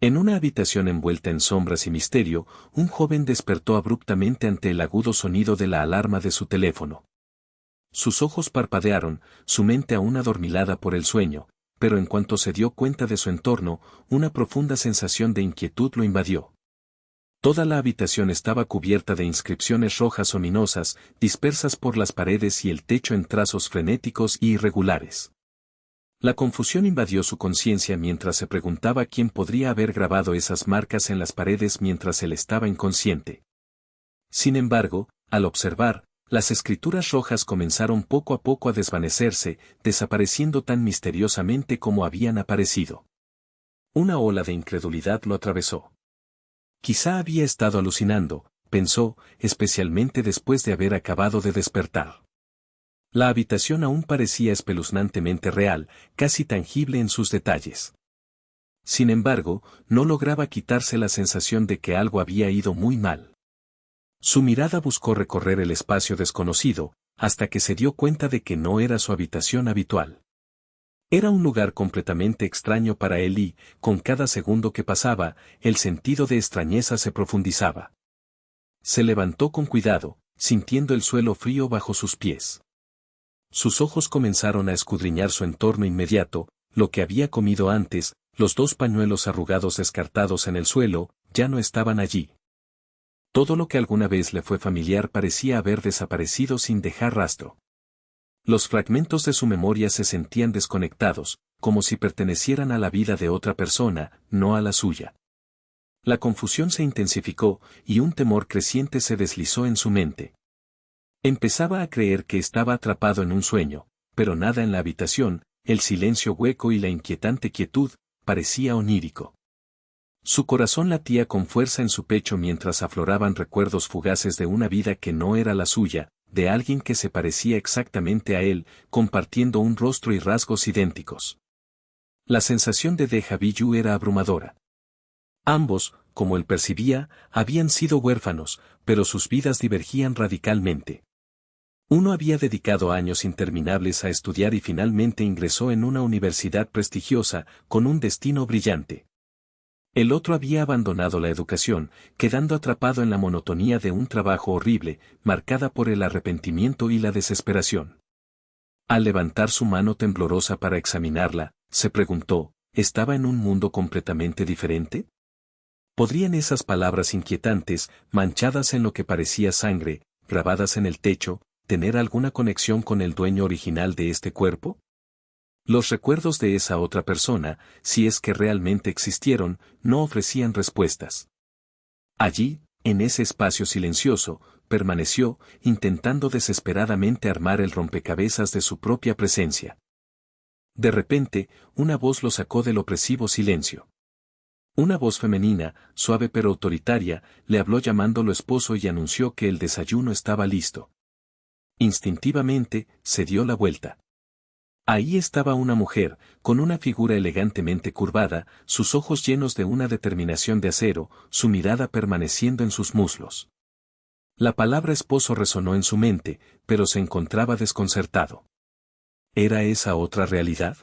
En una habitación envuelta en sombras y misterio, un joven despertó abruptamente ante el agudo sonido de la alarma de su teléfono. Sus ojos parpadearon, su mente aún adormilada por el sueño, pero en cuanto se dio cuenta de su entorno, una profunda sensación de inquietud lo invadió. Toda la habitación estaba cubierta de inscripciones rojas ominosas, dispersas por las paredes y el techo en trazos frenéticos y irregulares. La confusión invadió su conciencia mientras se preguntaba quién podría haber grabado esas marcas en las paredes mientras él estaba inconsciente. Sin embargo, al observar, las escrituras rojas comenzaron poco a poco a desvanecerse, desapareciendo tan misteriosamente como habían aparecido. Una ola de incredulidad lo atravesó. Quizá había estado alucinando, pensó, especialmente después de haber acabado de despertar. La habitación aún parecía espeluznantemente real, casi tangible en sus detalles. Sin embargo, no lograba quitarse la sensación de que algo había ido muy mal. Su mirada buscó recorrer el espacio desconocido, hasta que se dio cuenta de que no era su habitación habitual. Era un lugar completamente extraño para él y, con cada segundo que pasaba, el sentido de extrañeza se profundizaba. Se levantó con cuidado, sintiendo el suelo frío bajo sus pies. Sus ojos comenzaron a escudriñar su entorno inmediato, lo que había comido antes, los 2 pañuelos arrugados descartados en el suelo, ya no estaban allí. Todo lo que alguna vez le fue familiar parecía haber desaparecido sin dejar rastro. Los fragmentos de su memoria se sentían desconectados, como si pertenecieran a la vida de otra persona, no a la suya. La confusión se intensificó, y un temor creciente se deslizó en su mente. Empezaba a creer que estaba atrapado en un sueño, pero nada en la habitación, el silencio hueco y la inquietante quietud, parecía onírico. Su corazón latía con fuerza en su pecho mientras afloraban recuerdos fugaces de una vida que no era la suya, de alguien que se parecía exactamente a él, compartiendo un rostro y rasgos idénticos. La sensación de déjà vu era abrumadora. Ambos, como él percibía, habían sido huérfanos, pero sus vidas divergían radicalmente. Uno había dedicado años interminables a estudiar y finalmente ingresó en una universidad prestigiosa, con un destino brillante. El otro había abandonado la educación, quedando atrapado en la monotonía de un trabajo horrible, marcada por el arrepentimiento y la desesperación. Al levantar su mano temblorosa para examinarla, se preguntó, ¿estaba en un mundo completamente diferente? ¿Podrían esas palabras inquietantes, manchadas en lo que parecía sangre, grabadas en el techo, tener alguna conexión con el dueño original de este cuerpo? Los recuerdos de esa otra persona, si es que realmente existieron, no ofrecían respuestas. Allí, en ese espacio silencioso, permaneció, intentando desesperadamente armar el rompecabezas de su propia presencia. De repente, una voz lo sacó del opresivo silencio. Una voz femenina, suave pero autoritaria, le habló llamándolo esposo y anunció que el desayuno estaba listo. Instintivamente, se dio la vuelta. Ahí estaba una mujer, con una figura elegantemente curvada, sus ojos llenos de una determinación de acero, su mirada permaneciendo en sus muslos. La palabra esposo resonó en su mente, pero se encontraba desconcertado. ¿Era esa otra realidad?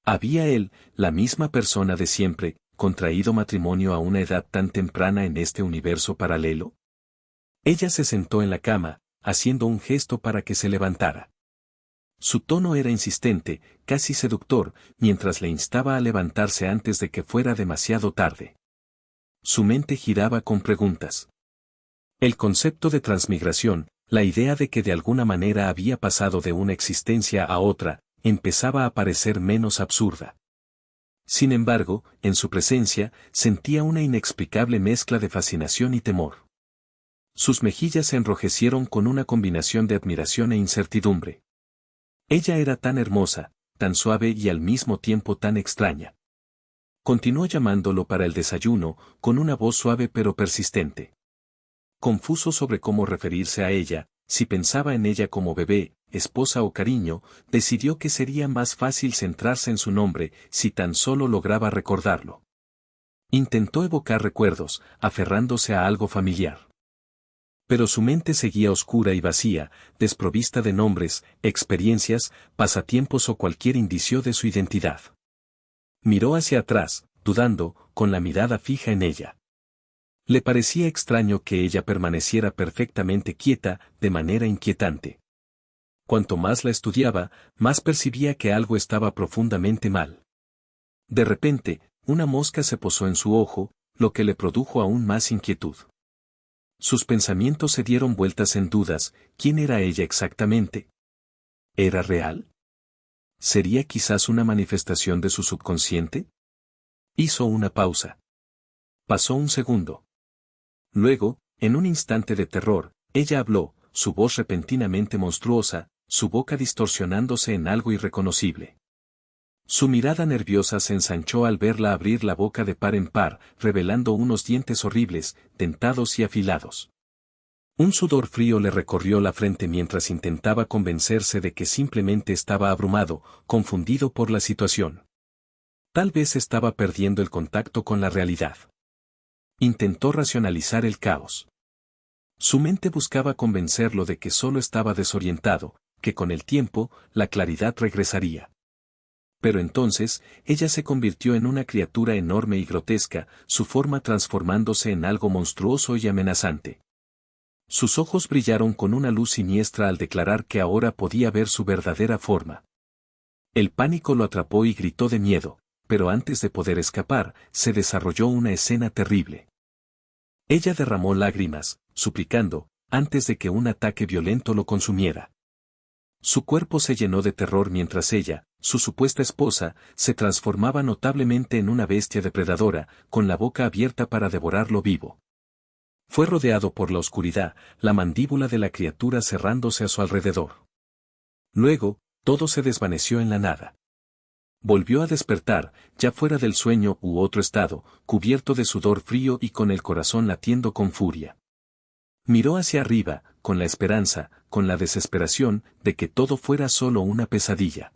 ¿Había él, la misma persona de siempre, contraído matrimonio a una edad tan temprana en este universo paralelo? Ella se sentó en la cama, haciendo un gesto para que se levantara. Su tono era insistente, casi seductor, mientras le instaba a levantarse antes de que fuera demasiado tarde. Su mente giraba con preguntas. El concepto de transmigración, la idea de que de alguna manera había pasado de una existencia a otra, empezaba a parecer menos absurda. Sin embargo, en su presencia, sentía una inexplicable mezcla de fascinación y temor. Sus mejillas se enrojecieron con una combinación de admiración e incertidumbre. Ella era tan hermosa, tan suave y al mismo tiempo tan extraña. Continuó llamándolo para el desayuno, con una voz suave pero persistente. Confuso sobre cómo referirse a ella, si pensaba en ella como bebé, esposa o cariño, decidió que sería más fácil centrarse en su nombre si tan solo lograba recordarlo. Intentó evocar recuerdos, aferrándose a algo familiar. Pero su mente seguía oscura y vacía, desprovista de nombres, experiencias, pasatiempos o cualquier indicio de su identidad. Miró hacia atrás, dudando, con la mirada fija en ella. Le parecía extraño que ella permaneciera perfectamente quieta, de manera inquietante. Cuanto más la estudiaba, más percibía que algo estaba profundamente mal. De repente, una mosca se posó en su ojo, lo que le produjo aún más inquietud. Sus pensamientos se dieron vueltas en dudas. ¿Quién era ella exactamente? ¿Era real? ¿Sería quizás una manifestación de su subconsciente? Hizo una pausa. Pasó un segundo. Luego, en un instante de terror, ella habló, su voz repentinamente monstruosa, su boca distorsionándose en algo irreconocible. Su mirada nerviosa se ensanchó al verla abrir la boca de par en par, revelando unos dientes horribles, dentados y afilados. Un sudor frío le recorrió la frente mientras intentaba convencerse de que simplemente estaba abrumado, confundido por la situación. Tal vez estaba perdiendo el contacto con la realidad. Intentó racionalizar el caos. Su mente buscaba convencerlo de que solo estaba desorientado, que con el tiempo, la claridad regresaría. Pero entonces, ella se convirtió en una criatura enorme y grotesca, su forma transformándose en algo monstruoso y amenazante. Sus ojos brillaron con una luz siniestra al declarar que ahora podía ver su verdadera forma. El pánico lo atrapó y gritó de miedo, pero antes de poder escapar, se desarrolló una escena terrible. Ella derramó lágrimas, suplicando, antes de que un ataque violento lo consumiera. Su cuerpo se llenó de terror mientras ella, su supuesta esposa, se transformaba notablemente en una bestia depredadora, con la boca abierta para devorarlo vivo. Fue rodeado por la oscuridad, la mandíbula de la criatura cerrándose a su alrededor. Luego, todo se desvaneció en la nada. Volvió a despertar, ya fuera del sueño u otro estado, cubierto de sudor frío y con el corazón latiendo con furia. Miró hacia arriba, con la esperanza, con la desesperación, de que todo fuera solo una pesadilla.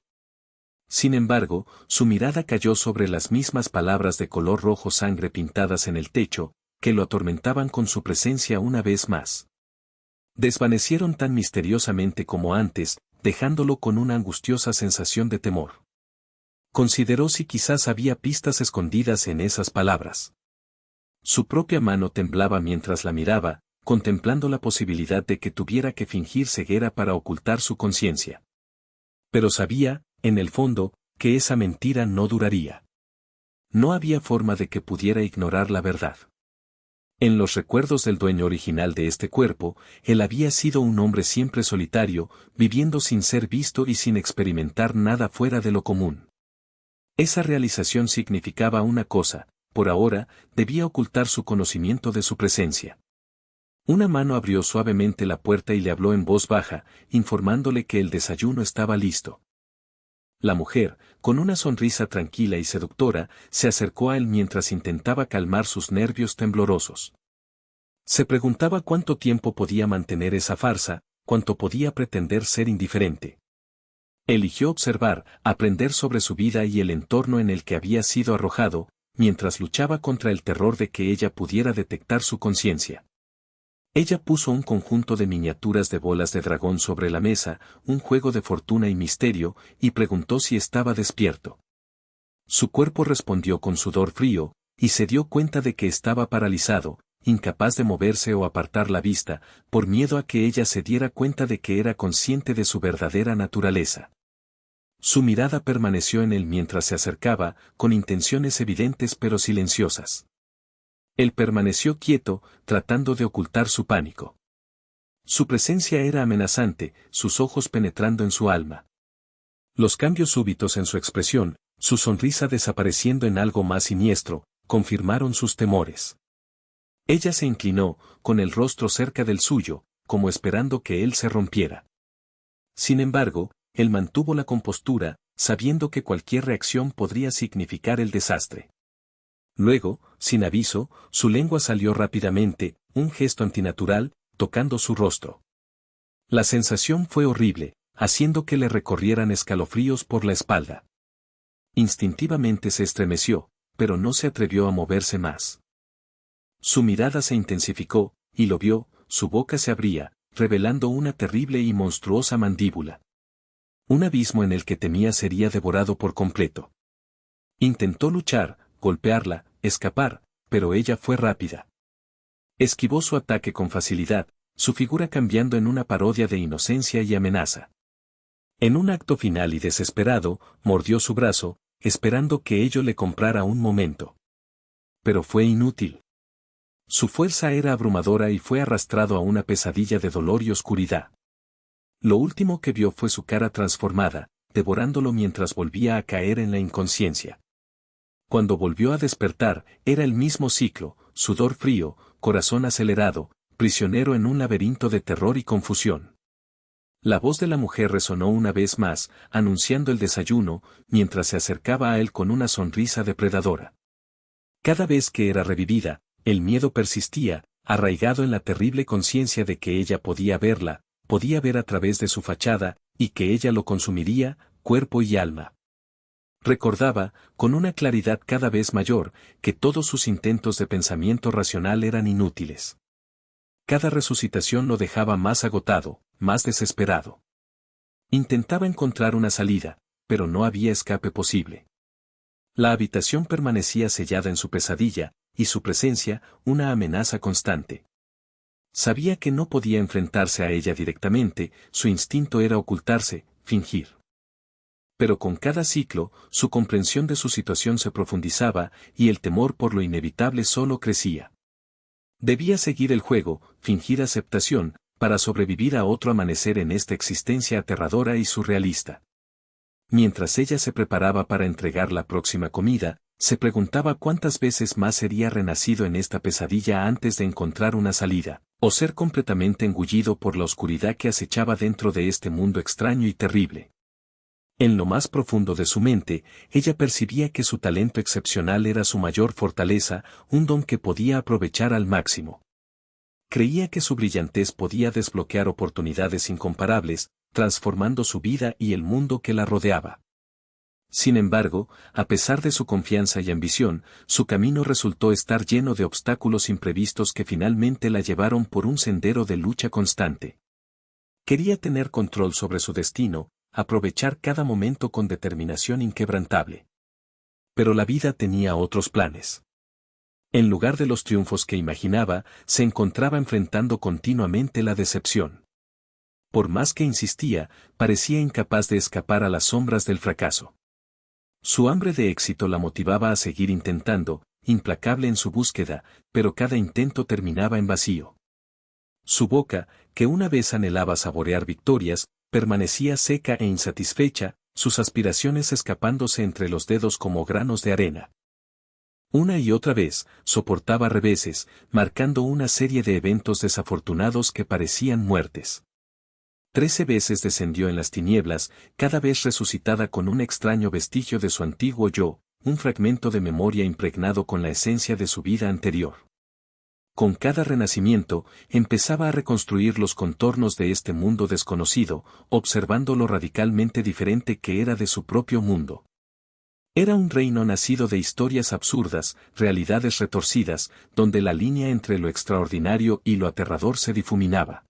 Sin embargo, su mirada cayó sobre las mismas palabras de color rojo sangre pintadas en el techo, que lo atormentaban con su presencia una vez más. Desvanecieron tan misteriosamente como antes, dejándolo con una angustiosa sensación de temor. Consideró si quizás había pistas escondidas en esas palabras. Su propia mano temblaba mientras la miraba, contemplando la posibilidad de que tuviera que fingir ceguera para ocultar su conciencia. Pero sabía, en el fondo, que esa mentira no duraría. No había forma de que pudiera ignorar la verdad. En los recuerdos del dueño original de este cuerpo, él había sido un hombre siempre solitario, viviendo sin ser visto y sin experimentar nada fuera de lo común. Esa realización significaba una cosa: por ahora, debía ocultar su conocimiento de su presencia. Una mano abrió suavemente la puerta y le habló en voz baja, informándole que el desayuno estaba listo. La mujer, con una sonrisa tranquila y seductora, se acercó a él mientras intentaba calmar sus nervios temblorosos. Se preguntaba cuánto tiempo podía mantener esa farsa, cuánto podía pretender ser indiferente. Eligió observar, aprender sobre su vida y el entorno en el que había sido arrojado, mientras luchaba contra el terror de que ella pudiera detectar su conciencia. Ella puso un conjunto de miniaturas de bolas de dragón sobre la mesa, un juego de fortuna y misterio, y preguntó si estaba despierto. Su cuerpo respondió con sudor frío, y se dio cuenta de que estaba paralizado, incapaz de moverse o apartar la vista, por miedo a que ella se diera cuenta de que era consciente de su verdadera naturaleza. Su mirada permaneció en él mientras se acercaba, con intenciones evidentes pero silenciosas. Él permaneció quieto, tratando de ocultar su pánico. Su presencia era amenazante, sus ojos penetrando en su alma. Los cambios súbitos en su expresión, su sonrisa desapareciendo en algo más siniestro, confirmaron sus temores. Ella se inclinó, con el rostro cerca del suyo, como esperando que él se rompiera. Sin embargo, él mantuvo la compostura, sabiendo que cualquier reacción podría significar el desastre. Luego, sin aviso, su lengua salió rápidamente, un gesto antinatural, tocando su rostro. La sensación fue horrible, haciendo que le recorrieran escalofríos por la espalda. Instintivamente se estremeció, pero no se atrevió a moverse más. Su mirada se intensificó, y lo vio, su boca se abría, revelando una terrible y monstruosa mandíbula. Un abismo en el que temía sería devorado por completo. Intentó luchar, golpearla, escapar, pero ella fue rápida. Esquivó su ataque con facilidad, su figura cambiando en una parodia de inocencia y amenaza. En un acto final y desesperado, mordió su brazo, esperando que ello le comprara un momento. Pero fue inútil. Su fuerza era abrumadora y fue arrastrado a una pesadilla de dolor y oscuridad. Lo último que vio fue su cara transformada, devorándolo mientras volvía a caer en la inconsciencia. Cuando volvió a despertar, era el mismo ciclo, sudor frío, corazón acelerado, prisionero en un laberinto de terror y confusión. La voz de la mujer resonó una vez más, anunciando el desayuno, mientras se acercaba a él con una sonrisa depredadora. Cada vez que era revivida, el miedo persistía, arraigado en la terrible conciencia de que ella podía verla, podía ver a través de su fachada, y que ella lo consumiría, cuerpo y alma. Recordaba, con una claridad cada vez mayor, que todos sus intentos de pensamiento racional eran inútiles. Cada resucitación lo dejaba más agotado, más desesperado. Intentaba encontrar una salida, pero no había escape posible. La habitación permanecía sellada en su pesadilla, y su presencia, una amenaza constante. Sabía que no podía enfrentarse a ella directamente, su instinto era ocultarse, fingir. Pero con cada ciclo, su comprensión de su situación se profundizaba, y el temor por lo inevitable solo crecía. Debía seguir el juego, fingir aceptación, para sobrevivir a otro amanecer en esta existencia aterradora y surrealista. Mientras ella se preparaba para entregar la próxima comida, se preguntaba cuántas veces más sería renacido en esta pesadilla antes de encontrar una salida, o ser completamente engullido por la oscuridad que acechaba dentro de este mundo extraño y terrible. En lo más profundo de su mente, ella percibía que su talento excepcional era su mayor fortaleza, un don que podía aprovechar al máximo. Creía que su brillantez podía desbloquear oportunidades incomparables, transformando su vida y el mundo que la rodeaba. Sin embargo, a pesar de su confianza y ambición, su camino resultó estar lleno de obstáculos imprevistos que finalmente la llevaron por un sendero de lucha constante. Quería tener control sobre su destino, aprovechar cada momento con determinación inquebrantable. Pero la vida tenía otros planes. En lugar de los triunfos que imaginaba, se encontraba enfrentando continuamente la decepción. Por más que insistía, parecía incapaz de escapar a las sombras del fracaso. Su hambre de éxito la motivaba a seguir intentando, implacable en su búsqueda, pero cada intento terminaba en vacío. Su boca, que una vez anhelaba saborear victorias, permanecía seca e insatisfecha, sus aspiraciones escapándose entre los dedos como granos de arena. Una y otra vez, soportaba reveses, marcando una serie de eventos desafortunados que parecían muertes. 13 veces descendió en las tinieblas, cada vez resucitada con un extraño vestigio de su antiguo yo, un fragmento de memoria impregnado con la esencia de su vida anterior. Con cada renacimiento, empezaba a reconstruir los contornos de este mundo desconocido, observando lo radicalmente diferente que era de su propio mundo. Era un reino nacido de historias absurdas, realidades retorcidas, donde la línea entre lo extraordinario y lo aterrador se difuminaba.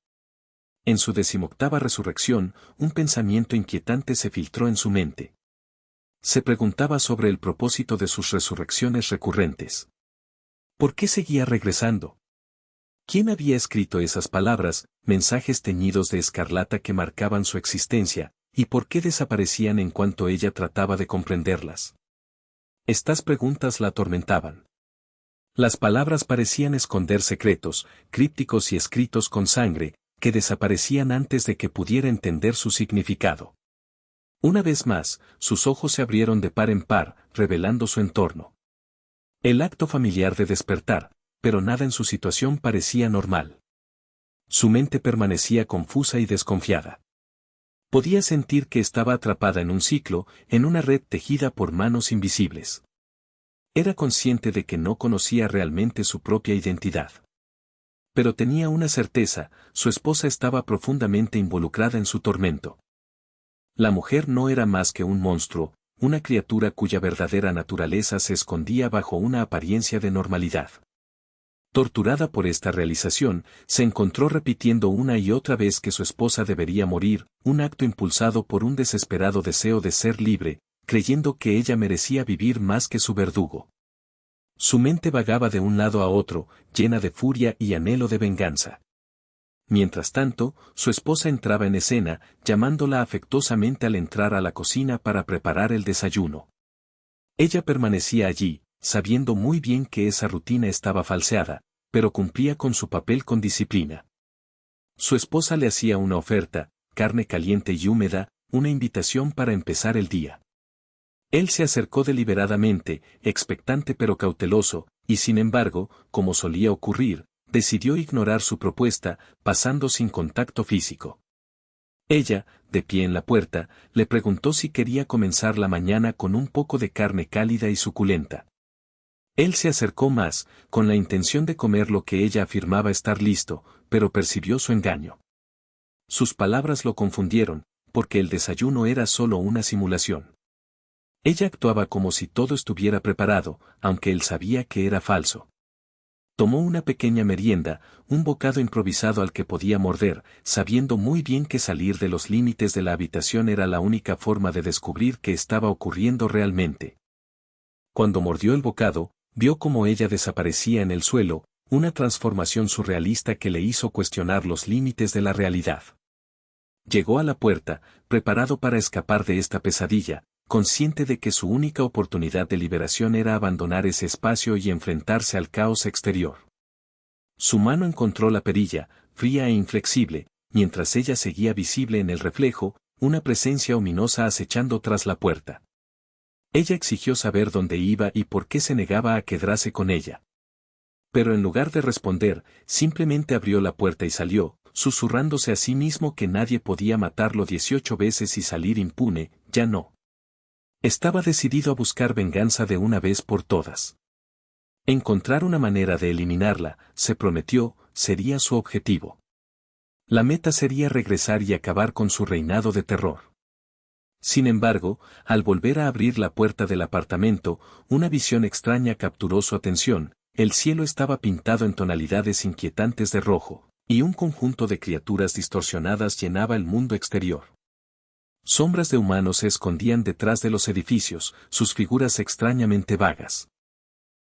En su 18ª resurrección, un pensamiento inquietante se filtró en su mente. Se preguntaba sobre el propósito de sus resurrecciones recurrentes. ¿Por qué seguía regresando? ¿Quién había escrito esas palabras, mensajes teñidos de escarlata que marcaban su existencia, y por qué desaparecían en cuanto ella trataba de comprenderlas? Estas preguntas la atormentaban. Las palabras parecían esconder secretos, crípticos y escritos con sangre, que desaparecían antes de que pudiera entender su significado. Una vez más, sus ojos se abrieron de par en par, revelando su entorno. El acto familiar de despertar, pero nada en su situación parecía normal. Su mente permanecía confusa y desconfiada. Podía sentir que estaba atrapada en un ciclo, en una red tejida por manos invisibles. Era consciente de que no conocía realmente su propia identidad. Pero tenía una certeza, su esposa estaba profundamente involucrada en su tormento. La mujer no era más que un monstruo, una criatura cuya verdadera naturaleza se escondía bajo una apariencia de normalidad. Torturada por esta realización, se encontró repitiendo una y otra vez que su esposa debería morir, un acto impulsado por un desesperado deseo de ser libre, creyendo que ella merecía vivir más que su verdugo. Su mente vagaba de un lado a otro, llena de furia y anhelo de venganza. Mientras tanto, su esposa entraba en escena, llamándola afectuosamente al entrar a la cocina para preparar el desayuno. Ella permanecía allí, sabiendo muy bien que esa rutina estaba falseada, pero cumplía con su papel con disciplina. Su esposa le hacía una oferta, carne caliente y húmeda, una invitación para empezar el día. Él se acercó deliberadamente, expectante pero cauteloso, y sin embargo, como solía ocurrir, decidió ignorar su propuesta, pasando sin contacto físico. Ella, de pie en la puerta, le preguntó si quería comenzar la mañana con un poco de carne cálida y suculenta. Él se acercó más, con la intención de comer lo que ella afirmaba estar listo, pero percibió su engaño. Sus palabras lo confundieron, porque el desayuno era solo una simulación. Ella actuaba como si todo estuviera preparado, aunque él sabía que era falso. Tomó una pequeña merienda, un bocado improvisado al que podía morder, sabiendo muy bien que salir de los límites de la habitación era la única forma de descubrir qué estaba ocurriendo realmente. Cuando mordió el bocado, vio cómo ella desaparecía en el suelo, una transformación surrealista que le hizo cuestionar los límites de la realidad. Llegó a la puerta, preparado para escapar de esta pesadilla, consciente de que su única oportunidad de liberación era abandonar ese espacio y enfrentarse al caos exterior. Su mano encontró la perilla, fría e inflexible, mientras ella seguía visible en el reflejo, una presencia ominosa acechando tras la puerta. Ella exigió saber dónde iba y por qué se negaba a quedarse con ella. Pero en lugar de responder, simplemente abrió la puerta y salió, susurrándose a sí mismo que nadie podía matarlo 18 veces y salir impune, ya no. Estaba decidido a buscar venganza de una vez por todas. Encontrar una manera de eliminarla, se prometió, sería su objetivo. La meta sería regresar y acabar con su reinado de terror. Sin embargo, al volver a abrir la puerta del apartamento, una visión extraña capturó su atención. El cielo estaba pintado en tonalidades inquietantes de rojo, y un conjunto de criaturas distorsionadas llenaba el mundo exterior. Sombras de humanos se escondían detrás de los edificios, sus figuras extrañamente vagas.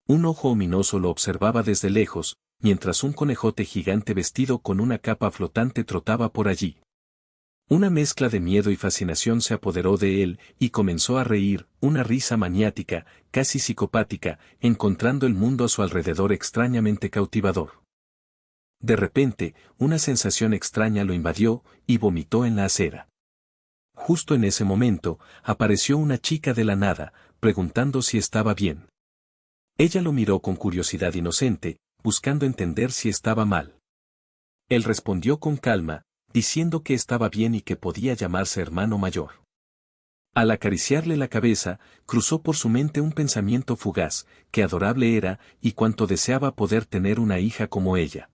Un ojo ominoso lo observaba desde lejos, mientras un conejote gigante vestido con una capa flotante trotaba por allí. Una mezcla de miedo y fascinación se apoderó de él, y comenzó a reír, una risa maniática, casi psicopática, encontrando el mundo a su alrededor extrañamente cautivador. De repente, una sensación extraña lo invadió, y vomitó en la acera. Justo en ese momento, apareció una chica de la nada, preguntando si estaba bien. Ella lo miró con curiosidad inocente, buscando entender si estaba mal. Él respondió con calma, diciendo que estaba bien y que podía llamarse hermano mayor. Al acariciarle la cabeza, cruzó por su mente un pensamiento fugaz, que adorable era, y cuánto deseaba poder tener una hija como ella.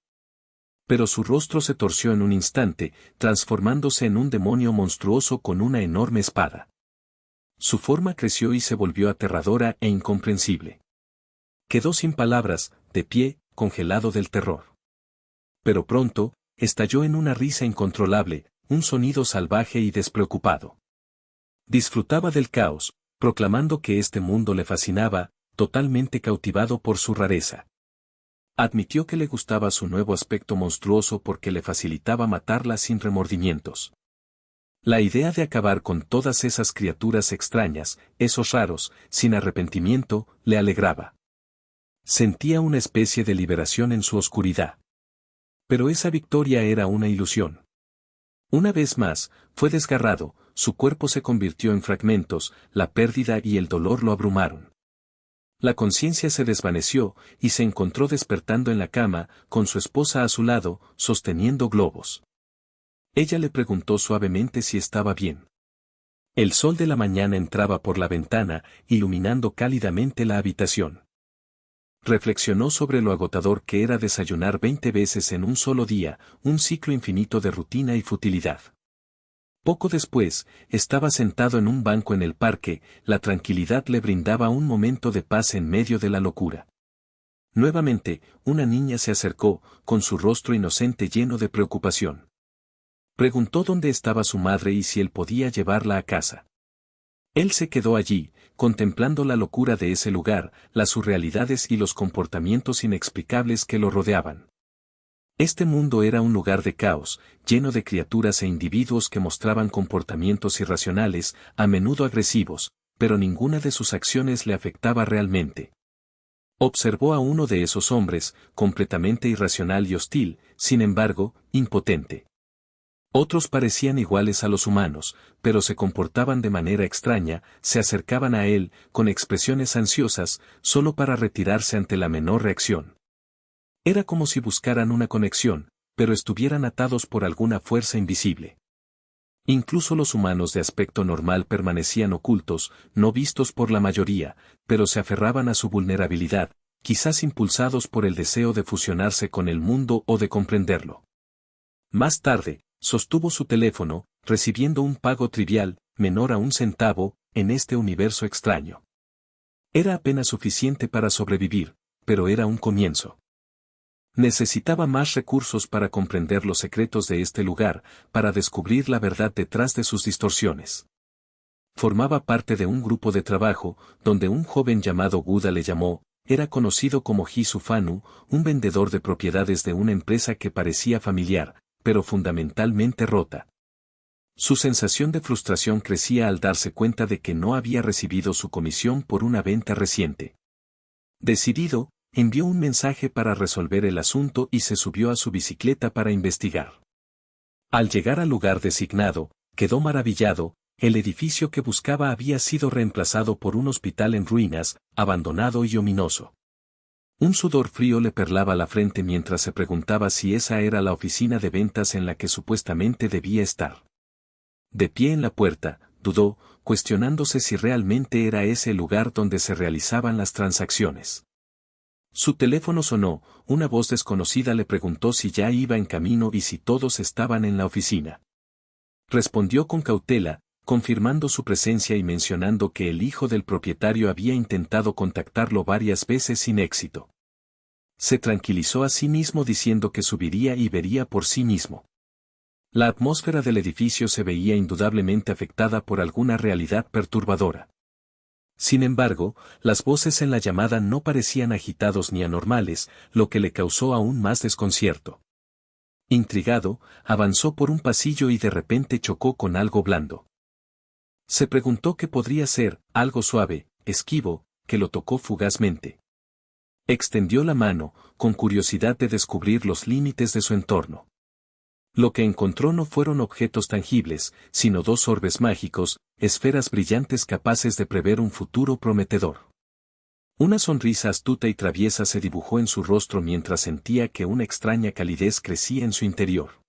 Pero su rostro se torció en un instante, transformándose en un demonio monstruoso con una enorme espada. Su forma creció y se volvió aterradora e incomprensible. Quedó sin palabras, de pie, congelado del terror. Pero pronto, estalló en una risa incontrolable, un sonido salvaje y despreocupado. Disfrutaba del caos, proclamando que este mundo le fascinaba, totalmente cautivado por su rareza. Admitió que le gustaba su nuevo aspecto monstruoso porque le facilitaba matarla sin remordimientos. La idea de acabar con todas esas criaturas extrañas, esos raros, sin arrepentimiento, le alegraba. Sentía una especie de liberación en su oscuridad. Pero esa victoria era una ilusión. Una vez más, fue desgarrado, su cuerpo se convirtió en fragmentos, la pérdida y el dolor lo abrumaron. La conciencia se desvaneció, y se encontró despertando en la cama, con su esposa a su lado, sosteniendo globos. Ella le preguntó suavemente si estaba bien. El sol de la mañana entraba por la ventana, iluminando cálidamente la habitación. Reflexionó sobre lo agotador que era desayunar 20 veces en un solo día, un ciclo infinito de rutina y futilidad. Poco después, estaba sentado en un banco en el parque, la tranquilidad le brindaba un momento de paz en medio de la locura. Nuevamente, una niña se acercó, con su rostro inocente lleno de preocupación. Preguntó dónde estaba su madre y si él podía llevarla a casa. Él se quedó allí, contemplando la locura de ese lugar, las surrealidades y los comportamientos inexplicables que lo rodeaban. Este mundo era un lugar de caos, lleno de criaturas e individuos que mostraban comportamientos irracionales, a menudo agresivos, pero ninguna de sus acciones le afectaba realmente. Observó a uno de esos hombres, completamente irracional y hostil, sin embargo, impotente. Otros parecían iguales a los humanos, pero se comportaban de manera extraña, se acercaban a él, con expresiones ansiosas, solo para retirarse ante la menor reacción. Era como si buscaran una conexión, pero estuvieran atados por alguna fuerza invisible. Incluso los humanos de aspecto normal permanecían ocultos, no vistos por la mayoría, pero se aferraban a su vulnerabilidad, quizás impulsados por el deseo de fusionarse con el mundo o de comprenderlo. Más tarde, sostuvo su teléfono, recibiendo un pago trivial, menor a un centavo, en este universo extraño. Era apenas suficiente para sobrevivir, pero era un comienzo. Necesitaba más recursos para comprender los secretos de este lugar, para descubrir la verdad detrás de sus distorsiones. Formaba parte de un grupo de trabajo, donde un joven llamado Buda le llamó, era conocido como Hisufanu, un vendedor de propiedades de una empresa que parecía familiar, pero fundamentalmente rota. Su sensación de frustración crecía al darse cuenta de que no había recibido su comisión por una venta reciente. Decidido, envió un mensaje para resolver el asunto y se subió a su bicicleta para investigar. Al llegar al lugar designado, quedó maravillado, el edificio que buscaba había sido reemplazado por un hospital en ruinas, abandonado y ominoso. Un sudor frío le perlaba la frente mientras se preguntaba si esa era la oficina de ventas en la que supuestamente debía estar. De pie en la puerta, dudó, cuestionándose si realmente era ese el lugar donde se realizaban las transacciones. Su teléfono sonó, una voz desconocida le preguntó si ya iba en camino y si todos estaban en la oficina. Respondió con cautela, confirmando su presencia y mencionando que el hijo del propietario había intentado contactarlo varias veces sin éxito. Se tranquilizó a sí mismo diciendo que subiría y vería por sí mismo. La atmósfera del edificio se veía indudablemente afectada por alguna realidad perturbadora. Sin embargo, las voces en la llamada no parecían agitados ni anormales, lo que le causó aún más desconcierto. Intrigado, avanzó por un pasillo y de repente chocó con algo blando. Se preguntó qué podría ser, algo suave, esquivo, que lo tocó fugazmente. Extendió la mano, con curiosidad de descubrir los límites de su entorno. Lo que encontró no fueron objetos tangibles, sino dos orbes mágicos, esferas brillantes capaces de prever un futuro prometedor. Una sonrisa astuta y traviesa se dibujó en su rostro mientras sentía que una extraña calidez crecía en su interior.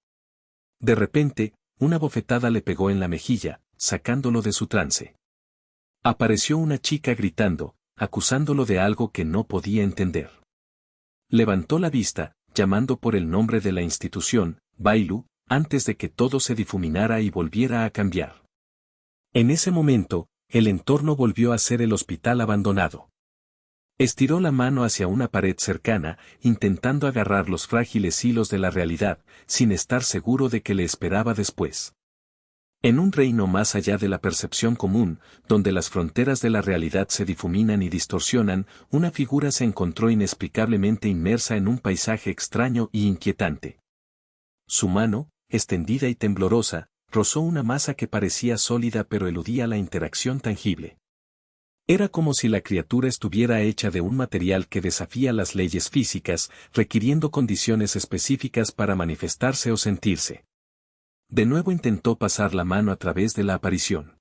De repente, una bofetada le pegó en la mejilla, sacándolo de su trance. Apareció una chica gritando, acusándolo de algo que no podía entender. Levantó la vista, llamando por el nombre de la institución, Bailu, antes de que todo se difuminara y volviera a cambiar. En ese momento, el entorno volvió a ser el hospital abandonado. Estiró la mano hacia una pared cercana, intentando agarrar los frágiles hilos de la realidad, sin estar seguro de qué le esperaba después. En un reino más allá de la percepción común, donde las fronteras de la realidad se difuminan y distorsionan, una figura se encontró inexplicablemente inmersa en un paisaje extraño y inquietante. Su mano, extendida y temblorosa, rozó una masa que parecía sólida pero eludía la interacción tangible. Era como si la criatura estuviera hecha de un material que desafía las leyes físicas, requiriendo condiciones específicas para manifestarse o sentirse. De nuevo intentó pasar la mano a través de la aparición.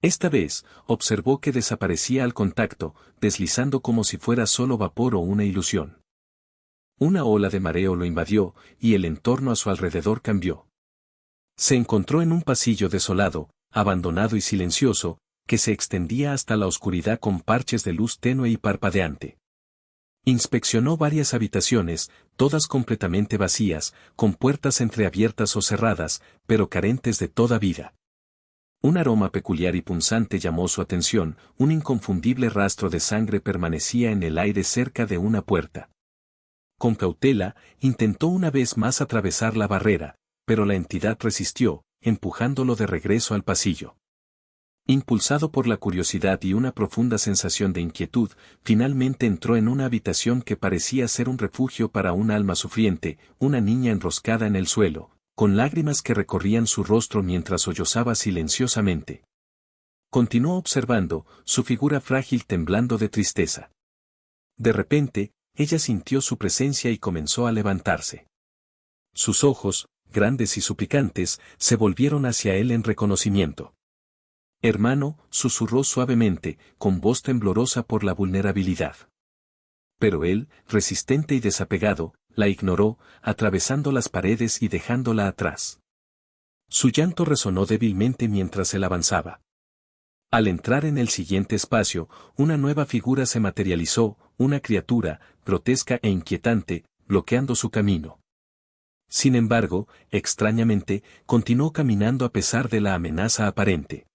Esta vez, observó que desaparecía al contacto, deslizando como si fuera solo vapor o una ilusión. Una ola de mareo lo invadió, y el entorno a su alrededor cambió. Se encontró en un pasillo desolado, abandonado y silencioso, que se extendía hasta la oscuridad con parches de luz tenue y parpadeante. Inspeccionó varias habitaciones, todas completamente vacías, con puertas entreabiertas o cerradas, pero carentes de toda vida. Un aroma peculiar y punzante llamó su atención, un inconfundible rastro de sangre permanecía en el aire cerca de una puerta. Con cautela, intentó una vez más atravesar la barrera, pero la entidad resistió, empujándolo de regreso al pasillo. Impulsado por la curiosidad y una profunda sensación de inquietud, finalmente entró en una habitación que parecía ser un refugio para un alma sufriente, una niña enroscada en el suelo, con lágrimas que recorrían su rostro mientras sollozaba silenciosamente. Continuó observando, su figura frágil temblando de tristeza. De repente, ella sintió su presencia y comenzó a levantarse. Sus ojos, grandes y suplicantes, se volvieron hacia él en reconocimiento. «Hermano», susurró suavemente, con voz temblorosa por la vulnerabilidad. Pero él, resistente y desapegado, la ignoró, atravesando las paredes y dejándola atrás. Su llanto resonó débilmente mientras él avanzaba. Al entrar en el siguiente espacio, una nueva figura se materializó, una criatura, grotesca e inquietante, bloqueando su camino. Sin embargo, extrañamente, continuó caminando a pesar de la amenaza aparente.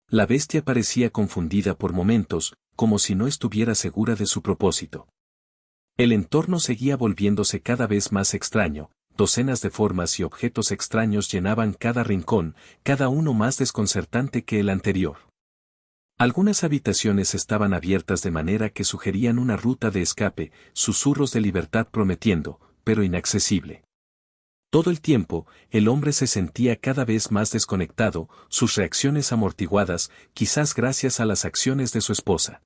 La bestia parecía confundida por momentos, como si no estuviera segura de su propósito. El entorno seguía volviéndose cada vez más extraño, docenas de formas y objetos extraños llenaban cada rincón, cada uno más desconcertante que el anterior. Algunas habitaciones estaban abiertas de manera que sugerían una ruta de escape, susurros de libertad prometiendo, pero inaccesible. Todo el tiempo, el hombre se sentía cada vez más desconectado, sus reacciones amortiguadas, quizás gracias a las acciones de su esposa.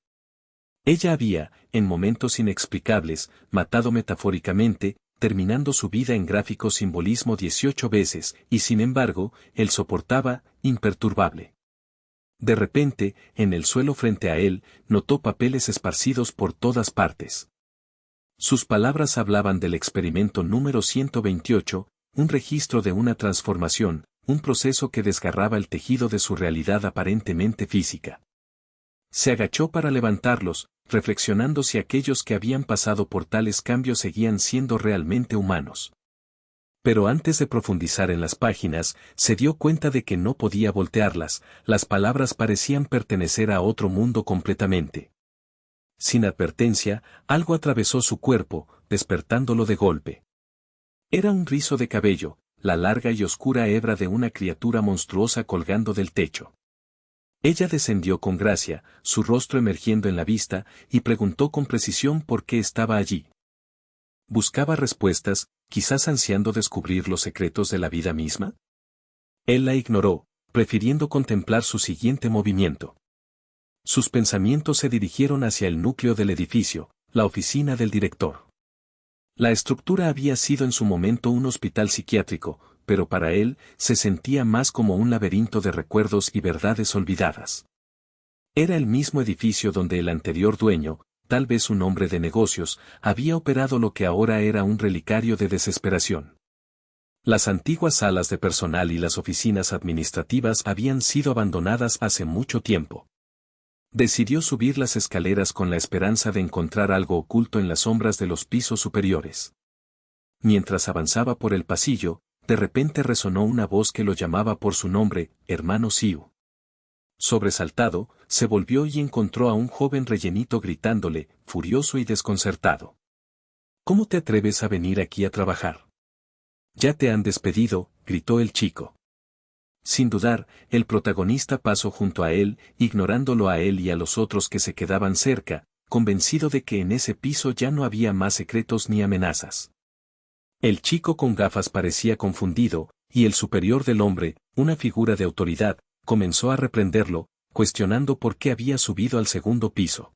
Ella había, en momentos inexplicables, matado metafóricamente, terminando su vida en gráfico simbolismo 18 veces, y sin embargo, él soportaba, imperturbable. De repente, en el suelo frente a él, notó papeles esparcidos por todas partes. Sus palabras hablaban del experimento número 128, un registro de una transformación, un proceso que desgarraba el tejido de su realidad aparentemente física. Se agachó para levantarlos, reflexionando si aquellos que habían pasado por tales cambios seguían siendo realmente humanos. Pero antes de profundizar en las páginas, se dio cuenta de que no podía voltearlas, las palabras parecían pertenecer a otro mundo completamente. Sin advertencia, algo atravesó su cuerpo, despertándolo de golpe. Era un rizo de cabello, la larga y oscura hebra de una criatura monstruosa colgando del techo. Ella descendió con gracia, su rostro emergiendo en la vista, y preguntó con precisión por qué estaba allí. Buscaba respuestas, quizás ansiando descubrir los secretos de la vida misma. Él la ignoró, prefiriendo contemplar su siguiente movimiento. Sus pensamientos se dirigieron hacia el núcleo del edificio, la oficina del director. La estructura había sido en su momento un hospital psiquiátrico, pero para él se sentía más como un laberinto de recuerdos y verdades olvidadas. Era el mismo edificio donde el anterior dueño, tal vez un hombre de negocios, había operado lo que ahora era un relicario de desesperación. Las antiguas salas de personal y las oficinas administrativas habían sido abandonadas hace mucho tiempo. Decidió subir las escaleras con la esperanza de encontrar algo oculto en las sombras de los pisos superiores. Mientras avanzaba por el pasillo, de repente resonó una voz que lo llamaba por su nombre, hermano Siu. Sobresaltado, se volvió y encontró a un joven rellenito gritándole, furioso y desconcertado. ¿Cómo te atreves a venir aquí a trabajar? Ya te han despedido, gritó el chico. Sin dudar, el protagonista pasó junto a él, ignorándolo a él y a los otros que se quedaban cerca, convencido de que en ese piso ya no había más secretos ni amenazas. El chico con gafas parecía confundido, y el superior del hombre, una figura de autoridad, comenzó a reprenderlo, cuestionando por qué había subido al segundo piso.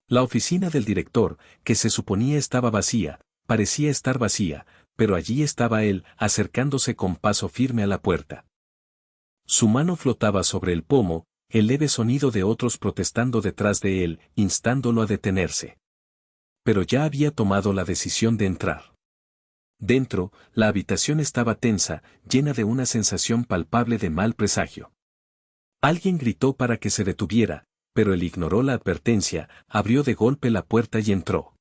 La oficina del director, que se suponía estaba vacía, parecía estar vacía, pero allí estaba él, acercándose con paso firme a la puerta. Su mano flotaba sobre el pomo, el leve sonido de otros protestando detrás de él, instándolo a detenerse. Pero ya había tomado la decisión de entrar. Dentro, la habitación estaba tensa, llena de una sensación palpable de mal presagio. Alguien gritó para que se detuviera, pero él ignoró la advertencia, abrió de golpe la puerta y entró.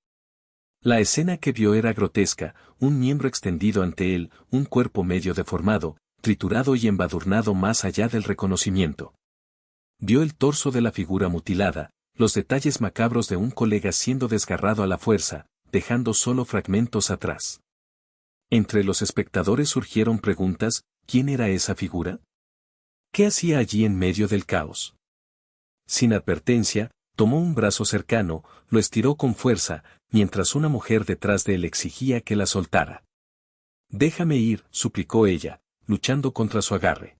La escena que vio era grotesca, un miembro extendido ante él, un cuerpo medio deformado, triturado y embadurnado más allá del reconocimiento. Vio el torso de la figura mutilada, los detalles macabros de un colega siendo desgarrado a la fuerza, dejando solo fragmentos atrás. Entre los espectadores surgieron preguntas, ¿quién era esa figura? ¿Qué hacía allí en medio del caos? Sin advertencia, tomó un brazo cercano, lo estiró con fuerza, mientras una mujer detrás de él exigía que la soltara. «Déjame ir», suplicó ella, luchando contra su agarre.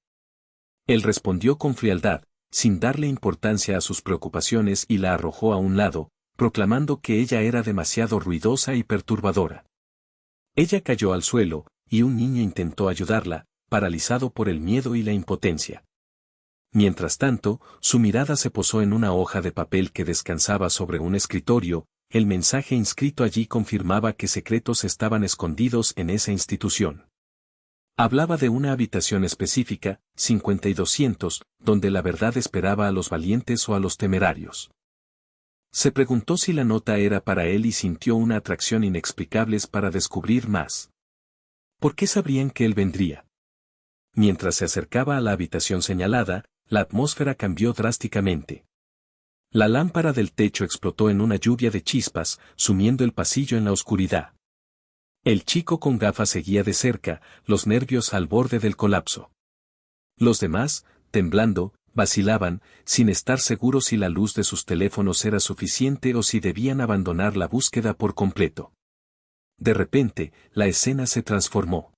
Él respondió con frialdad, sin darle importancia a sus preocupaciones, y la arrojó a un lado, proclamando que ella era demasiado ruidosa y perturbadora. Ella cayó al suelo, y un niño intentó ayudarla, paralizado por el miedo y la impotencia. Mientras tanto, su mirada se posó en una hoja de papel que descansaba sobre un escritorio. El mensaje inscrito allí confirmaba que secretos estaban escondidos en esa institución. Hablaba de una habitación específica, 5200, donde la verdad esperaba a los valientes o a los temerarios. Se preguntó si la nota era para él y sintió una atracción inexplicable para descubrir más. ¿Por qué sabrían que él vendría? Mientras se acercaba a la habitación señalada, la atmósfera cambió drásticamente. La lámpara del techo explotó en una lluvia de chispas, sumiendo el pasillo en la oscuridad. El chico con gafas seguía de cerca, los nervios al borde del colapso. Los demás, temblando, vacilaban, sin estar seguros si la luz de sus teléfonos era suficiente o si debían abandonar la búsqueda por completo. De repente, la escena se transformó.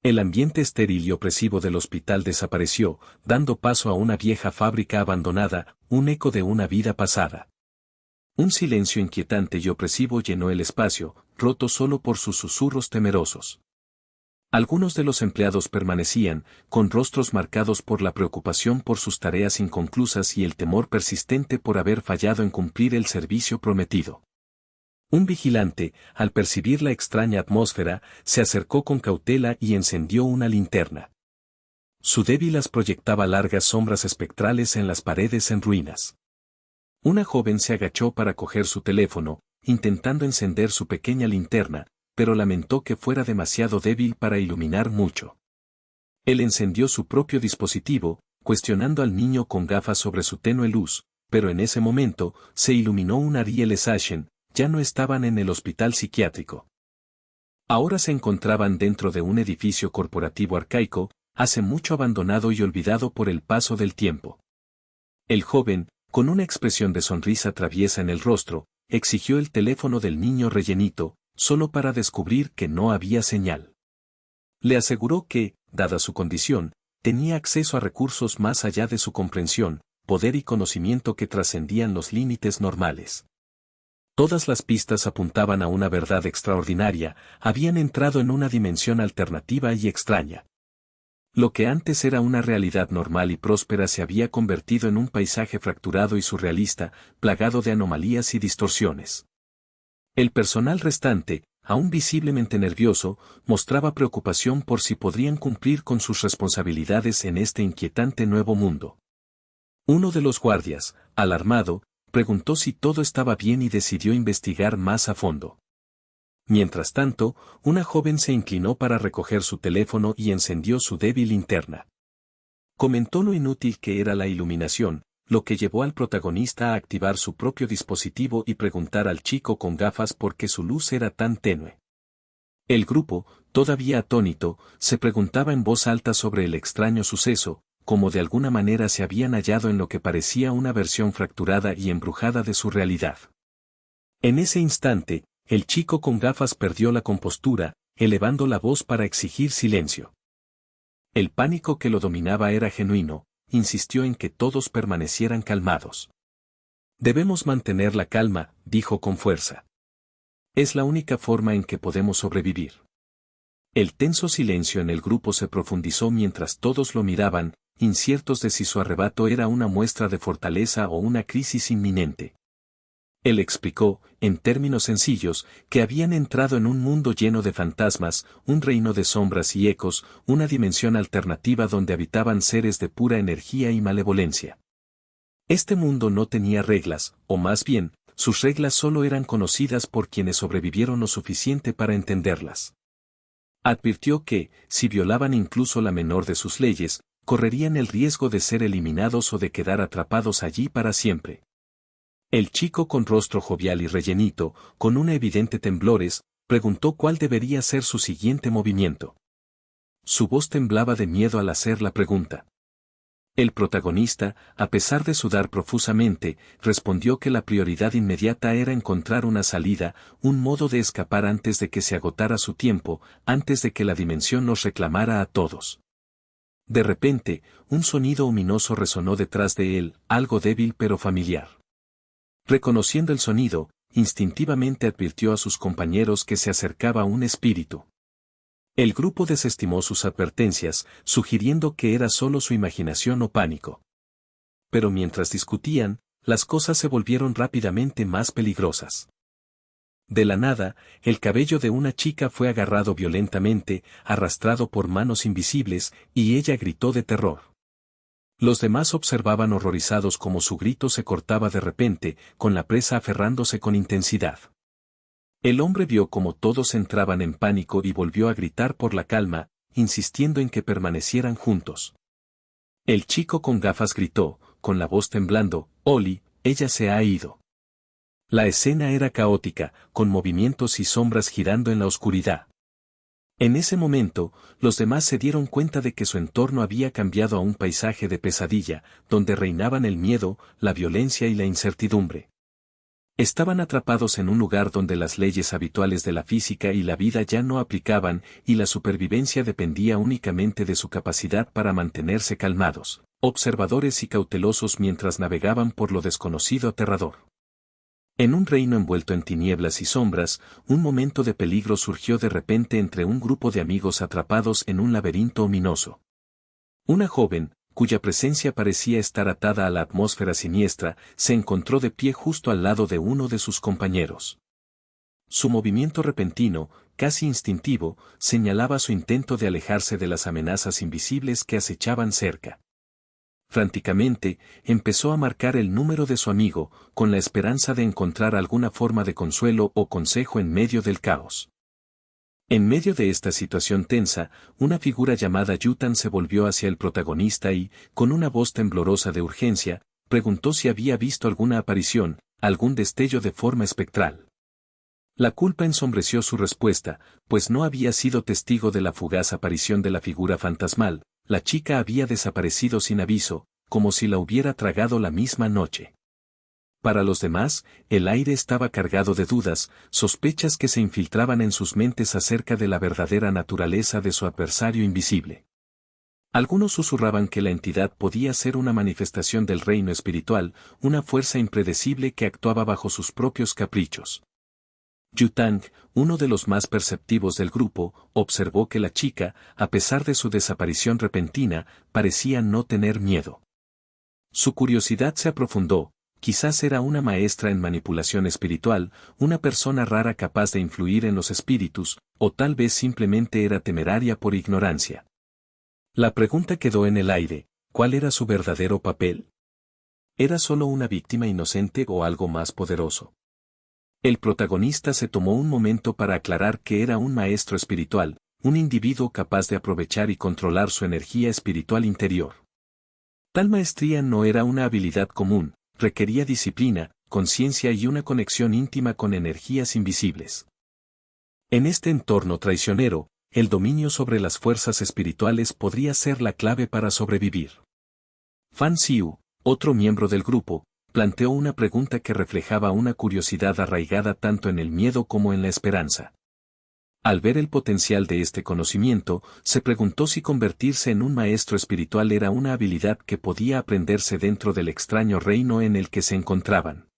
El ambiente estéril y opresivo del hospital desapareció, dando paso a una vieja fábrica abandonada, un eco de una vida pasada. Un silencio inquietante y opresivo llenó el espacio, roto solo por sus susurros temerosos. Algunos de los empleados permanecían, con rostros marcados por la preocupación por sus tareas inconclusas y el temor persistente por haber fallado en cumplir el servicio prometido. Un vigilante, al percibir la extraña atmósfera, se acercó con cautela y encendió una linterna. Su débil haz proyectaba largas sombras espectrales en las paredes en ruinas. Una joven se agachó para coger su teléfono, intentando encender su pequeña linterna, pero lamentó que fuera demasiado débil para iluminar mucho. Él encendió su propio dispositivo, cuestionando al niño con gafas sobre su tenue luz, pero en ese momento, se iluminó un Ariel Sashen. Ya no estaban en el hospital psiquiátrico. Ahora se encontraban dentro de un edificio corporativo arcaico, hace mucho abandonado y olvidado por el paso del tiempo. El joven, con una expresión de sonrisa traviesa en el rostro, exigió el teléfono del niño rellenito, solo para descubrir que no había señal. Le aseguró que, dada su condición, tenía acceso a recursos más allá de su comprensión, poder y conocimiento que trascendían los límites normales. Todas las pistas apuntaban a una verdad extraordinaria, habían entrado en una dimensión alternativa y extraña. Lo que antes era una realidad normal y próspera se había convertido en un paisaje fracturado y surrealista, plagado de anomalías y distorsiones. El personal restante, aún visiblemente nervioso, mostraba preocupación por si podrían cumplir con sus responsabilidades en este inquietante nuevo mundo. Uno de los guardias, alarmado, preguntó si todo estaba bien y decidió investigar más a fondo. Mientras tanto, una joven se inclinó para recoger su teléfono y encendió su débil linterna. Comentó lo inútil que era la iluminación, lo que llevó al protagonista a activar su propio dispositivo y preguntar al chico con gafas por qué su luz era tan tenue. El grupo, todavía atónito, se preguntaba en voz alta sobre el extraño suceso, como de alguna manera se habían hallado en lo que parecía una versión fracturada y embrujada de su realidad. En ese instante, el chico con gafas perdió la compostura, elevando la voz para exigir silencio. El pánico que lo dominaba era genuino, insistió en que todos permanecieran calmados. Debemos mantener la calma, dijo con fuerza. Es la única forma en que podemos sobrevivir. El tenso silencio en el grupo se profundizó mientras todos lo miraban, inciertos de si su arrebato era una muestra de fortaleza o una crisis inminente. Él explicó, en términos sencillos, que habían entrado en un mundo lleno de fantasmas, un reino de sombras y ecos, una dimensión alternativa donde habitaban seres de pura energía y malevolencia. Este mundo no tenía reglas, o más bien, sus reglas solo eran conocidas por quienes sobrevivieron lo suficiente para entenderlas. Advirtió que, si violaban incluso la menor de sus leyes, correrían el riesgo de ser eliminados o de quedar atrapados allí para siempre. El chico con rostro jovial y rellenito, con una evidente temblores, preguntó cuál debería ser su siguiente movimiento. Su voz temblaba de miedo al hacer la pregunta. El protagonista, a pesar de sudar profusamente, respondió que la prioridad inmediata era encontrar una salida, un modo de escapar antes de que se agotara su tiempo, antes de que la dimensión los reclamara a todos. De repente, un sonido ominoso resonó detrás de él, algo débil pero familiar. Reconociendo el sonido, instintivamente advirtió a sus compañeros que se acercaba un espíritu. El grupo desestimó sus advertencias, sugiriendo que era solo su imaginación o pánico. Pero mientras discutían, las cosas se volvieron rápidamente más peligrosas. De la nada, el cabello de una chica fue agarrado violentamente, arrastrado por manos invisibles, y ella gritó de terror. Los demás observaban horrorizados cómo su grito se cortaba de repente, con la presa aferrándose con intensidad. El hombre vio cómo todos entraban en pánico y volvió a gritar por la calma, insistiendo en que permanecieran juntos. El chico con gafas gritó, con la voz temblando, «Oli, ella se ha ido». La escena era caótica, con movimientos y sombras girando en la oscuridad. En ese momento, los demás se dieron cuenta de que su entorno había cambiado a un paisaje de pesadilla, donde reinaban el miedo, la violencia y la incertidumbre. Estaban atrapados en un lugar donde las leyes habituales de la física y la vida ya no aplicaban, y la supervivencia dependía únicamente de su capacidad para mantenerse calmados, observadores y cautelosos mientras navegaban por lo desconocido aterrador. En un reino envuelto en tinieblas y sombras, un momento de peligro surgió de repente entre un grupo de amigos atrapados en un laberinto ominoso. Una joven, cuya presencia parecía estar atada a la atmósfera siniestra, se encontró de pie justo al lado de uno de sus compañeros. Su movimiento repentino, casi instintivo, señalaba su intento de alejarse de las amenazas invisibles que acechaban cerca. Franticamente, empezó a marcar el número de su amigo, con la esperanza de encontrar alguna forma de consuelo o consejo en medio del caos. En medio de esta situación tensa, una figura llamada Yutan se volvió hacia el protagonista y, con una voz temblorosa de urgencia, preguntó si había visto alguna aparición, algún destello de forma espectral. La culpa ensombreció su respuesta, pues no había sido testigo de la fugaz aparición de la figura fantasmal. La chica había desaparecido sin aviso, como si la hubiera tragado la misma noche. Para los demás, el aire estaba cargado de dudas, sospechas que se infiltraban en sus mentes acerca de la verdadera naturaleza de su adversario invisible. Algunos susurraban que la entidad podía ser una manifestación del reino espiritual, una fuerza impredecible que actuaba bajo sus propios caprichos. Yutang, uno de los más perceptivos del grupo, observó que la chica, a pesar de su desaparición repentina, parecía no tener miedo. Su curiosidad se aprofundó. Quizás era una maestra en manipulación espiritual, una persona rara capaz de influir en los espíritus, o tal vez simplemente era temeraria por ignorancia. La pregunta quedó en el aire, ¿cuál era su verdadero papel? ¿Era solo una víctima inocente o algo más poderoso? El protagonista se tomó un momento para aclarar que era un maestro espiritual, un individuo capaz de aprovechar y controlar su energía espiritual interior. Tal maestría no era una habilidad común. Requería disciplina, conciencia y una conexión íntima con energías invisibles. En este entorno traicionero, el dominio sobre las fuerzas espirituales podría ser la clave para sobrevivir. Fan Xiu, otro miembro del grupo, planteó una pregunta que reflejaba una curiosidad arraigada tanto en el miedo como en la esperanza. Al ver el potencial de este conocimiento, se preguntó si convertirse en un maestro espiritual era una habilidad que podía aprenderse dentro del extraño reino en el que se encontraban.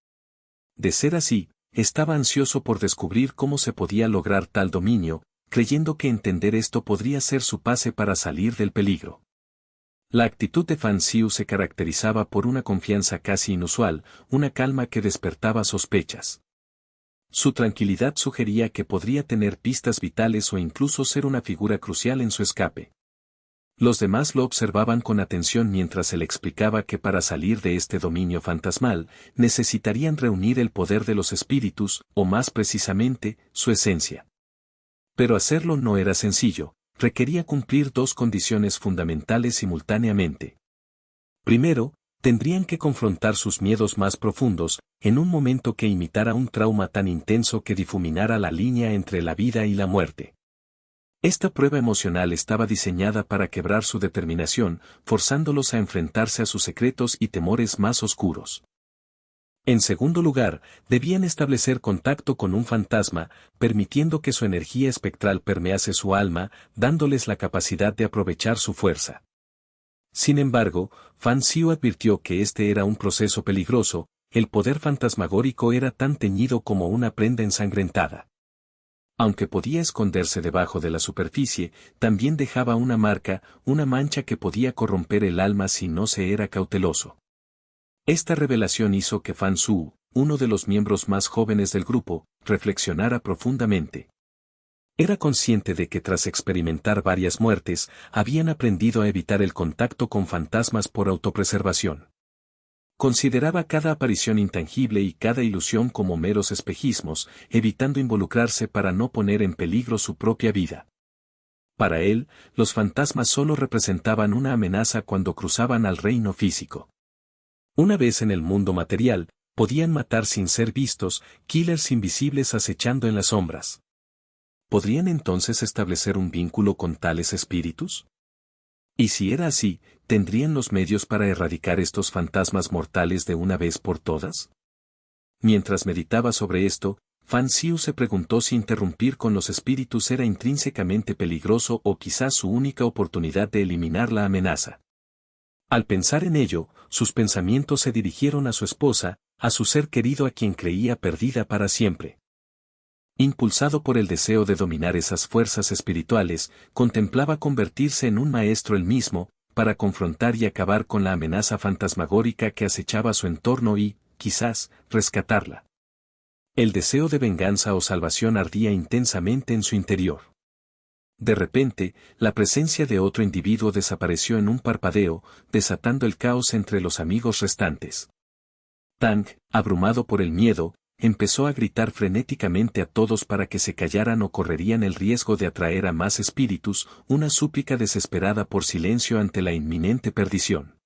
De ser así, estaba ansioso por descubrir cómo se podía lograr tal dominio, creyendo que entender esto podría ser su pase para salir del peligro. La actitud de Fan Xiu se caracterizaba por una confianza casi inusual, una calma que despertaba sospechas. Su tranquilidad sugería que podría tener pistas vitales o incluso ser una figura crucial en su escape. Los demás lo observaban con atención mientras él explicaba que para salir de este dominio fantasmal, necesitarían reunir el poder de los espíritus, o más precisamente, su esencia. Pero hacerlo no era sencillo, requería cumplir dos condiciones fundamentales simultáneamente. Primero, tendrían que confrontar sus miedos más profundos, en un momento que imitara un trauma tan intenso que difuminara la línea entre la vida y la muerte. Esta prueba emocional estaba diseñada para quebrar su determinación, forzándolos a enfrentarse a sus secretos y temores más oscuros. En segundo lugar, debían establecer contacto con un fantasma, permitiendo que su energía espectral permease su alma, dándoles la capacidad de aprovechar su fuerza. Sin embargo, Fan Xiu advirtió que este era un proceso peligroso, el poder fantasmagórico era tan teñido como una prenda ensangrentada. Aunque podía esconderse debajo de la superficie, también dejaba una marca, una mancha que podía corromper el alma si no se era cauteloso. Esta revelación hizo que Fan Su, uno de los miembros más jóvenes del grupo, reflexionara profundamente. Era consciente de que tras experimentar varias muertes, habían aprendido a evitar el contacto con fantasmas por autopreservación. Consideraba cada aparición intangible y cada ilusión como meros espejismos, evitando involucrarse para no poner en peligro su propia vida. Para él, los fantasmas solo representaban una amenaza cuando cruzaban al reino físico. Una vez en el mundo material, podían matar sin ser vistos, killers invisibles acechando en las sombras. ¿Podrían entonces establecer un vínculo con tales espíritus? Y si era así, ¿tendrían los medios para erradicar estos fantasmas mortales de una vez por todas? Mientras meditaba sobre esto, Fan Xiu se preguntó si interrumpir con los espíritus era intrínsecamente peligroso o quizás su única oportunidad de eliminar la amenaza. Al pensar en ello, sus pensamientos se dirigieron a su esposa, a su ser querido a quien creía perdida para siempre. Impulsado por el deseo de dominar esas fuerzas espirituales, contemplaba convertirse en un maestro él mismo, para confrontar y acabar con la amenaza fantasmagórica que acechaba su entorno y, quizás, rescatarla. El deseo de venganza o salvación ardía intensamente en su interior. De repente, la presencia de otro individuo desapareció en un parpadeo, desatando el caos entre los amigos restantes. Tang, abrumado por el miedo, empezó a gritar frenéticamente a todos para que se callaran o correrían el riesgo de atraer a más espíritus, una súplica desesperada por silencio ante la inminente perdición.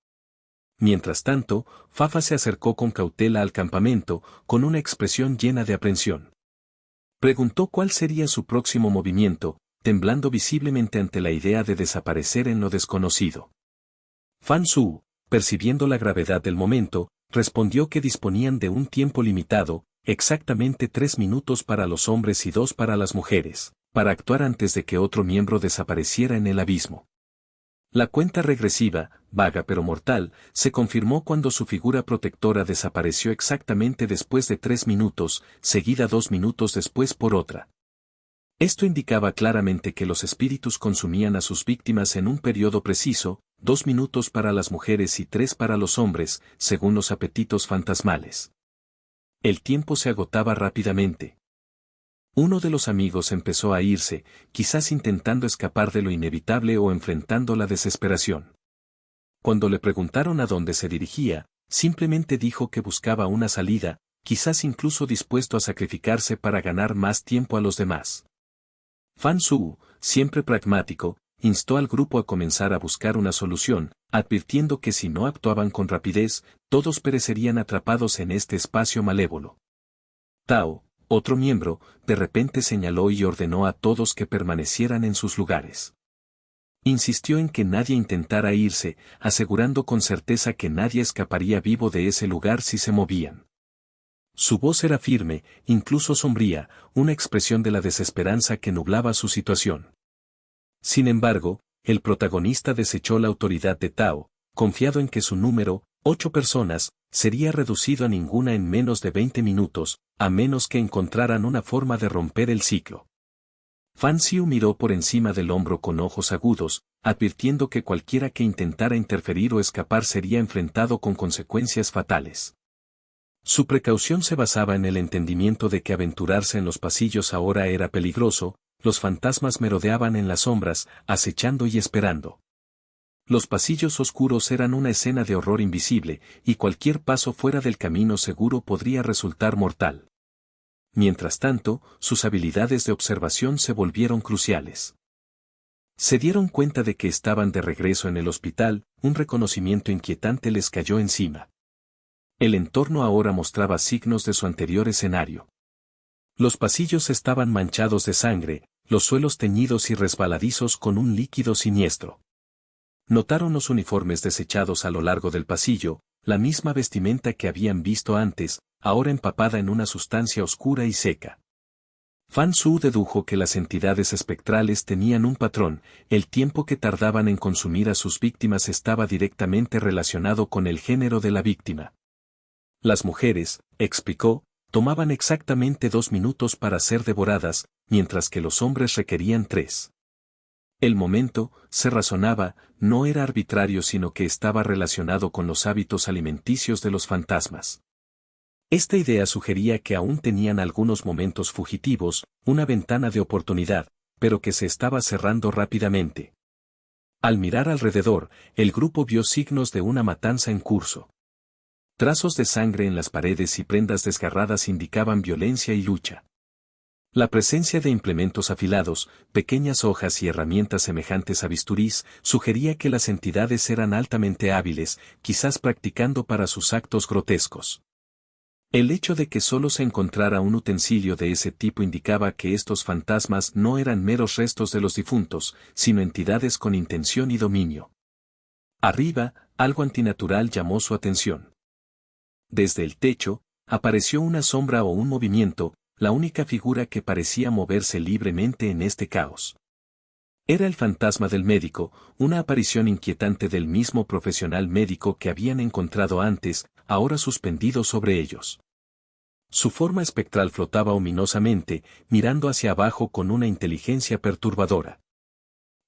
Mientras tanto, Fafa se acercó con cautela al campamento, con una expresión llena de aprensión. Preguntó cuál sería su próximo movimiento, temblando visiblemente ante la idea de desaparecer en lo desconocido. Fan Su, percibiendo la gravedad del momento, respondió que disponían de un tiempo limitado, exactamente 3 minutos para los hombres y 2 para las mujeres, para actuar antes de que otro miembro desapareciera en el abismo. La cuenta regresiva, vaga pero mortal, se confirmó cuando su figura protectora desapareció exactamente después de 3 minutos, seguida 2 minutos después por otra. Esto indicaba claramente que los espíritus consumían a sus víctimas en un periodo preciso, 2 minutos para las mujeres y 3 para los hombres, según los apetitos fantasmales. El tiempo se agotaba rápidamente. Uno de los amigos empezó a irse, quizás intentando escapar de lo inevitable o enfrentando la desesperación. Cuando le preguntaron a dónde se dirigía, simplemente dijo que buscaba una salida, quizás incluso dispuesto a sacrificarse para ganar más tiempo a los demás. Fan Su, siempre pragmático, instó al grupo a comenzar a buscar una solución, advirtiendo que si no actuaban con rapidez, todos perecerían atrapados en este espacio malévolo. Tao, otro miembro, de repente señaló y ordenó a todos que permanecieran en sus lugares. Insistió en que nadie intentara irse, asegurando con certeza que nadie escaparía vivo de ese lugar si se movían. Su voz era firme, incluso sombría, una expresión de la desesperanza que nublaba su situación. Sin embargo, el protagonista desechó la autoridad de Tao, confiado en que su número, 8 personas, sería reducido a ninguna en menos de 20 minutos, a menos que encontraran una forma de romper el ciclo. Fan Xiu miró por encima del hombro con ojos agudos, advirtiendo que cualquiera que intentara interferir o escapar sería enfrentado con consecuencias fatales. Su precaución se basaba en el entendimiento de que aventurarse en los pasillos ahora era peligroso, los fantasmas merodeaban en las sombras, acechando y esperando. Los pasillos oscuros eran una escena de horror invisible, y cualquier paso fuera del camino seguro podría resultar mortal. Mientras tanto, sus habilidades de observación se volvieron cruciales. Se dieron cuenta de que estaban de regreso en el hospital, un reconocimiento inquietante les cayó encima. El entorno ahora mostraba signos de su anterior escenario. Los pasillos estaban manchados de sangre, los suelos teñidos y resbaladizos con un líquido siniestro. Notaron los uniformes desechados a lo largo del pasillo, la misma vestimenta que habían visto antes, ahora empapada en una sustancia oscura y seca. Fan Su dedujo que las entidades espectrales tenían un patrón, el tiempo que tardaban en consumir a sus víctimas estaba directamente relacionado con el género de la víctima. Las mujeres, explicó, tomaban exactamente 2 minutos para ser devoradas, mientras que los hombres requerían 3. El momento, se razonaba, no era arbitrario sino que estaba relacionado con los hábitos alimenticios de los fantasmas. Esta idea sugería que aún tenían algunos momentos fugitivos, una ventana de oportunidad, pero que se estaba cerrando rápidamente. Al mirar alrededor, el grupo vio signos de una matanza en curso. Trazos de sangre en las paredes y prendas desgarradas indicaban violencia y lucha. La presencia de implementos afilados, pequeñas hojas y herramientas semejantes a bisturís, sugería que las entidades eran altamente hábiles, quizás practicando para sus actos grotescos. El hecho de que solo se encontrara un utensilio de ese tipo indicaba que estos fantasmas no eran meros restos de los difuntos, sino entidades con intención y dominio. Arriba, algo antinatural llamó su atención. Desde el techo, apareció una sombra o un movimiento, la única figura que parecía moverse libremente en este caos. Era el fantasma del médico, una aparición inquietante del mismo profesional médico que habían encontrado antes, ahora suspendido sobre ellos. Su forma espectral flotaba ominosamente, mirando hacia abajo con una inteligencia perturbadora.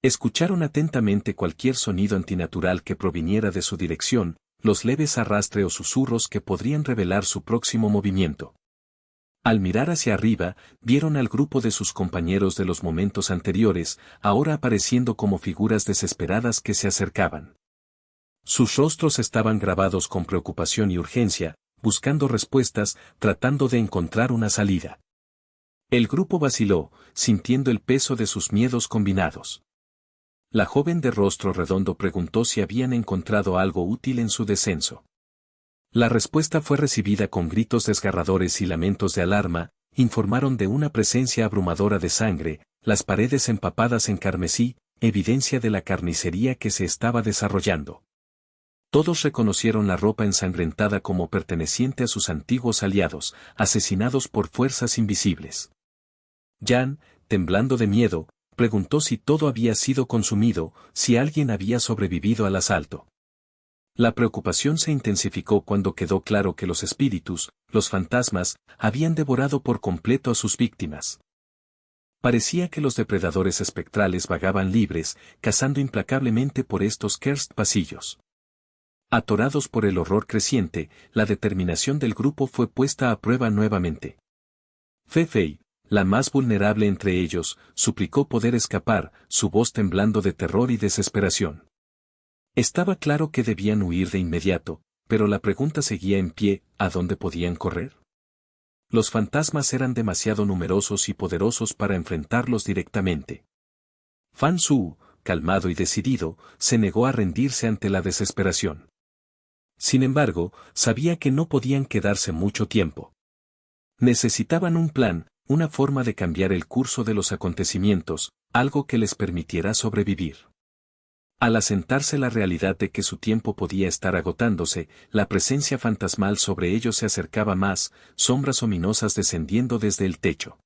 Escucharon atentamente cualquier sonido antinatural que proviniera de su dirección, los leves arrastre o susurros que podrían revelar su próximo movimiento. Al mirar hacia arriba, vieron al grupo de sus compañeros de los momentos anteriores, ahora apareciendo como figuras desesperadas que se acercaban. Sus rostros estaban grabados con preocupación y urgencia, buscando respuestas, tratando de encontrar una salida. El grupo vaciló, sintiendo el peso de sus miedos combinados. La joven de rostro redondo preguntó si habían encontrado algo útil en su descenso. La respuesta fue recibida con gritos desgarradores y lamentos de alarma, informaron de una presencia abrumadora de sangre, las paredes empapadas en carmesí, evidencia de la carnicería que se estaba desarrollando. Todos reconocieron la ropa ensangrentada como perteneciente a sus antiguos aliados, asesinados por fuerzas invisibles. Jan, temblando de miedo, preguntó si todo había sido consumido, si alguien había sobrevivido al asalto. La preocupación se intensificó cuando quedó claro que los espíritus, los fantasmas, habían devorado por completo a sus víctimas. Parecía que los depredadores espectrales vagaban libres, cazando implacablemente por estos cursed pasillos. Atorados por el horror creciente, la determinación del grupo fue puesta a prueba nuevamente. Fei, la más vulnerable entre ellos, suplicó poder escapar, su voz temblando de terror y desesperación. Estaba claro que debían huir de inmediato, pero la pregunta seguía en pie, ¿a dónde podían correr? Los fantasmas eran demasiado numerosos y poderosos para enfrentarlos directamente. Fan Su, calmado y decidido, se negó a rendirse ante la desesperación. Sin embargo, sabía que no podían quedarse mucho tiempo. Necesitaban un plan, una forma de cambiar el curso de los acontecimientos, algo que les permitiera sobrevivir. Al asentarse la realidad de que su tiempo podía estar agotándose, la presencia fantasmal sobre ellos se acercaba más, sombras ominosas descendiendo desde el techo.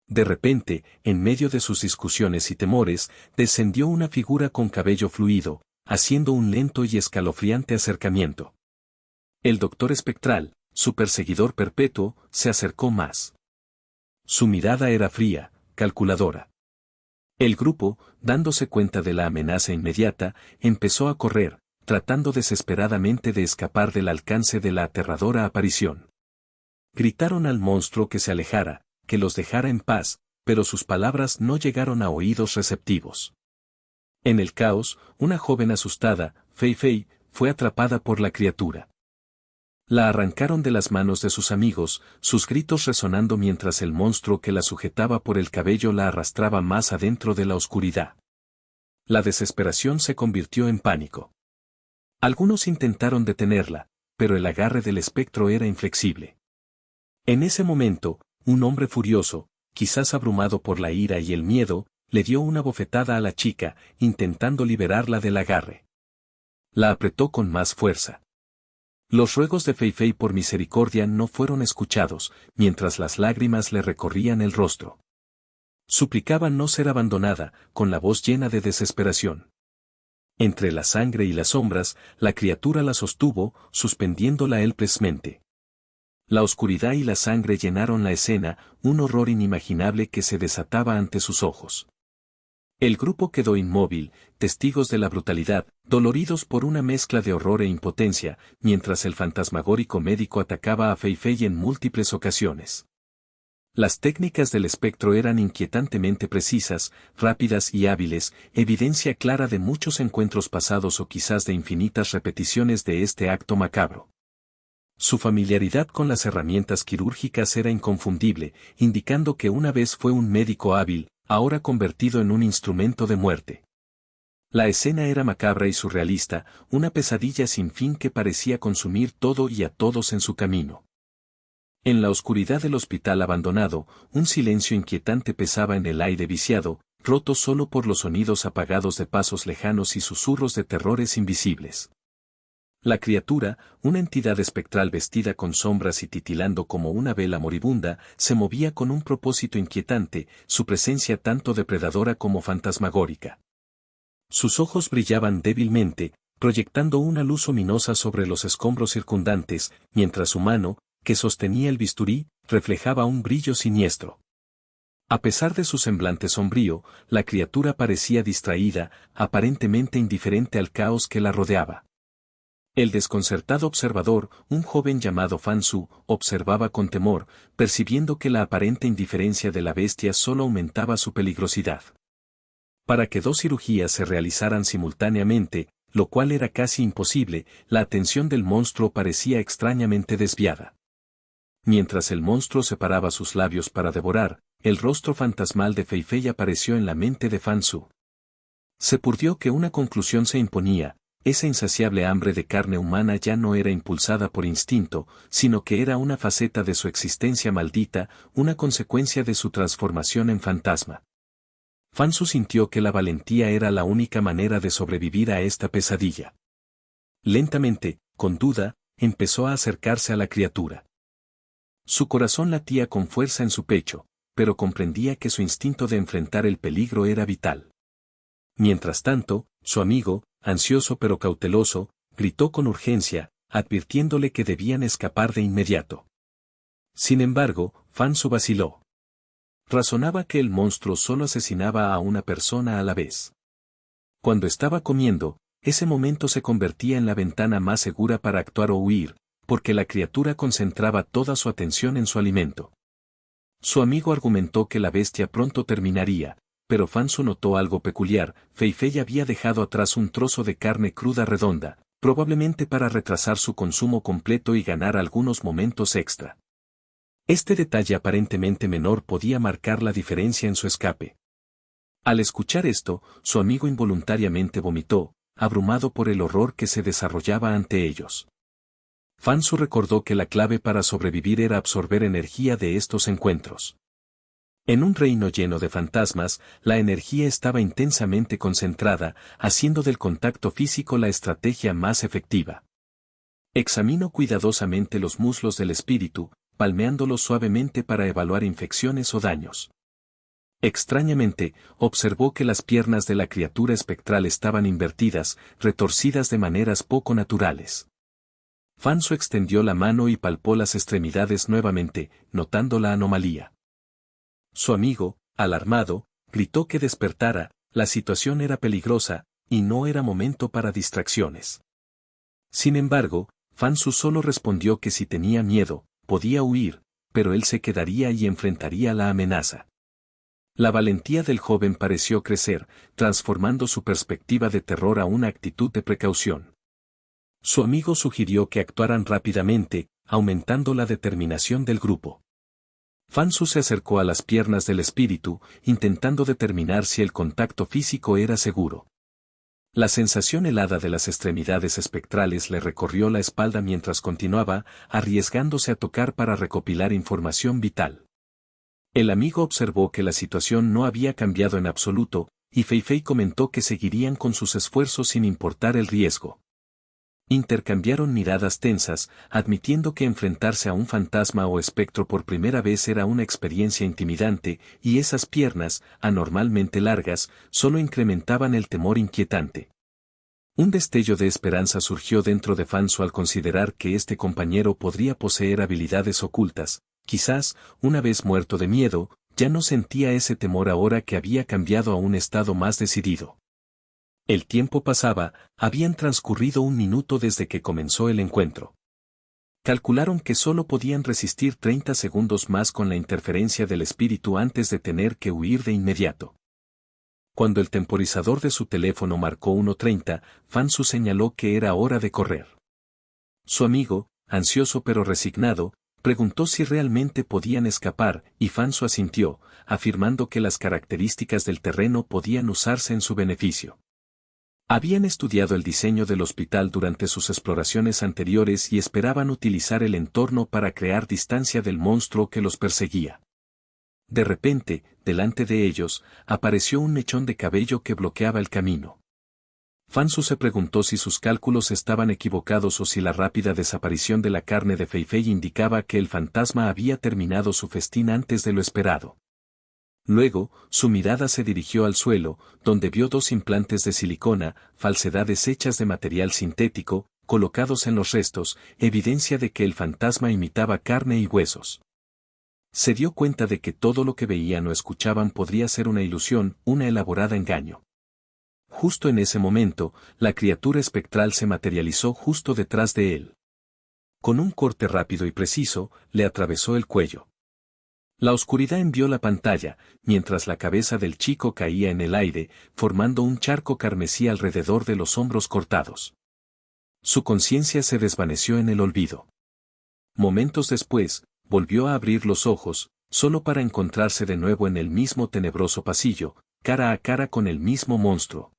De repente, en medio de sus discusiones y temores, descendió una figura con cabello fluido, haciendo un lento y escalofriante acercamiento. El doctor espectral, su perseguidor perpetuo, se acercó más. Su mirada era fría, calculadora. El grupo, dándose cuenta de la amenaza inmediata, empezó a correr, tratando desesperadamente de escapar del alcance de la aterradora aparición. Gritaron al monstruo que se alejara, que los dejara en paz, pero sus palabras no llegaron a oídos receptivos. En el caos, una joven asustada, Fei, fue atrapada por la criatura. La arrancaron de las manos de sus amigos, sus gritos resonando mientras el monstruo que la sujetaba por el cabello la arrastraba más adentro de la oscuridad. La desesperación se convirtió en pánico. Algunos intentaron detenerla, pero el agarre del espectro era inflexible. En ese momento, un hombre furioso, quizás abrumado por la ira y el miedo, le dio una bofetada a la chica, intentando liberarla del agarre. La apretó con más fuerza. Los ruegos de Fei Fei por misericordia no fueron escuchados, mientras las lágrimas le recorrían el rostro. Suplicaba no ser abandonada, con la voz llena de desesperación. Entre la sangre y las sombras, la criatura la sostuvo, suspendiéndola helplesmente. La oscuridad y la sangre llenaron la escena, un horror inimaginable que se desataba ante sus ojos. El grupo quedó inmóvil, testigos de la brutalidad, doloridos por una mezcla de horror e impotencia, mientras el fantasmagórico médico atacaba a Fei Fei en múltiples ocasiones. Las técnicas del espectro eran inquietantemente precisas, rápidas y hábiles, evidencia clara de muchos encuentros pasados o quizás de infinitas repeticiones de este acto macabro. Su familiaridad con las herramientas quirúrgicas era inconfundible, indicando que una vez fue un médico hábil, ahora convertido en un instrumento de muerte. La escena era macabra y surrealista, una pesadilla sin fin que parecía consumir todo y a todos en su camino. En la oscuridad del hospital abandonado, un silencio inquietante pesaba en el aire viciado, roto solo por los sonidos apagados de pasos lejanos y susurros de terrores invisibles. La criatura, una entidad espectral vestida con sombras y titilando como una vela moribunda, se movía con un propósito inquietante, su presencia tanto depredadora como fantasmagórica. Sus ojos brillaban débilmente, proyectando una luz ominosa sobre los escombros circundantes, mientras su mano, que sostenía el bisturí, reflejaba un brillo siniestro. A pesar de su semblante sombrío, la criatura parecía distraída, aparentemente indiferente al caos que la rodeaba. El desconcertado observador, un joven llamado Fan Su, observaba con temor, percibiendo que la aparente indiferencia de la bestia solo aumentaba su peligrosidad. Para que dos cirugías se realizaran simultáneamente, lo cual era casi imposible, la atención del monstruo parecía extrañamente desviada. Mientras el monstruo separaba sus labios para devorar, el rostro fantasmal de Fei Fei apareció en la mente de Fan Su. Se purdió que una conclusión se imponía. Esa insaciable hambre de carne humana ya no era impulsada por instinto, sino que era una faceta de su existencia maldita, una consecuencia de su transformación en fantasma. Fan Su sintió que la valentía era la única manera de sobrevivir a esta pesadilla. Lentamente, con duda, empezó a acercarse a la criatura. Su corazón latía con fuerza en su pecho, pero comprendía que su instinto de enfrentar el peligro era vital. Mientras tanto, su amigo, ansioso pero cauteloso, gritó con urgencia, advirtiéndole que debían escapar de inmediato. Sin embargo, Fan Su vaciló. Razonaba que el monstruo solo asesinaba a una persona a la vez. Cuando estaba comiendo, ese momento se convertía en la ventana más segura para actuar o huir, porque la criatura concentraba toda su atención en su alimento. Su amigo argumentó que la bestia pronto terminaría, pero Fan Su notó algo peculiar. Fei Fei había dejado atrás un trozo de carne cruda redonda, probablemente para retrasar su consumo completo y ganar algunos momentos extra. Este detalle aparentemente menor podía marcar la diferencia en su escape. Al escuchar esto, su amigo involuntariamente vomitó, abrumado por el horror que se desarrollaba ante ellos. Fan Su recordó que la clave para sobrevivir era absorber energía de estos encuentros. En un reino lleno de fantasmas, la energía estaba intensamente concentrada, haciendo del contacto físico la estrategia más efectiva. Examinó cuidadosamente los muslos del espíritu, palmeándolos suavemente para evaluar infecciones o daños. Extrañamente, observó que las piernas de la criatura espectral estaban invertidas, retorcidas de maneras poco naturales. Fan Su extendió la mano y palpó las extremidades nuevamente, notando la anomalía. Su amigo, alarmado, gritó que despertara. La situación era peligrosa, y no era momento para distracciones. Sin embargo, Fan Su solo respondió que si tenía miedo, podía huir, pero él se quedaría y enfrentaría la amenaza. La valentía del joven pareció crecer, transformando su perspectiva de terror a una actitud de precaución. Su amigo sugirió que actuaran rápidamente, aumentando la determinación del grupo. Fan Su se acercó a las piernas del espíritu, intentando determinar si el contacto físico era seguro. La sensación helada de las extremidades espectrales le recorrió la espalda mientras continuaba, arriesgándose a tocar para recopilar información vital. El amigo observó que la situación no había cambiado en absoluto, y Fei comentó que seguirían con sus esfuerzos sin importar el riesgo. Intercambiaron miradas tensas, admitiendo que enfrentarse a un fantasma o espectro por primera vez era una experiencia intimidante, y esas piernas, anormalmente largas, solo incrementaban el temor inquietante. Un destello de esperanza surgió dentro de Fansu al considerar que este compañero podría poseer habilidades ocultas. Quizás, una vez muerto de miedo, ya no sentía ese temor ahora que había cambiado a un estado más decidido. El tiempo pasaba, habían transcurrido 1 minuto desde que comenzó el encuentro. Calcularon que solo podían resistir 30 segundos más con la interferencia del espíritu antes de tener que huir de inmediato. Cuando el temporizador de su teléfono marcó 1:30, Fansu señaló que era hora de correr. Su amigo, ansioso pero resignado, preguntó si realmente podían escapar, y Fansu asintió, afirmando que las características del terreno podían usarse en su beneficio. Habían estudiado el diseño del hospital durante sus exploraciones anteriores y esperaban utilizar el entorno para crear distancia del monstruo que los perseguía. De repente, delante de ellos, apareció un mechón de cabello que bloqueaba el camino. Fansu se preguntó si sus cálculos estaban equivocados o si la rápida desaparición de la carne de Fei indicaba que el fantasma había terminado su festín antes de lo esperado. Luego, su mirada se dirigió al suelo, donde vio 2 implantes de silicona, falsedades hechas de material sintético, colocados en los restos, evidencia de que el fantasma imitaba carne y huesos. Se dio cuenta de que todo lo que veían o escuchaban podría ser una ilusión, una elaborada engaño. Justo en ese momento, la criatura espectral se materializó justo detrás de él. Con un corte rápido y preciso, le atravesó el cuello. La oscuridad envió la pantalla, mientras la cabeza del chico caía en el aire, formando un charco carmesí alrededor de los hombros cortados. Su conciencia se desvaneció en el olvido. Momentos después, volvió a abrir los ojos, solo para encontrarse de nuevo en el mismo tenebroso pasillo, cara a cara con el mismo monstruo.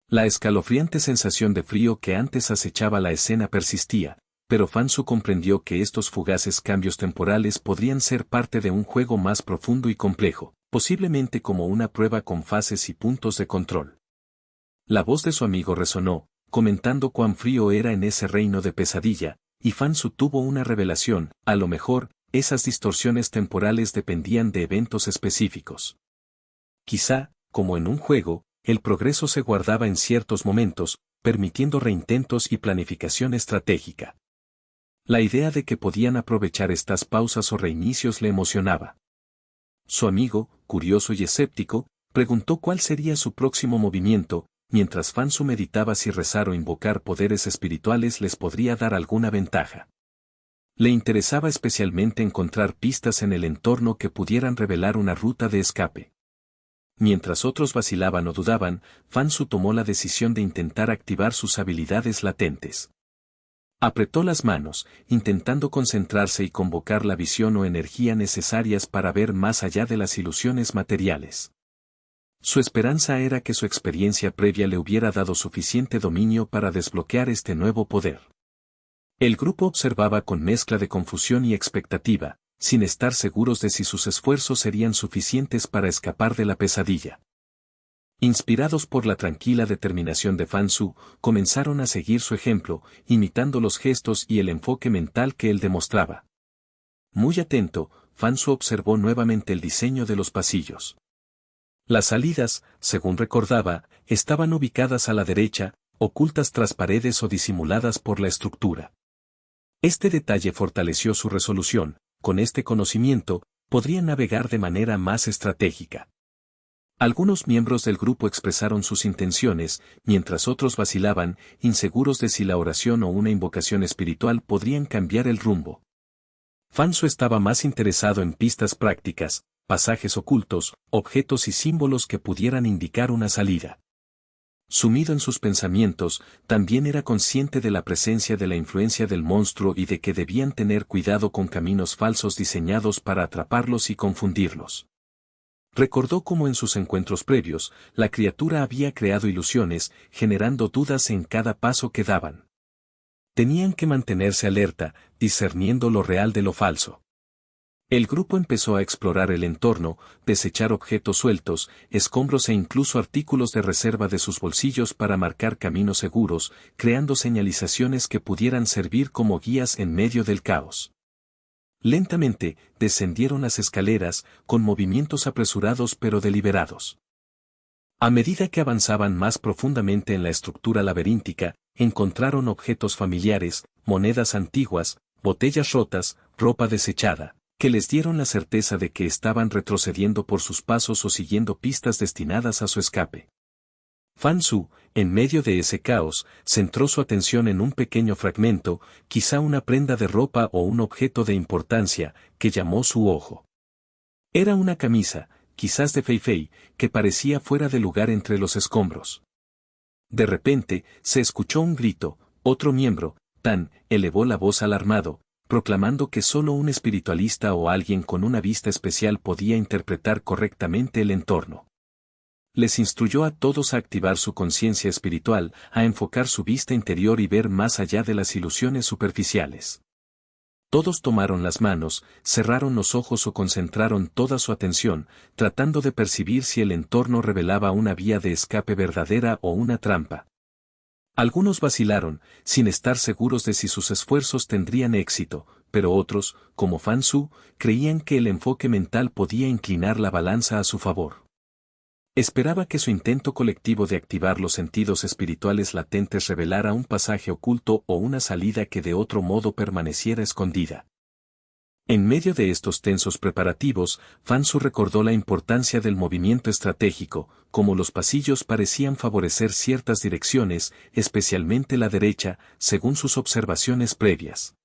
La escalofriante sensación de frío que antes acechaba la escena persistía, pero Fansu comprendió que estos fugaces cambios temporales podrían ser parte de un juego más profundo y complejo, posiblemente como una prueba con fases y puntos de control. La voz de su amigo resonó, comentando cuán frío era en ese reino de pesadilla, y Fansu tuvo una revelación: a lo mejor, esas distorsiones temporales dependían de eventos específicos. Quizá, como en un juego, el progreso se guardaba en ciertos momentos, permitiendo reintentos y planificación estratégica. La idea de que podían aprovechar estas pausas o reinicios le emocionaba. Su amigo, curioso y escéptico, preguntó cuál sería su próximo movimiento, mientras Fansu meditaba si rezar o invocar poderes espirituales les podría dar alguna ventaja. Le interesaba especialmente encontrar pistas en el entorno que pudieran revelar una ruta de escape. Mientras otros vacilaban o dudaban, Fansu tomó la decisión de intentar activar sus habilidades latentes. Apretó las manos, intentando concentrarse y convocar la visión o energía necesarias para ver más allá de las ilusiones materiales. Su esperanza era que su experiencia previa le hubiera dado suficiente dominio para desbloquear este nuevo poder. El grupo observaba con mezcla de confusión y expectativa, sin estar seguros de si sus esfuerzos serían suficientes para escapar de la pesadilla. Inspirados por la tranquila determinación de Fansu, comenzaron a seguir su ejemplo, imitando los gestos y el enfoque mental que él demostraba. Muy atento, Fansu observó nuevamente el diseño de los pasillos. Las salidas, según recordaba, estaban ubicadas a la derecha, ocultas tras paredes o disimuladas por la estructura. Este detalle fortaleció su resolución: con este conocimiento, podría navegar de manera más estratégica. Algunos miembros del grupo expresaron sus intenciones, mientras otros vacilaban, inseguros de si la oración o una invocación espiritual podrían cambiar el rumbo. Fansu estaba más interesado en pistas prácticas, pasajes ocultos, objetos y símbolos que pudieran indicar una salida. Sumido en sus pensamientos, también era consciente de la presencia de la influencia del monstruo y de que debían tener cuidado con caminos falsos diseñados para atraparlos y confundirlos. Recordó cómo en sus encuentros previos, la criatura había creado ilusiones, generando dudas en cada paso que daban. Tenían que mantenerse alerta, discerniendo lo real de lo falso. El grupo empezó a explorar el entorno, desechar objetos sueltos, escombros e incluso artículos de reserva de sus bolsillos para marcar caminos seguros, creando señalizaciones que pudieran servir como guías en medio del caos. Lentamente, descendieron las escaleras, con movimientos apresurados pero deliberados. A medida que avanzaban más profundamente en la estructura laberíntica, encontraron objetos familiares, monedas antiguas, botellas rotas, ropa desechada, que les dieron la certeza de que estaban retrocediendo por sus pasos o siguiendo pistas destinadas a su escape. Fan Su, en medio de ese caos, centró su atención en un pequeño fragmento, quizá una prenda de ropa o un objeto de importancia, que llamó su ojo. Era una camisa, quizás de Fei Fei, que parecía fuera de lugar entre los escombros. De repente, se escuchó un grito, otro miembro, Tan, elevó la voz alarmado, proclamando que solo un espiritualista o alguien con una vista especial podía interpretar correctamente el entorno. Les instruyó a todos a activar su conciencia espiritual, a enfocar su vista interior y ver más allá de las ilusiones superficiales. Todos tomaron las manos, cerraron los ojos o concentraron toda su atención, tratando de percibir si el entorno revelaba una vía de escape verdadera o una trampa. Algunos vacilaron, sin estar seguros de si sus esfuerzos tendrían éxito, pero otros, como Fan Su, creían que el enfoque mental podía inclinar la balanza a su favor. Esperaba que su intento colectivo de activar los sentidos espirituales latentes revelara un pasaje oculto o una salida que de otro modo permaneciera escondida. En medio de estos tensos preparativos, Fan Su recordó la importancia del movimiento estratégico, como los pasillos parecían favorecer ciertas direcciones, especialmente la derecha, según sus observaciones previas.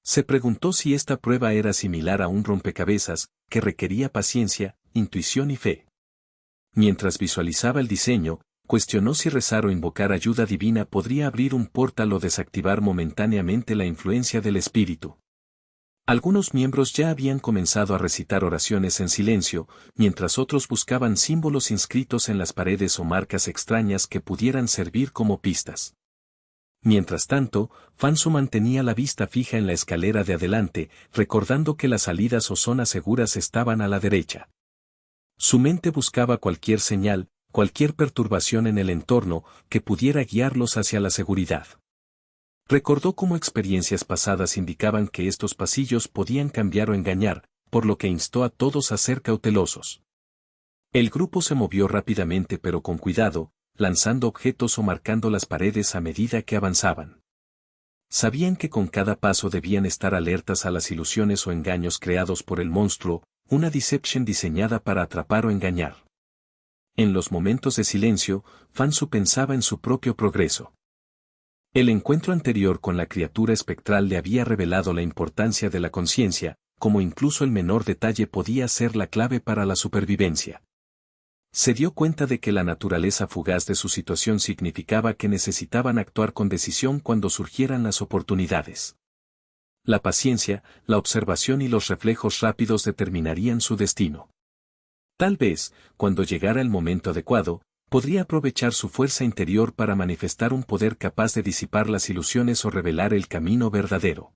Se preguntó si esta prueba era similar a un rompecabezas, que requería paciencia, intuición y fe. Mientras visualizaba el diseño, cuestionó si rezar o invocar ayuda divina podría abrir un portal o desactivar momentáneamente la influencia del espíritu. Algunos miembros ya habían comenzado a recitar oraciones en silencio, mientras otros buscaban símbolos inscritos en las paredes o marcas extrañas que pudieran servir como pistas. Mientras tanto, Fan Su mantenía la vista fija en la escalera de adelante, recordando que las salidas o zonas seguras estaban a la derecha. Su mente buscaba cualquier señal, cualquier perturbación en el entorno, que pudiera guiarlos hacia la seguridad. Recordó cómo experiencias pasadas indicaban que estos pasillos podían cambiar o engañar, por lo que instó a todos a ser cautelosos. El grupo se movió rápidamente pero con cuidado, lanzando objetos o marcando las paredes a medida que avanzaban. Sabían que con cada paso debían estar alertas a las ilusiones o engaños creados por el monstruo, una deception diseñada para atrapar o engañar. En los momentos de silencio, Fan Su pensaba en su propio progreso. El encuentro anterior con la criatura espectral le había revelado la importancia de la conciencia, como incluso el menor detalle podía ser la clave para la supervivencia. Se dio cuenta de que la naturaleza fugaz de su situación significaba que necesitaban actuar con decisión cuando surgieran las oportunidades. La paciencia, la observación y los reflejos rápidos determinarían su destino. Tal vez, cuando llegara el momento adecuado, podría aprovechar su fuerza interior para manifestar un poder capaz de disipar las ilusiones o revelar el camino verdadero.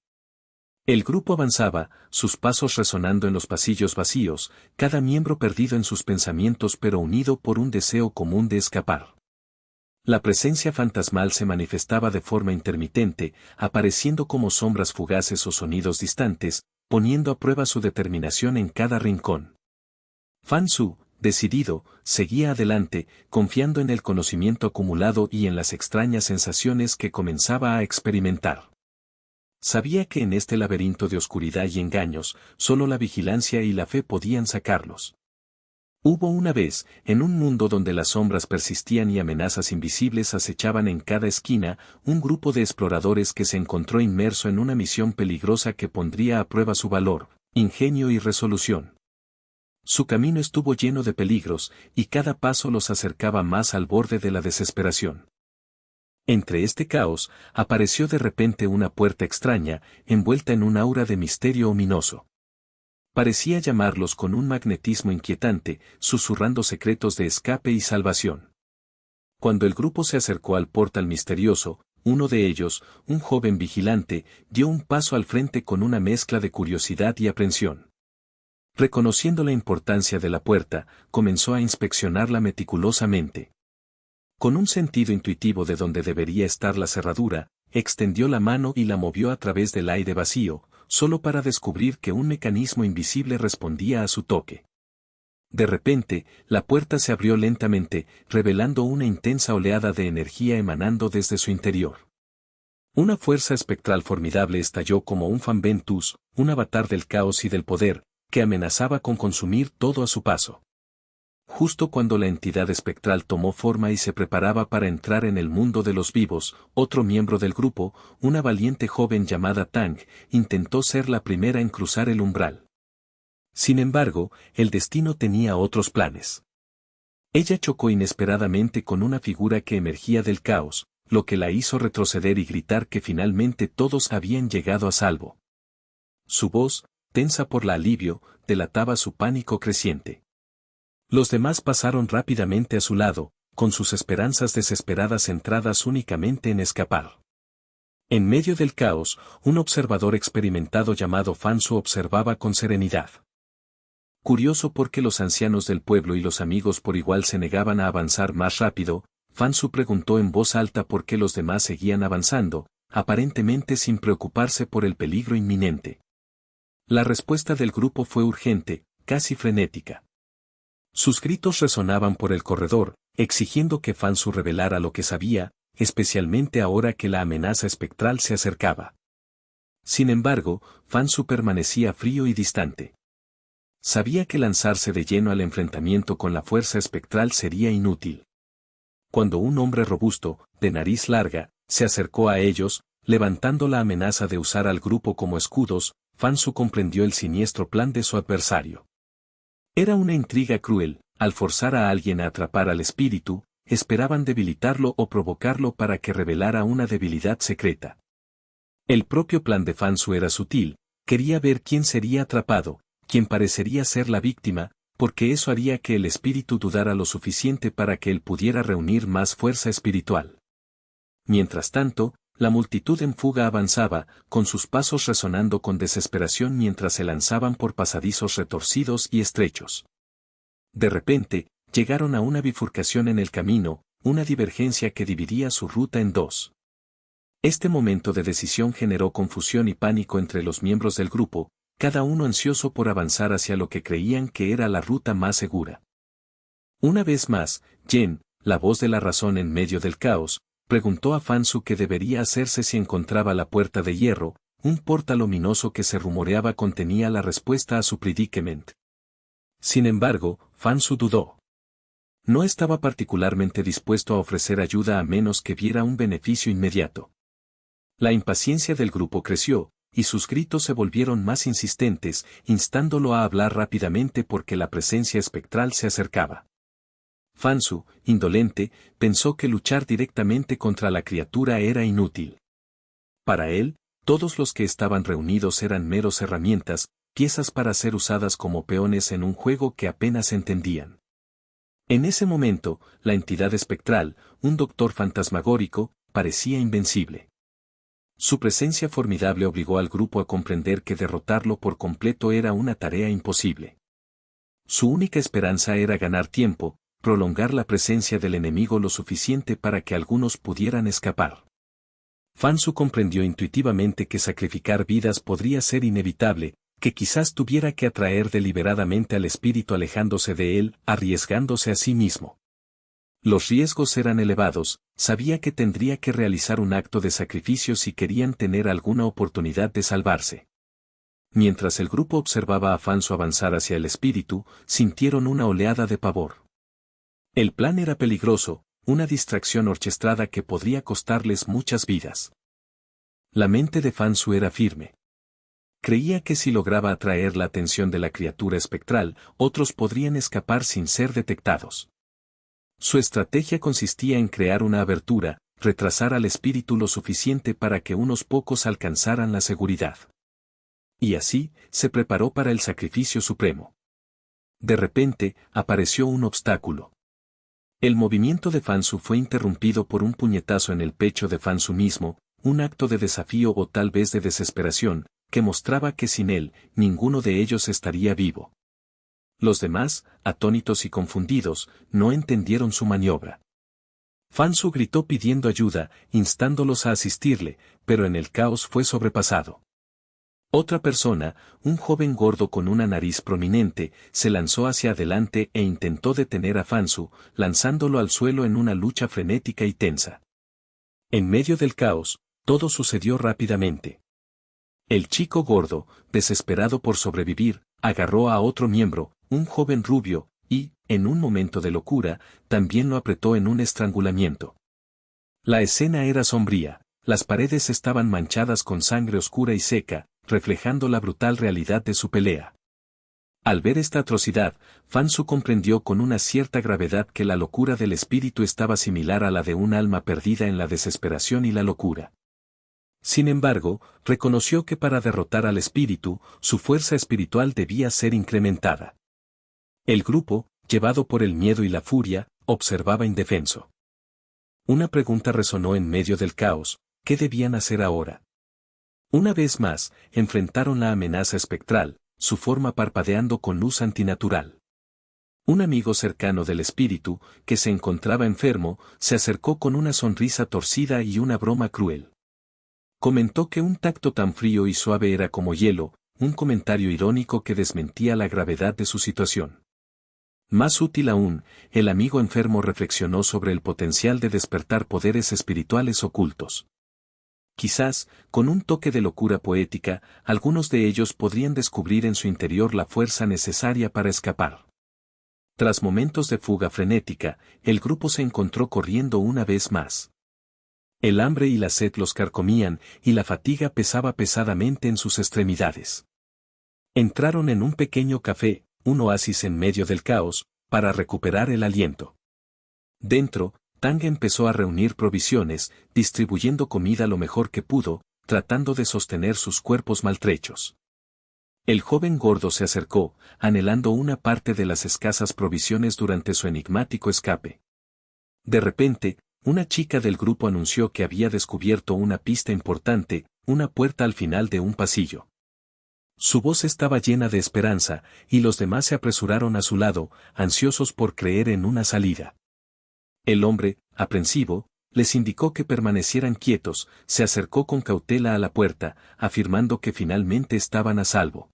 El grupo avanzaba, sus pasos resonando en los pasillos vacíos, cada miembro perdido en sus pensamientos pero unido por un deseo común de escapar. La presencia fantasmal se manifestaba de forma intermitente, apareciendo como sombras fugaces o sonidos distantes, poniendo a prueba su determinación en cada rincón. Fan Su, decidido, seguía adelante, confiando en el conocimiento acumulado y en las extrañas sensaciones que comenzaba a experimentar. Sabía que en este laberinto de oscuridad y engaños, solo la vigilancia y la fe podían sacarlos. Hubo una vez, en un mundo donde las sombras persistían y amenazas invisibles acechaban en cada esquina, un grupo de exploradores que se encontró inmerso en una misión peligrosa que pondría a prueba su valor, ingenio y resolución. Su camino estuvo lleno de peligros, y cada paso los acercaba más al borde de la desesperación. Entre este caos, apareció de repente una puerta extraña, envuelta en un aura de misterio ominoso. Parecía llamarlos con un magnetismo inquietante, susurrando secretos de escape y salvación. Cuando el grupo se acercó al portal misterioso, uno de ellos, un joven vigilante, dio un paso al frente con una mezcla de curiosidad y aprensión. Reconociendo la importancia de la puerta, comenzó a inspeccionarla meticulosamente. Con un sentido intuitivo de donde debería estar la cerradura, extendió la mano y la movió a través del aire vacío, solo para descubrir que un mecanismo invisible respondía a su toque. De repente, la puerta se abrió lentamente, revelando una intensa oleada de energía emanando desde su interior. Una fuerza espectral formidable estalló como un Fanventus, un avatar del caos y del poder, que amenazaba con consumir todo a su paso. Justo cuando la entidad espectral tomó forma y se preparaba para entrar en el mundo de los vivos, otro miembro del grupo, una valiente joven llamada Tang, intentó ser la primera en cruzar el umbral. Sin embargo, el destino tenía otros planes. Ella chocó inesperadamente con una figura que emergía del caos, lo que la hizo retroceder y gritar que finalmente todos habían llegado a salvo. Su voz, tensa por el alivio, delataba su pánico creciente. Los demás pasaron rápidamente a su lado, con sus esperanzas desesperadas centradas únicamente en escapar. En medio del caos, un observador experimentado llamado Fansu observaba con serenidad. Curioso porque los ancianos del pueblo y los amigos por igual se negaban a avanzar más rápido, Fansu preguntó en voz alta por qué los demás seguían avanzando, aparentemente sin preocuparse por el peligro inminente. La respuesta del grupo fue urgente, casi frenética. Sus gritos resonaban por el corredor, exigiendo que Fansu revelara lo que sabía, especialmente ahora que la amenaza espectral se acercaba. Sin embargo, Fansu permanecía frío y distante. Sabía que lanzarse de lleno al enfrentamiento con la fuerza espectral sería inútil. Cuando un hombre robusto, de nariz larga, se acercó a ellos, levantando la amenaza de usar al grupo como escudos, Fansu comprendió el siniestro plan de su adversario. Era una intriga cruel, al forzar a alguien a atrapar al espíritu, esperaban debilitarlo o provocarlo para que revelara una debilidad secreta. El propio plan de Fansu era sutil, quería ver quién sería atrapado, quién parecería ser la víctima, porque eso haría que el espíritu dudara lo suficiente para que él pudiera reunir más fuerza espiritual. Mientras tanto, la multitud en fuga avanzaba, con sus pasos resonando con desesperación mientras se lanzaban por pasadizos retorcidos y estrechos. De repente, llegaron a una bifurcación en el camino, una divergencia que dividía su ruta en dos. Este momento de decisión generó confusión y pánico entre los miembros del grupo, cada uno ansioso por avanzar hacia lo que creían que era la ruta más segura. Una vez más, Yen, la voz de la razón en medio del caos, preguntó a Fansu qué debería hacerse si encontraba la puerta de hierro, un portal ominoso que se rumoreaba contenía la respuesta a su predicament. Sin embargo, Fansu dudó. No estaba particularmente dispuesto a ofrecer ayuda a menos que viera un beneficio inmediato. La impaciencia del grupo creció, y sus gritos se volvieron más insistentes, instándolo a hablar rápidamente porque la presencia espectral se acercaba. Fansu, indolente, pensó que luchar directamente contra la criatura era inútil. Para él, todos los que estaban reunidos eran meros herramientas, piezas para ser usadas como peones en un juego que apenas entendían. En ese momento, la entidad espectral, un doctor fantasmagórico, parecía invencible. Su presencia formidable obligó al grupo a comprender que derrotarlo por completo era una tarea imposible. Su única esperanza era ganar tiempo, prolongar la presencia del enemigo lo suficiente para que algunos pudieran escapar. Fansu comprendió intuitivamente que sacrificar vidas podría ser inevitable, que quizás tuviera que atraer deliberadamente al espíritu alejándose de él, arriesgándose a sí mismo. Los riesgos eran elevados, sabía que tendría que realizar un acto de sacrificio si querían tener alguna oportunidad de salvarse. Mientras el grupo observaba a Fansu avanzar hacia el espíritu, sintieron una oleada de pavor. El plan era peligroso, una distracción orquestada que podría costarles muchas vidas. La mente de Fansu era firme. Creía que si lograba atraer la atención de la criatura espectral, otros podrían escapar sin ser detectados. Su estrategia consistía en crear una abertura, retrasar al espíritu lo suficiente para que unos pocos alcanzaran la seguridad. Y así, se preparó para el sacrificio supremo. De repente, apareció un obstáculo. El movimiento de Fansu fue interrumpido por un puñetazo en el pecho de Fansu mismo, un acto de desafío o tal vez de desesperación, que mostraba que sin él, ninguno de ellos estaría vivo. Los demás, atónitos y confundidos, no entendieron su maniobra. Fansu gritó pidiendo ayuda, instándolos a asistirle, pero en el caos fue sobrepasado. Otra persona, un joven gordo con una nariz prominente, se lanzó hacia adelante e intentó detener a Fansu, lanzándolo al suelo en una lucha frenética y tensa. En medio del caos, todo sucedió rápidamente. El chico gordo, desesperado por sobrevivir, agarró a otro miembro, un joven rubio, y, en un momento de locura, también lo apretó en un estrangulamiento. La escena era sombría, las paredes estaban manchadas con sangre oscura y seca, reflejando la brutal realidad de su pelea. Al ver esta atrocidad, Fansu comprendió con una cierta gravedad que la locura del espíritu estaba similar a la de un alma perdida en la desesperación y la locura. Sin embargo, reconoció que para derrotar al espíritu, su fuerza espiritual debía ser incrementada. El grupo, llevado por el miedo y la furia, observaba indefenso. Una pregunta resonó en medio del caos: ¿qué debían hacer ahora? Una vez más, enfrentaron la amenaza espectral, su forma parpadeando con luz antinatural. Un amigo cercano del espíritu, que se encontraba enfermo, se acercó con una sonrisa torcida y una broma cruel. Comentó que un tacto tan frío y suave era como hielo, un comentario irónico que desmentía la gravedad de su situación. Más útil aún, el amigo enfermo reflexionó sobre el potencial de despertar poderes espirituales ocultos. Quizás, con un toque de locura poética, algunos de ellos podrían descubrir en su interior la fuerza necesaria para escapar. Tras momentos de fuga frenética, el grupo se encontró corriendo una vez más. El hambre y la sed los carcomían, y la fatiga pesaba pesadamente en sus extremidades. Entraron en un pequeño café, un oasis en medio del caos, para recuperar el aliento. Dentro, Tang empezó a reunir provisiones, distribuyendo comida lo mejor que pudo, tratando de sostener sus cuerpos maltrechos. El joven gordo se acercó, anhelando una parte de las escasas provisiones durante su enigmático escape. De repente, una chica del grupo anunció que había descubierto una pista importante, una puerta al final de un pasillo. Su voz estaba llena de esperanza, y los demás se apresuraron a su lado, ansiosos por creer en una salida. El hombre, aprensivo, les indicó que permanecieran quietos, se acercó con cautela a la puerta, afirmando que finalmente estaban a salvo.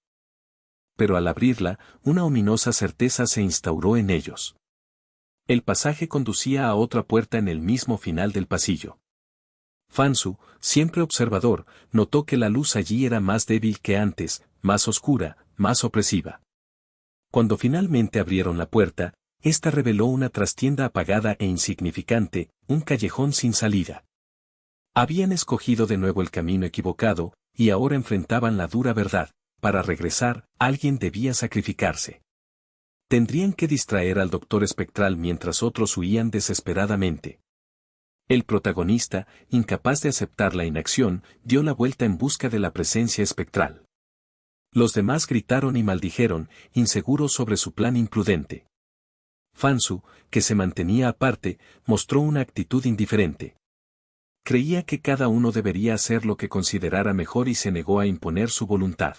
Pero al abrirla, una ominosa certeza se instauró en ellos. El pasaje conducía a otra puerta en el mismo final del pasillo. Fansu, siempre observador, notó que la luz allí era más débil que antes, más oscura, más opresiva. Cuando finalmente abrieron la puerta, esta reveló una trastienda apagada e insignificante, un callejón sin salida. Habían escogido de nuevo el camino equivocado, y ahora enfrentaban la dura verdad: para regresar, alguien debía sacrificarse. Tendrían que distraer al doctor espectral mientras otros huían desesperadamente. El protagonista, incapaz de aceptar la inacción, dio la vuelta en busca de la presencia espectral. Los demás gritaron y maldijeron, inseguros sobre su plan imprudente. Fansu, que se mantenía aparte, mostró una actitud indiferente. Creía que cada uno debería hacer lo que considerara mejor y se negó a imponer su voluntad.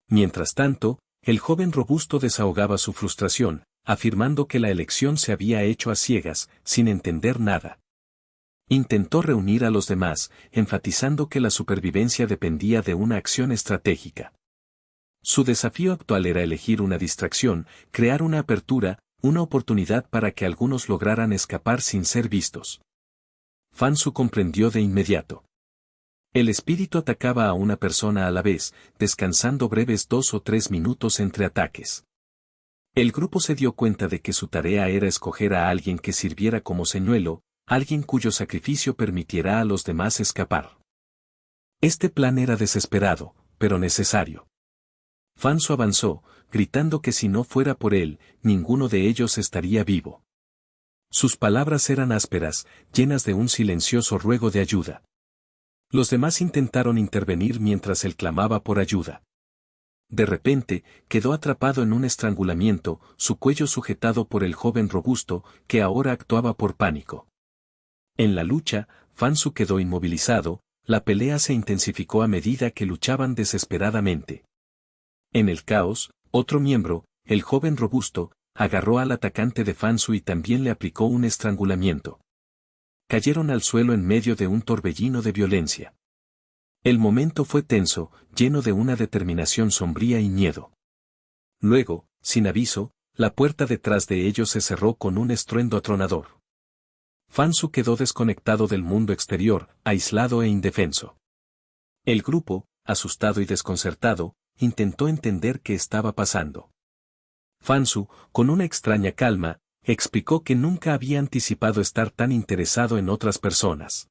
Mientras tanto, el joven robusto desahogaba su frustración, afirmando que la elección se había hecho a ciegas, sin entender nada. Intentó reunir a los demás, enfatizando que la supervivencia dependía de una acción estratégica. Su desafío actual era elegir una distracción, crear una apertura, una oportunidad para que algunos lograran escapar sin ser vistos. Fansu comprendió de inmediato. El espíritu atacaba a una persona a la vez, descansando breves 2 o 3 minutos entre ataques. El grupo se dio cuenta de que su tarea era escoger a alguien que sirviera como señuelo, alguien cuyo sacrificio permitiera a los demás escapar. Este plan era desesperado, pero necesario. Fansu avanzó, gritando que si no fuera por él, ninguno de ellos estaría vivo. Sus palabras eran ásperas, llenas de un silencioso ruego de ayuda. Los demás intentaron intervenir mientras él clamaba por ayuda. De repente, quedó atrapado en un estrangulamiento, su cuello sujetado por el joven robusto, que ahora actuaba por pánico. En la lucha, Fansu quedó inmovilizado, la pelea se intensificó a medida que luchaban desesperadamente. En el caos, otro miembro, el joven robusto, agarró al atacante de Fansu y también le aplicó un estrangulamiento. Cayeron al suelo en medio de un torbellino de violencia. El momento fue tenso, lleno de una determinación sombría y miedo. Luego, sin aviso, la puerta detrás de ellos se cerró con un estruendo atronador. Fansu quedó desconectado del mundo exterior, aislado e indefenso. El grupo, asustado y desconcertado, intentó entender qué estaba pasando. Fansu, con una extraña calma, explicó que nunca había anticipado estar tan interesado en otras personas.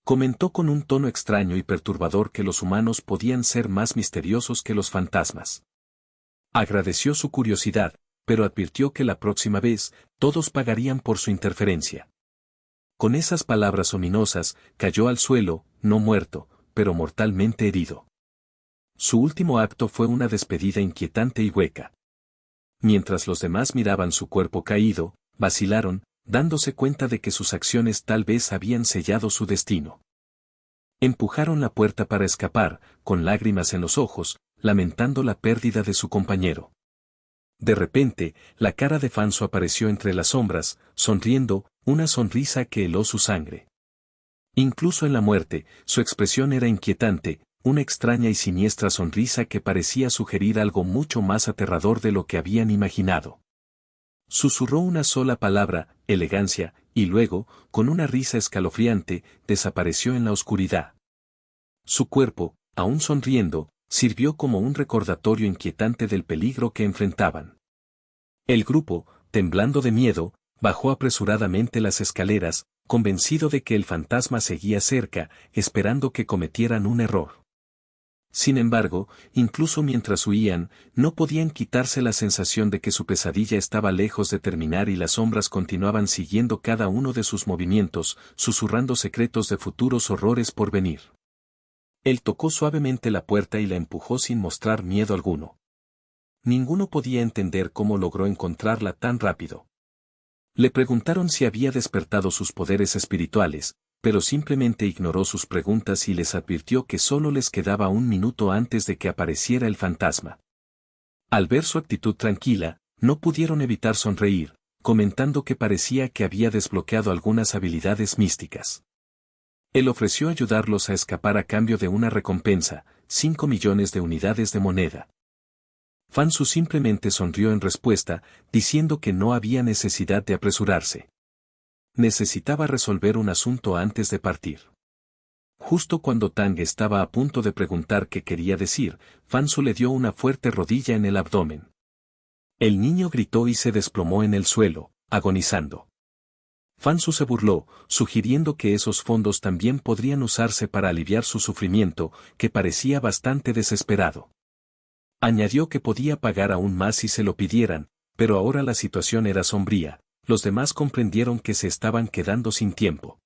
Comentó con un tono extraño y perturbador que los humanos podían ser más misteriosos que los fantasmas. Agradeció su curiosidad, pero advirtió que la próxima vez, todos pagarían por su interferencia. Con esas palabras ominosas, cayó al suelo, no muerto, pero mortalmente herido. Su último acto fue una despedida inquietante y hueca. Mientras los demás miraban su cuerpo caído, vacilaron, dándose cuenta de que sus acciones tal vez habían sellado su destino. Empujaron la puerta para escapar, con lágrimas en los ojos, lamentando la pérdida de su compañero. De repente, la cara de Fansu apareció entre las sombras, sonriendo, una sonrisa que heló su sangre. Incluso en la muerte, su expresión era inquietante, una extraña y siniestra sonrisa que parecía sugerir algo mucho más aterrador de lo que habían imaginado. Susurró una sola palabra, elegancia, y luego, con una risa escalofriante, desapareció en la oscuridad. Su cuerpo, aún sonriendo, sirvió como un recordatorio inquietante del peligro que enfrentaban. El grupo, temblando de miedo, bajó apresuradamente las escaleras, convencido de que el fantasma seguía cerca, esperando que cometieran un error. Sin embargo, incluso mientras huían, no podían quitarse la sensación de que su pesadilla estaba lejos de terminar y las sombras continuaban siguiendo cada uno de sus movimientos, susurrando secretos de futuros horrores por venir. Él tocó suavemente la puerta y la empujó sin mostrar miedo alguno. Ninguno podía entender cómo logró encontrarla tan rápido. Le preguntaron si había despertado sus poderes espirituales, pero simplemente ignoró sus preguntas y les advirtió que solo les quedaba un minuto antes de que apareciera el fantasma. Al ver su actitud tranquila, no pudieron evitar sonreír, comentando que parecía que había desbloqueado algunas habilidades místicas. Él ofreció ayudarlos a escapar a cambio de una recompensa, 5 millones de unidades de moneda. Fansu simplemente sonrió en respuesta, diciendo que no había necesidad de apresurarse. Necesitaba resolver un asunto antes de partir. Justo cuando Tang estaba a punto de preguntar qué quería decir, Fansu le dio una fuerte rodilla en el abdomen. El niño gritó y se desplomó en el suelo, agonizando. Fansu se burló, sugiriendo que esos fondos también podrían usarse para aliviar su sufrimiento, que parecía bastante desesperado. Añadió que podía pagar aún más si se lo pidieran, pero ahora la situación era sombría. Los demás comprendieron que se estaban quedando sin tiempo.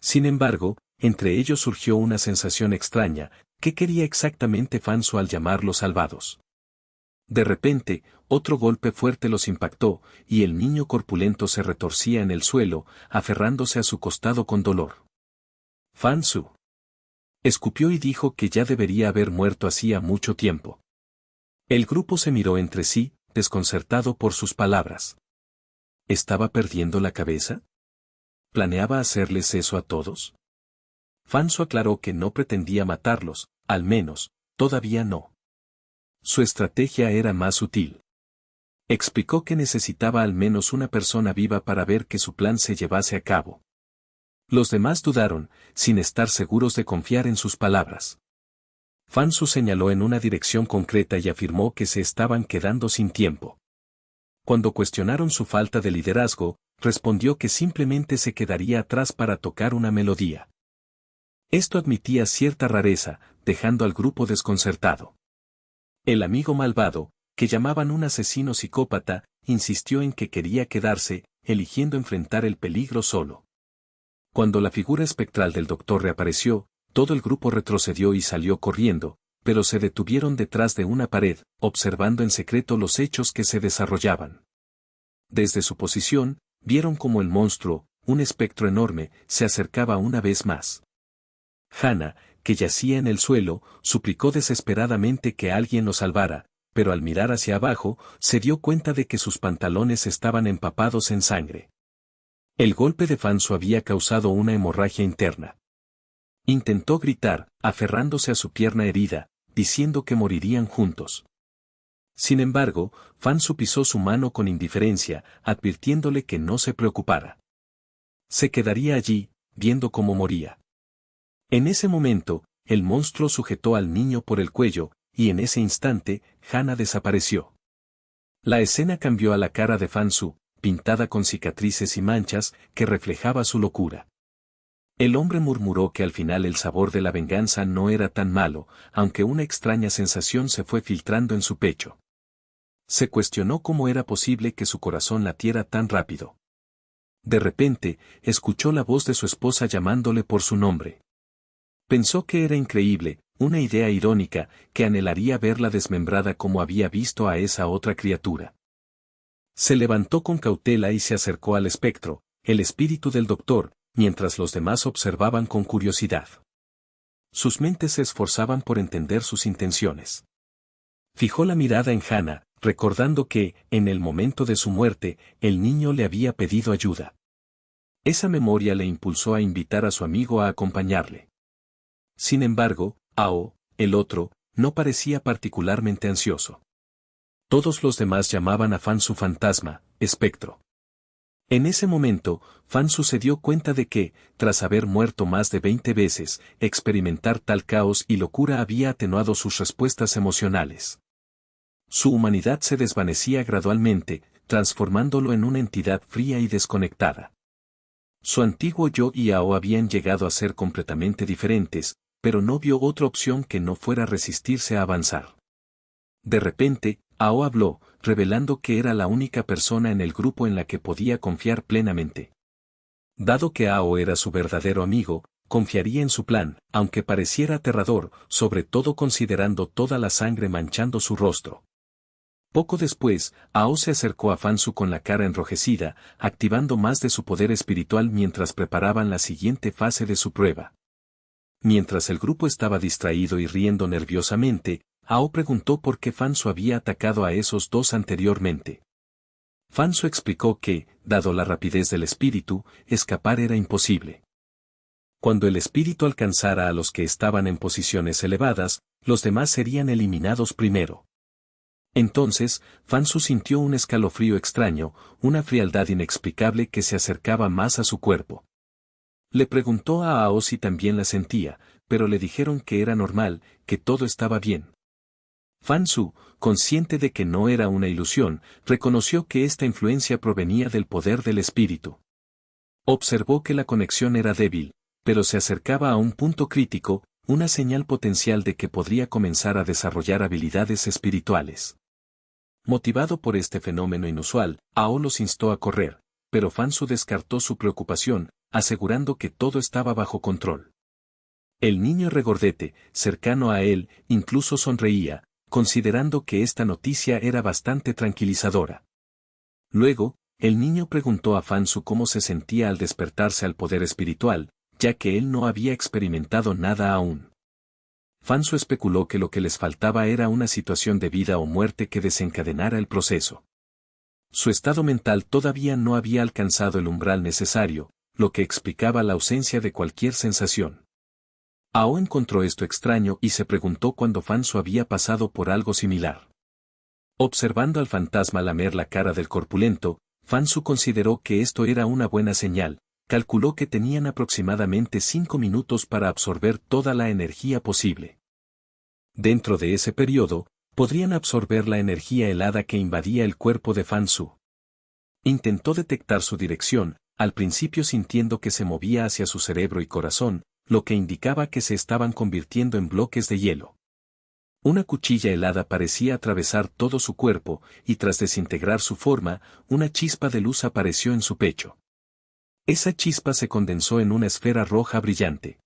Sin embargo, entre ellos surgió una sensación extraña, ¿qué quería exactamente Fansu al llamarlos salvados? De repente, otro golpe fuerte los impactó, y el niño corpulento se retorcía en el suelo, aferrándose a su costado con dolor. Fansu escupió y dijo que ya debería haber muerto hacía mucho tiempo. El grupo se miró entre sí, desconcertado por sus palabras. ¿Estaba perdiendo la cabeza? ¿Planeaba hacerles eso a todos? Fansu aclaró que no pretendía matarlos, al menos, todavía no. Su estrategia era más sutil. Explicó que necesitaba al menos una persona viva para ver que su plan se llevase a cabo. Los demás dudaron, sin estar seguros de confiar en sus palabras. Fansu señaló en una dirección concreta y afirmó que se estaban quedando sin tiempo. Cuando cuestionaron su falta de liderazgo, respondió que simplemente se quedaría atrás para tocar una melodía. Esto admitía cierta rareza, dejando al grupo desconcertado. El amigo malvado, que llamaban un asesino psicópata, insistió en que quería quedarse, eligiendo enfrentar el peligro solo. Cuando la figura espectral del doctor reapareció, todo el grupo retrocedió y salió corriendo, pero se detuvieron detrás de una pared, observando en secreto los hechos que se desarrollaban. Desde su posición, vieron como el monstruo, un espectro enorme, se acercaba una vez más. Hana, que yacía en el suelo, suplicó desesperadamente que alguien lo salvara, pero al mirar hacia abajo, se dio cuenta de que sus pantalones estaban empapados en sangre. El golpe de Fansu había causado una hemorragia interna. Intentó gritar, aferrándose a su pierna herida, diciendo que morirían juntos. Sin embargo, Fansu pisó su mano con indiferencia, advirtiéndole que no se preocupara. Se quedaría allí, viendo cómo moría. En ese momento, el monstruo sujetó al niño por el cuello, y en ese instante, Hana desapareció. La escena cambió a la cara de Fansu, pintada con cicatrices y manchas, que reflejaba su locura. El hombre murmuró que al final el sabor de la venganza no era tan malo, aunque una extraña sensación se fue filtrando en su pecho. Se cuestionó cómo era posible que su corazón latiera tan rápido. De repente, escuchó la voz de su esposa llamándole por su nombre. Pensó que era increíble, una idea irónica, que anhelaría verla desmembrada como había visto a esa otra criatura. Se levantó con cautela y se acercó al espectro, el espíritu del doctor, mientras los demás observaban con curiosidad. Sus mentes se esforzaban por entender sus intenciones. Fijó la mirada en Hana, recordando que, en el momento de su muerte, el niño le había pedido ayuda. Esa memoria le impulsó a invitar a su amigo a acompañarle. Sin embargo, Ao, el otro, no parecía particularmente ansioso. Todos los demás llamaban a Fansu fantasma, espectro. En ese momento, Fansu se dio cuenta de que, tras haber muerto más de 20 veces, experimentar tal caos y locura había atenuado sus respuestas emocionales. Su humanidad se desvanecía gradualmente, transformándolo en una entidad fría y desconectada. Su antiguo yo y Ao habían llegado a ser completamente diferentes, pero no vio otra opción que no fuera resistirse a avanzar. De repente, Ao habló, revelando que era la única persona en el grupo en la que podía confiar plenamente. Dado que Ao era su verdadero amigo, confiaría en su plan, aunque pareciera aterrador, sobre todo considerando toda la sangre manchando su rostro. Poco después, Ao se acercó a Fansu con la cara enrojecida, activando más de su poder espiritual mientras preparaban la siguiente fase de su prueba. Mientras el grupo estaba distraído y riendo nerviosamente, Ao preguntó por qué Fansu había atacado a esos dos anteriormente. Fansu explicó que, dado la rapidez del espíritu, escapar era imposible. Cuando el espíritu alcanzara a los que estaban en posiciones elevadas, los demás serían eliminados primero. Entonces, Fansu sintió un escalofrío extraño, una frialdad inexplicable que se acercaba más a su cuerpo. Le preguntó a Ao si también la sentía, pero le dijeron que era normal, que todo estaba bien. Fansu, consciente de que no era una ilusión, reconoció que esta influencia provenía del poder del espíritu. Observó que la conexión era débil, pero se acercaba a un punto crítico, una señal potencial de que podría comenzar a desarrollar habilidades espirituales. Motivado por este fenómeno inusual, Ao los instó a correr, pero Fansu descartó su preocupación, asegurando que todo estaba bajo control. El niño regordete, cercano a él, incluso sonreía, considerando que esta noticia era bastante tranquilizadora. Luego, el niño preguntó a Fansu cómo se sentía al despertarse al poder espiritual, ya que él no había experimentado nada aún. Fansu especuló que lo que les faltaba era una situación de vida o muerte que desencadenara el proceso. Su estado mental todavía no había alcanzado el umbral necesario, lo que explicaba la ausencia de cualquier sensación. Ao encontró esto extraño y se preguntó cuándo Fansu había pasado por algo similar. Observando al fantasma lamer la cara del corpulento, Fansu consideró que esto era una buena señal, calculó que tenían aproximadamente 5 minutos para absorber toda la energía posible. Dentro de ese periodo, podrían absorber la energía helada que invadía el cuerpo de Fansu. Intentó detectar su dirección, al principio sintiendo que se movía hacia su cerebro y corazón, lo que indicaba que se estaban convirtiendo en bloques de hielo. Una cuchilla helada parecía atravesar todo su cuerpo, y tras desintegrar su forma, una chispa de luz apareció en su pecho. Esa chispa se condensó en una esfera roja brillante.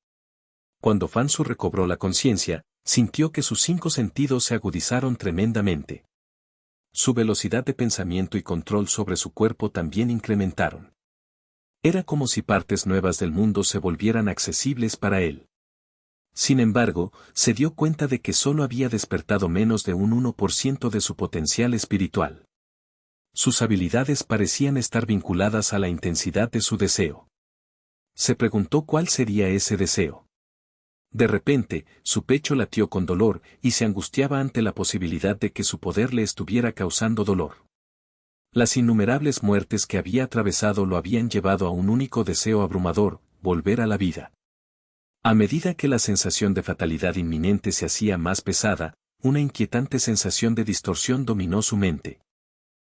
Cuando Fansu recobró la conciencia, sintió que sus 5 sentidos se agudizaron tremendamente. Su velocidad de pensamiento y control sobre su cuerpo también incrementaron. Era como si partes nuevas del mundo se volvieran accesibles para él. Sin embargo, se dio cuenta de que solo había despertado menos de un 1% de su potencial espiritual. Sus habilidades parecían estar vinculadas a la intensidad de su deseo. Se preguntó cuál sería ese deseo. De repente, su pecho latió con dolor y se angustiaba ante la posibilidad de que su poder le estuviera causando dolor. Las innumerables muertes que había atravesado lo habían llevado a un único deseo abrumador: volver a la vida. A medida que la sensación de fatalidad inminente se hacía más pesada, una inquietante sensación de distorsión dominó su mente.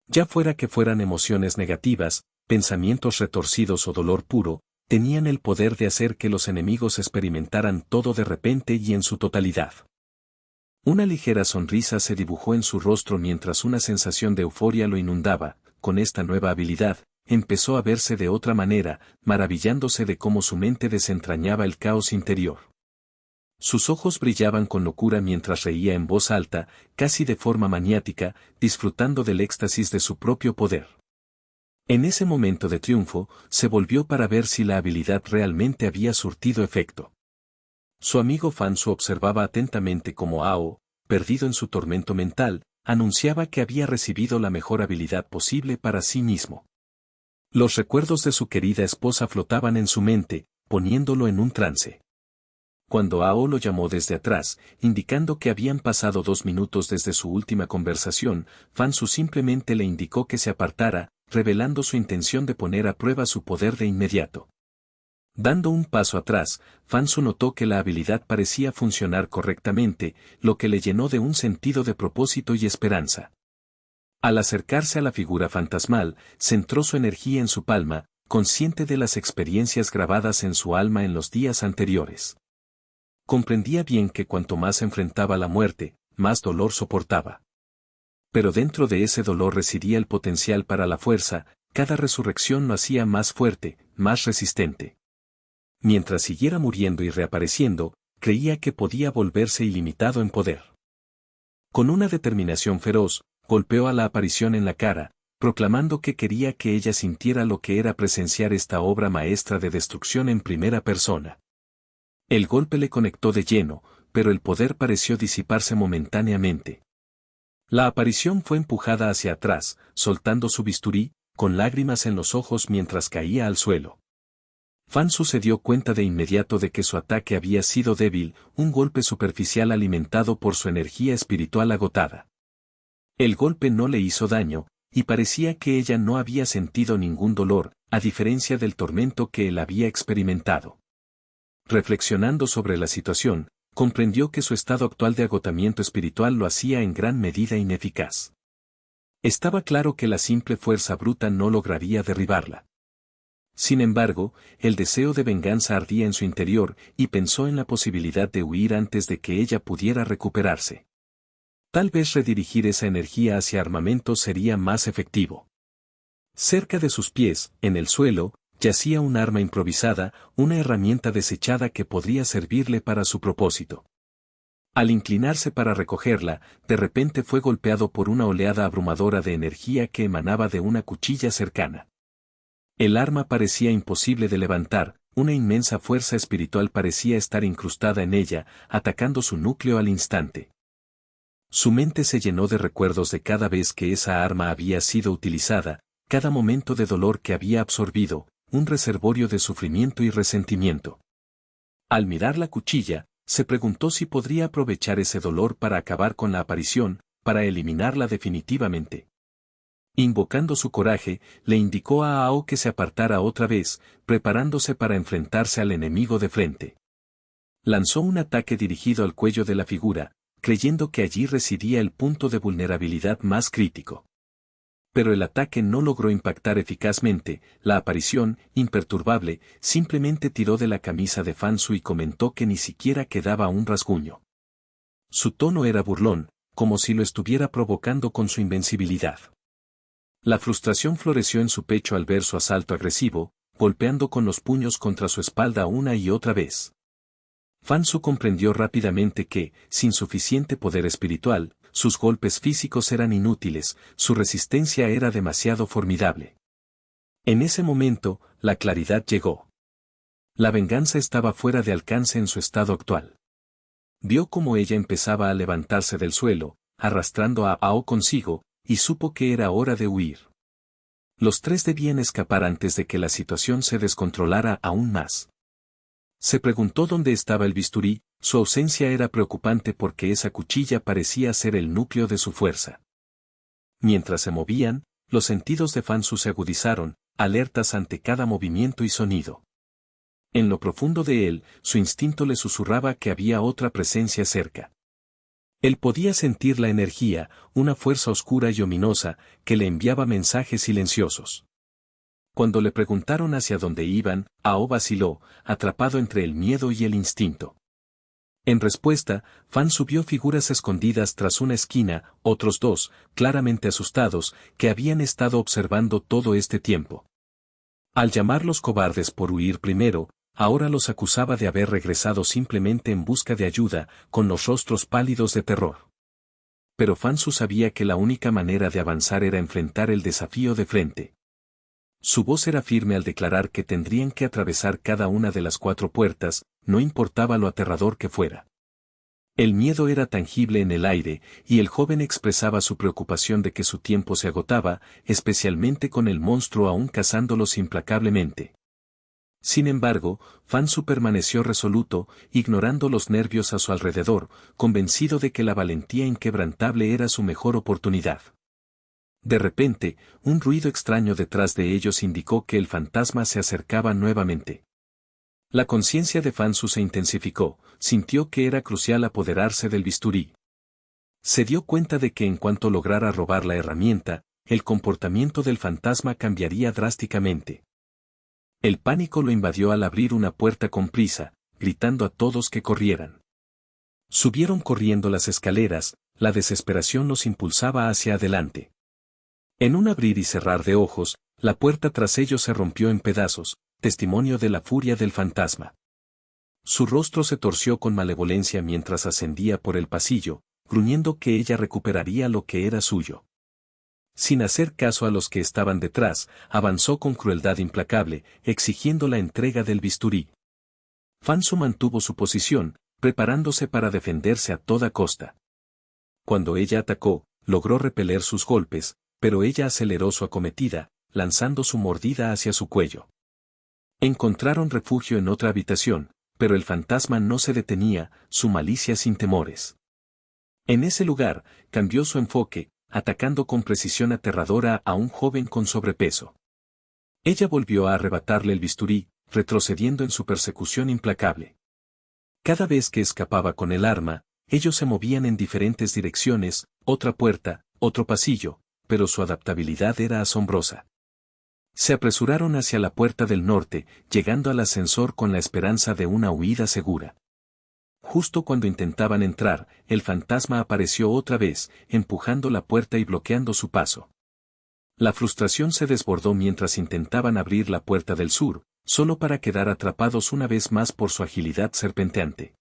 Ya fuera que fueran emociones negativas, pensamientos retorcidos o dolor puro, tenían el poder de hacer que los enemigos experimentaran todo de repente y en su totalidad. Una ligera sonrisa se dibujó en su rostro mientras una sensación de euforia lo inundaba. Con esta nueva habilidad, empezó a verse de otra manera, maravillándose de cómo su mente desentrañaba el caos interior. Sus ojos brillaban con locura mientras reía en voz alta, casi de forma maniática, disfrutando del éxtasis de su propio poder. En ese momento de triunfo, se volvió para ver si la habilidad realmente había surtido efecto. Su amigo Fansu observaba atentamente cómo Ao, perdido en su tormento mental, anunciaba que había recibido la mejor habilidad posible para sí mismo. Los recuerdos de su querida esposa flotaban en su mente, poniéndolo en un trance. Cuando Ao lo llamó desde atrás, indicando que habían pasado 2 minutos desde su última conversación, Fansu simplemente le indicó que se apartara, revelando su intención de poner a prueba su poder de inmediato. Dando un paso atrás, Fansu notó que la habilidad parecía funcionar correctamente, lo que le llenó de un sentido de propósito y esperanza. Al acercarse a la figura fantasmal, centró su energía en su palma, consciente de las experiencias grabadas en su alma en los días anteriores. Comprendía bien que cuanto más enfrentaba la muerte, más dolor soportaba. Pero dentro de ese dolor residía el potencial para la fuerza, cada resurrección lo hacía más fuerte, más resistente. Mientras siguiera muriendo y reapareciendo, creía que podía volverse ilimitado en poder. Con una determinación feroz, golpeó a la aparición en la cara, proclamando que quería que ella sintiera lo que era presenciar esta obra maestra de destrucción en primera persona. El golpe le conectó de lleno, pero el poder pareció disiparse momentáneamente. La aparición fue empujada hacia atrás, soltando su bisturí, con lágrimas en los ojos mientras caía al suelo. Fansu se dio cuenta de inmediato de que su ataque había sido débil, un golpe superficial alimentado por su energía espiritual agotada. El golpe no le hizo daño, y parecía que ella no había sentido ningún dolor, a diferencia del tormento que él había experimentado. Reflexionando sobre la situación, comprendió que su estado actual de agotamiento espiritual lo hacía en gran medida ineficaz. Estaba claro que la simple fuerza bruta no lograría derribarla. Sin embargo, el deseo de venganza ardía en su interior y pensó en la posibilidad de huir antes de que ella pudiera recuperarse. Tal vez redirigir esa energía hacia armamento sería más efectivo. Cerca de sus pies, en el suelo, yacía un arma improvisada, una herramienta desechada que podría servirle para su propósito. Al inclinarse para recogerla, de repente fue golpeado por una oleada abrumadora de energía que emanaba de una cuchilla cercana. El arma parecía imposible de levantar, una inmensa fuerza espiritual parecía estar incrustada en ella, atacando su núcleo al instante. Su mente se llenó de recuerdos de cada vez que esa arma había sido utilizada, cada momento de dolor que había absorbido, un reservorio de sufrimiento y resentimiento. Al mirar la cuchilla, se preguntó si podría aprovechar ese dolor para acabar con la aparición, para eliminarla definitivamente. Invocando su coraje, le indicó a Ao que se apartara otra vez, preparándose para enfrentarse al enemigo de frente. Lanzó un ataque dirigido al cuello de la figura, creyendo que allí residía el punto de vulnerabilidad más crítico. Pero el ataque no logró impactar eficazmente. La aparición, imperturbable, simplemente tiró de la camisa de Fansu y comentó que ni siquiera quedaba un rasguño. Su tono era burlón, como si lo estuviera provocando con su invencibilidad. La frustración floreció en su pecho al ver su asalto agresivo, golpeando con los puños contra su espalda una y otra vez. Fansu comprendió rápidamente que, sin suficiente poder espiritual, sus golpes físicos eran inútiles, su resistencia era demasiado formidable. En ese momento, la claridad llegó. La venganza estaba fuera de alcance en su estado actual. Vio cómo ella empezaba a levantarse del suelo, arrastrando a Ao consigo, y supo que era hora de huir. Los tres debían escapar antes de que la situación se descontrolara aún más. Se preguntó dónde estaba el bisturí, su ausencia era preocupante porque esa cuchilla parecía ser el núcleo de su fuerza. Mientras se movían, los sentidos de Fansu se agudizaron, alertas ante cada movimiento y sonido. En lo profundo de él, su instinto le susurraba que había otra presencia cerca. Él podía sentir la energía, una fuerza oscura y ominosa, que le enviaba mensajes silenciosos. Cuando le preguntaron hacia dónde iban, Ao vaciló, atrapado entre el miedo y el instinto. En respuesta, Fan vio figuras escondidas tras una esquina, otros dos, claramente asustados, que habían estado observando todo este tiempo. Al llamarlos cobardes por huir primero, ahora los acusaba de haber regresado simplemente en busca de ayuda, con los rostros pálidos de terror. Pero Fansu sabía que la única manera de avanzar era enfrentar el desafío de frente. Su voz era firme al declarar que tendrían que atravesar cada una de las 4 puertas, no importaba lo aterrador que fuera. El miedo era tangible en el aire, y el joven expresaba su preocupación de que su tiempo se agotaba, especialmente con el monstruo aún cazándolos implacablemente. Sin embargo, Fansu permaneció resoluto, ignorando los nervios a su alrededor, convencido de que la valentía inquebrantable era su mejor oportunidad. De repente, un ruido extraño detrás de ellos indicó que el fantasma se acercaba nuevamente. La conciencia de Fansu se intensificó, sintió que era crucial apoderarse del bisturí. Se dio cuenta de que en cuanto lograra robar la herramienta, el comportamiento del fantasma cambiaría drásticamente. El pánico lo invadió al abrir una puerta con prisa, gritando a todos que corrieran. Subieron corriendo las escaleras, la desesperación los impulsaba hacia adelante. En un abrir y cerrar de ojos, la puerta tras ellos se rompió en pedazos, testimonio de la furia del fantasma. Su rostro se torció con malevolencia mientras ascendía por el pasillo, gruñendo que ella recuperaría lo que era suyo. Sin hacer caso a los que estaban detrás, avanzó con crueldad implacable, exigiendo la entrega del bisturí. Fansu mantuvo su posición, preparándose para defenderse a toda costa. Cuando ella atacó, logró repeler sus golpes, pero ella aceleró su acometida, lanzando su mordida hacia su cuello. Encontraron refugio en otra habitación, pero el fantasma no se detenía, su malicia sin temores. En ese lugar, cambió su enfoque, atacando con precisión aterradora a un joven con sobrepeso. Ella volvió a arrebatarle el bisturí, retrocediendo en su persecución implacable. Cada vez que escapaba con el arma, ellos se movían en diferentes direcciones, otra puerta, otro pasillo, pero su adaptabilidad era asombrosa. Se apresuraron hacia la puerta del norte, llegando al ascensor con la esperanza de una huida segura. Justo cuando intentaban entrar, el fantasma apareció otra vez, empujando la puerta y bloqueando su paso. La frustración se desbordó mientras intentaban abrir la puerta del sur, solo para quedar atrapados una vez más por su agilidad serpenteante.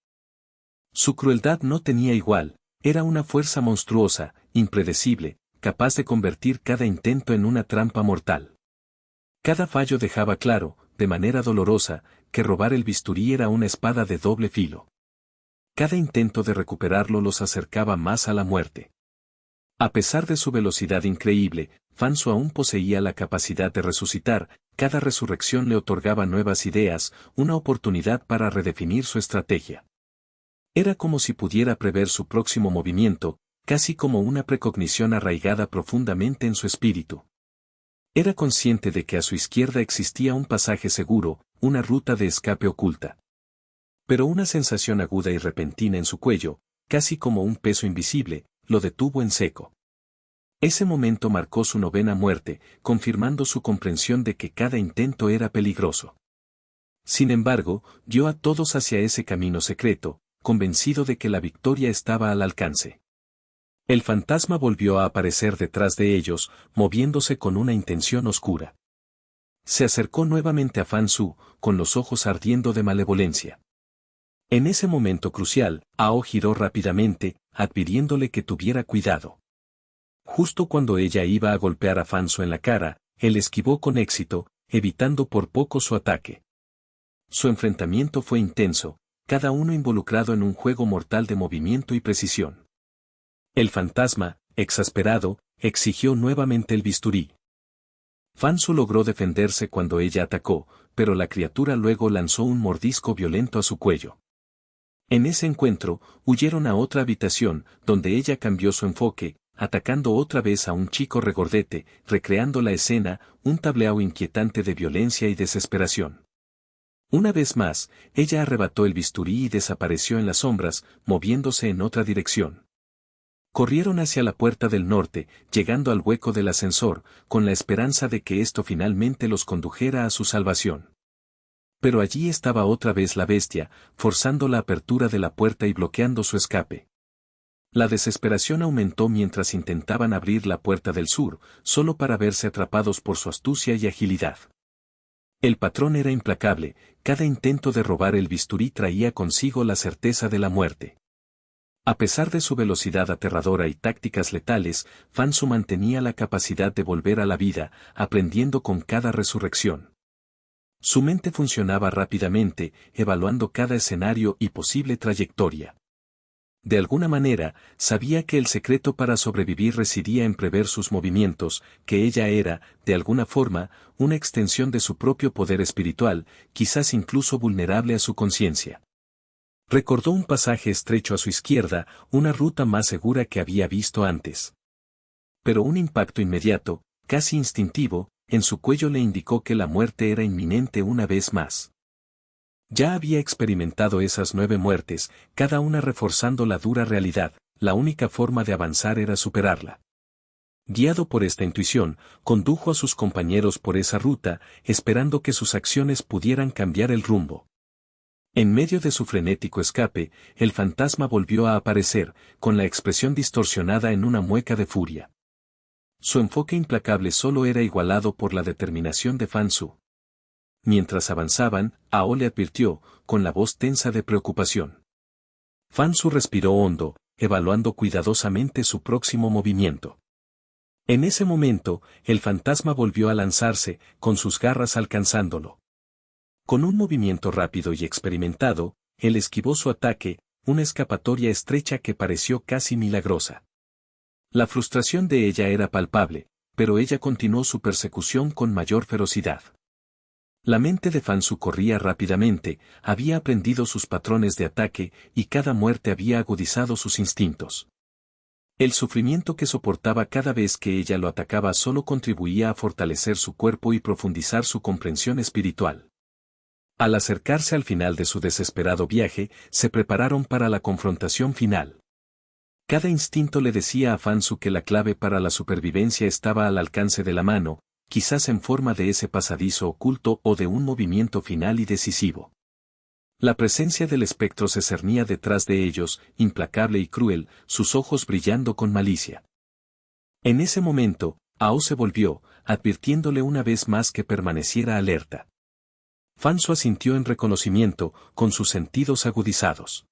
Su crueldad no tenía igual, era una fuerza monstruosa, impredecible, capaz de convertir cada intento en una trampa mortal. Cada fallo dejaba claro, de manera dolorosa, que robar el bisturí era una espada de doble filo. Cada intento de recuperarlo los acercaba más a la muerte. A pesar de su velocidad increíble, Fansu aún poseía la capacidad de resucitar, cada resurrección le otorgaba nuevas ideas, una oportunidad para redefinir su estrategia. Era como si pudiera prever su próximo movimiento, casi como una precognición arraigada profundamente en su espíritu. Era consciente de que a su izquierda existía un pasaje seguro, una ruta de escape oculta. Pero una sensación aguda y repentina en su cuello, casi como un peso invisible, lo detuvo en seco. Ese momento marcó su novena muerte, confirmando su comprensión de que cada intento era peligroso. Sin embargo, guió a todos hacia ese camino secreto, convencido de que la victoria estaba al alcance. El fantasma volvió a aparecer detrás de ellos, moviéndose con una intención oscura. Se acercó nuevamente a Fansu, con los ojos ardiendo de malevolencia. En ese momento crucial, Ao giró rápidamente, adviriéndole que tuviera cuidado. Justo cuando ella iba a golpear a Fansu en la cara, él esquivó con éxito, evitando por poco su ataque. Su enfrentamiento fue intenso, cada uno involucrado en un juego mortal de movimiento y precisión. El fantasma, exasperado, exigió nuevamente el bisturí. Fansu logró defenderse cuando ella atacó, pero la criatura luego lanzó un mordisco violento a su cuello. En ese encuentro, huyeron a otra habitación, donde ella cambió su enfoque, atacando otra vez a un chico regordete, recreando la escena, un tablao inquietante de violencia y desesperación. Una vez más, ella arrebató el bisturí y desapareció en las sombras, moviéndose en otra dirección. Corrieron hacia la puerta del norte, llegando al hueco del ascensor, con la esperanza de que esto finalmente los condujera a su salvación. Pero allí estaba otra vez la bestia, forzando la apertura de la puerta y bloqueando su escape. La desesperación aumentó mientras intentaban abrir la puerta del sur, solo para verse atrapados por su astucia y agilidad. El patrón era implacable, cada intento de robar el bisturí traía consigo la certeza de la muerte. A pesar de su velocidad aterradora y tácticas letales, Fansu mantenía la capacidad de volver a la vida, aprendiendo con cada resurrección. Su mente funcionaba rápidamente, evaluando cada escenario y posible trayectoria. De alguna manera, sabía que el secreto para sobrevivir residía en prever sus movimientos, que ella era, de alguna forma, una extensión de su propio poder espiritual, quizás incluso vulnerable a su conciencia. Recordó un pasaje estrecho a su izquierda, una ruta más segura que había visto antes. Pero un impacto inmediato, casi instintivo, en su cuello le indicó que la muerte era inminente una vez más. Ya había experimentado esas 9 muertes, cada una reforzando la dura realidad, la única forma de avanzar era superarla. Guiado por esta intuición, condujo a sus compañeros por esa ruta, esperando que sus acciones pudieran cambiar el rumbo. En medio de su frenético escape, el fantasma volvió a aparecer, con la expresión distorsionada en una mueca de furia. Su enfoque implacable solo era igualado por la determinación de Fansu. Mientras avanzaban, Ao le advirtió, con la voz tensa de preocupación. Fansu respiró hondo, evaluando cuidadosamente su próximo movimiento. En ese momento, el fantasma volvió a lanzarse, con sus garras alcanzándolo. Con un movimiento rápido y experimentado, él esquivó su ataque, una escapatoria estrecha que pareció casi milagrosa. La frustración de ella era palpable, pero ella continuó su persecución con mayor ferocidad. La mente de Fansu corría rápidamente, había aprendido sus patrones de ataque y cada muerte había agudizado sus instintos. El sufrimiento que soportaba cada vez que ella lo atacaba solo contribuía a fortalecer su cuerpo y profundizar su comprensión espiritual. Al acercarse al final de su desesperado viaje, se prepararon para la confrontación final. Cada instinto le decía a Fansu que la clave para la supervivencia estaba al alcance de la mano, quizás en forma de ese pasadizo oculto o de un movimiento final y decisivo. La presencia del espectro se cernía detrás de ellos, implacable y cruel, sus ojos brillando con malicia. En ese momento, Ao se volvió, advirtiéndole una vez más que permaneciera alerta. Fansu asintió en reconocimiento, con sus sentidos agudizados.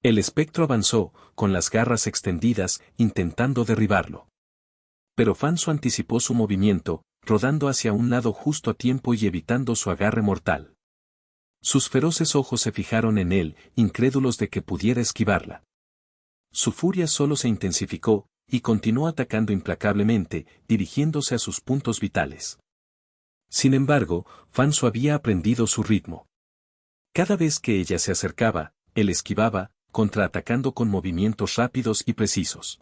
El espectro avanzó, con las garras extendidas, intentando derribarlo. Pero Fansu anticipó su movimiento, rodando hacia un lado justo a tiempo y evitando su agarre mortal. Sus feroces ojos se fijaron en él, incrédulos de que pudiera esquivarla. Su furia solo se intensificó, y continuó atacando implacablemente, dirigiéndose a sus puntos vitales. Sin embargo, Fansu había aprendido su ritmo. Cada vez que ella se acercaba, él esquivaba, contraatacando con movimientos rápidos y precisos.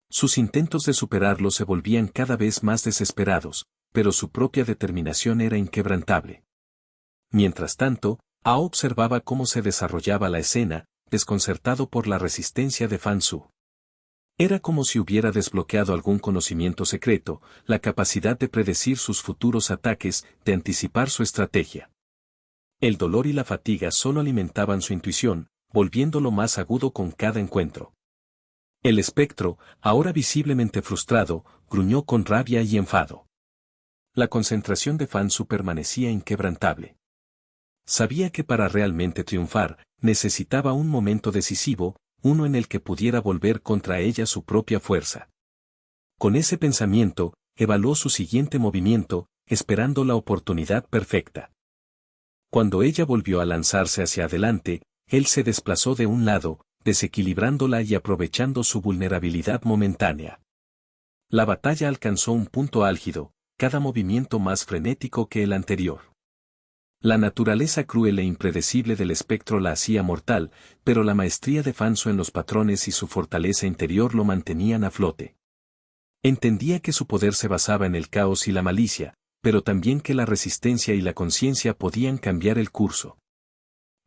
Sus intentos de superarlo se volvían cada vez más desesperados, pero su propia determinación era inquebrantable. Mientras tanto, Ao observaba cómo se desarrollaba la escena, desconcertado por la resistencia de Fansu. Era como si hubiera desbloqueado algún conocimiento secreto, la capacidad de predecir sus futuros ataques, de anticipar su estrategia. El dolor y la fatiga solo alimentaban su intuición, volviéndolo más agudo con cada encuentro. El espectro, ahora visiblemente frustrado, gruñó con rabia y enfado. La concentración de Fansu permanecía inquebrantable. Sabía que para realmente triunfar, necesitaba un momento decisivo, uno en el que pudiera volver contra ella su propia fuerza. Con ese pensamiento, evaluó su siguiente movimiento, esperando la oportunidad perfecta. Cuando ella volvió a lanzarse hacia adelante, él se desplazó de un lado, desequilibrándola y aprovechando su vulnerabilidad momentánea. La batalla alcanzó un punto álgido, cada movimiento más frenético que el anterior. La naturaleza cruel e impredecible del espectro la hacía mortal, pero la maestría de Fansu en los patrones y su fortaleza interior lo mantenían a flote. Entendía que su poder se basaba en el caos y la malicia, pero también que la resistencia y la conciencia podían cambiar el curso.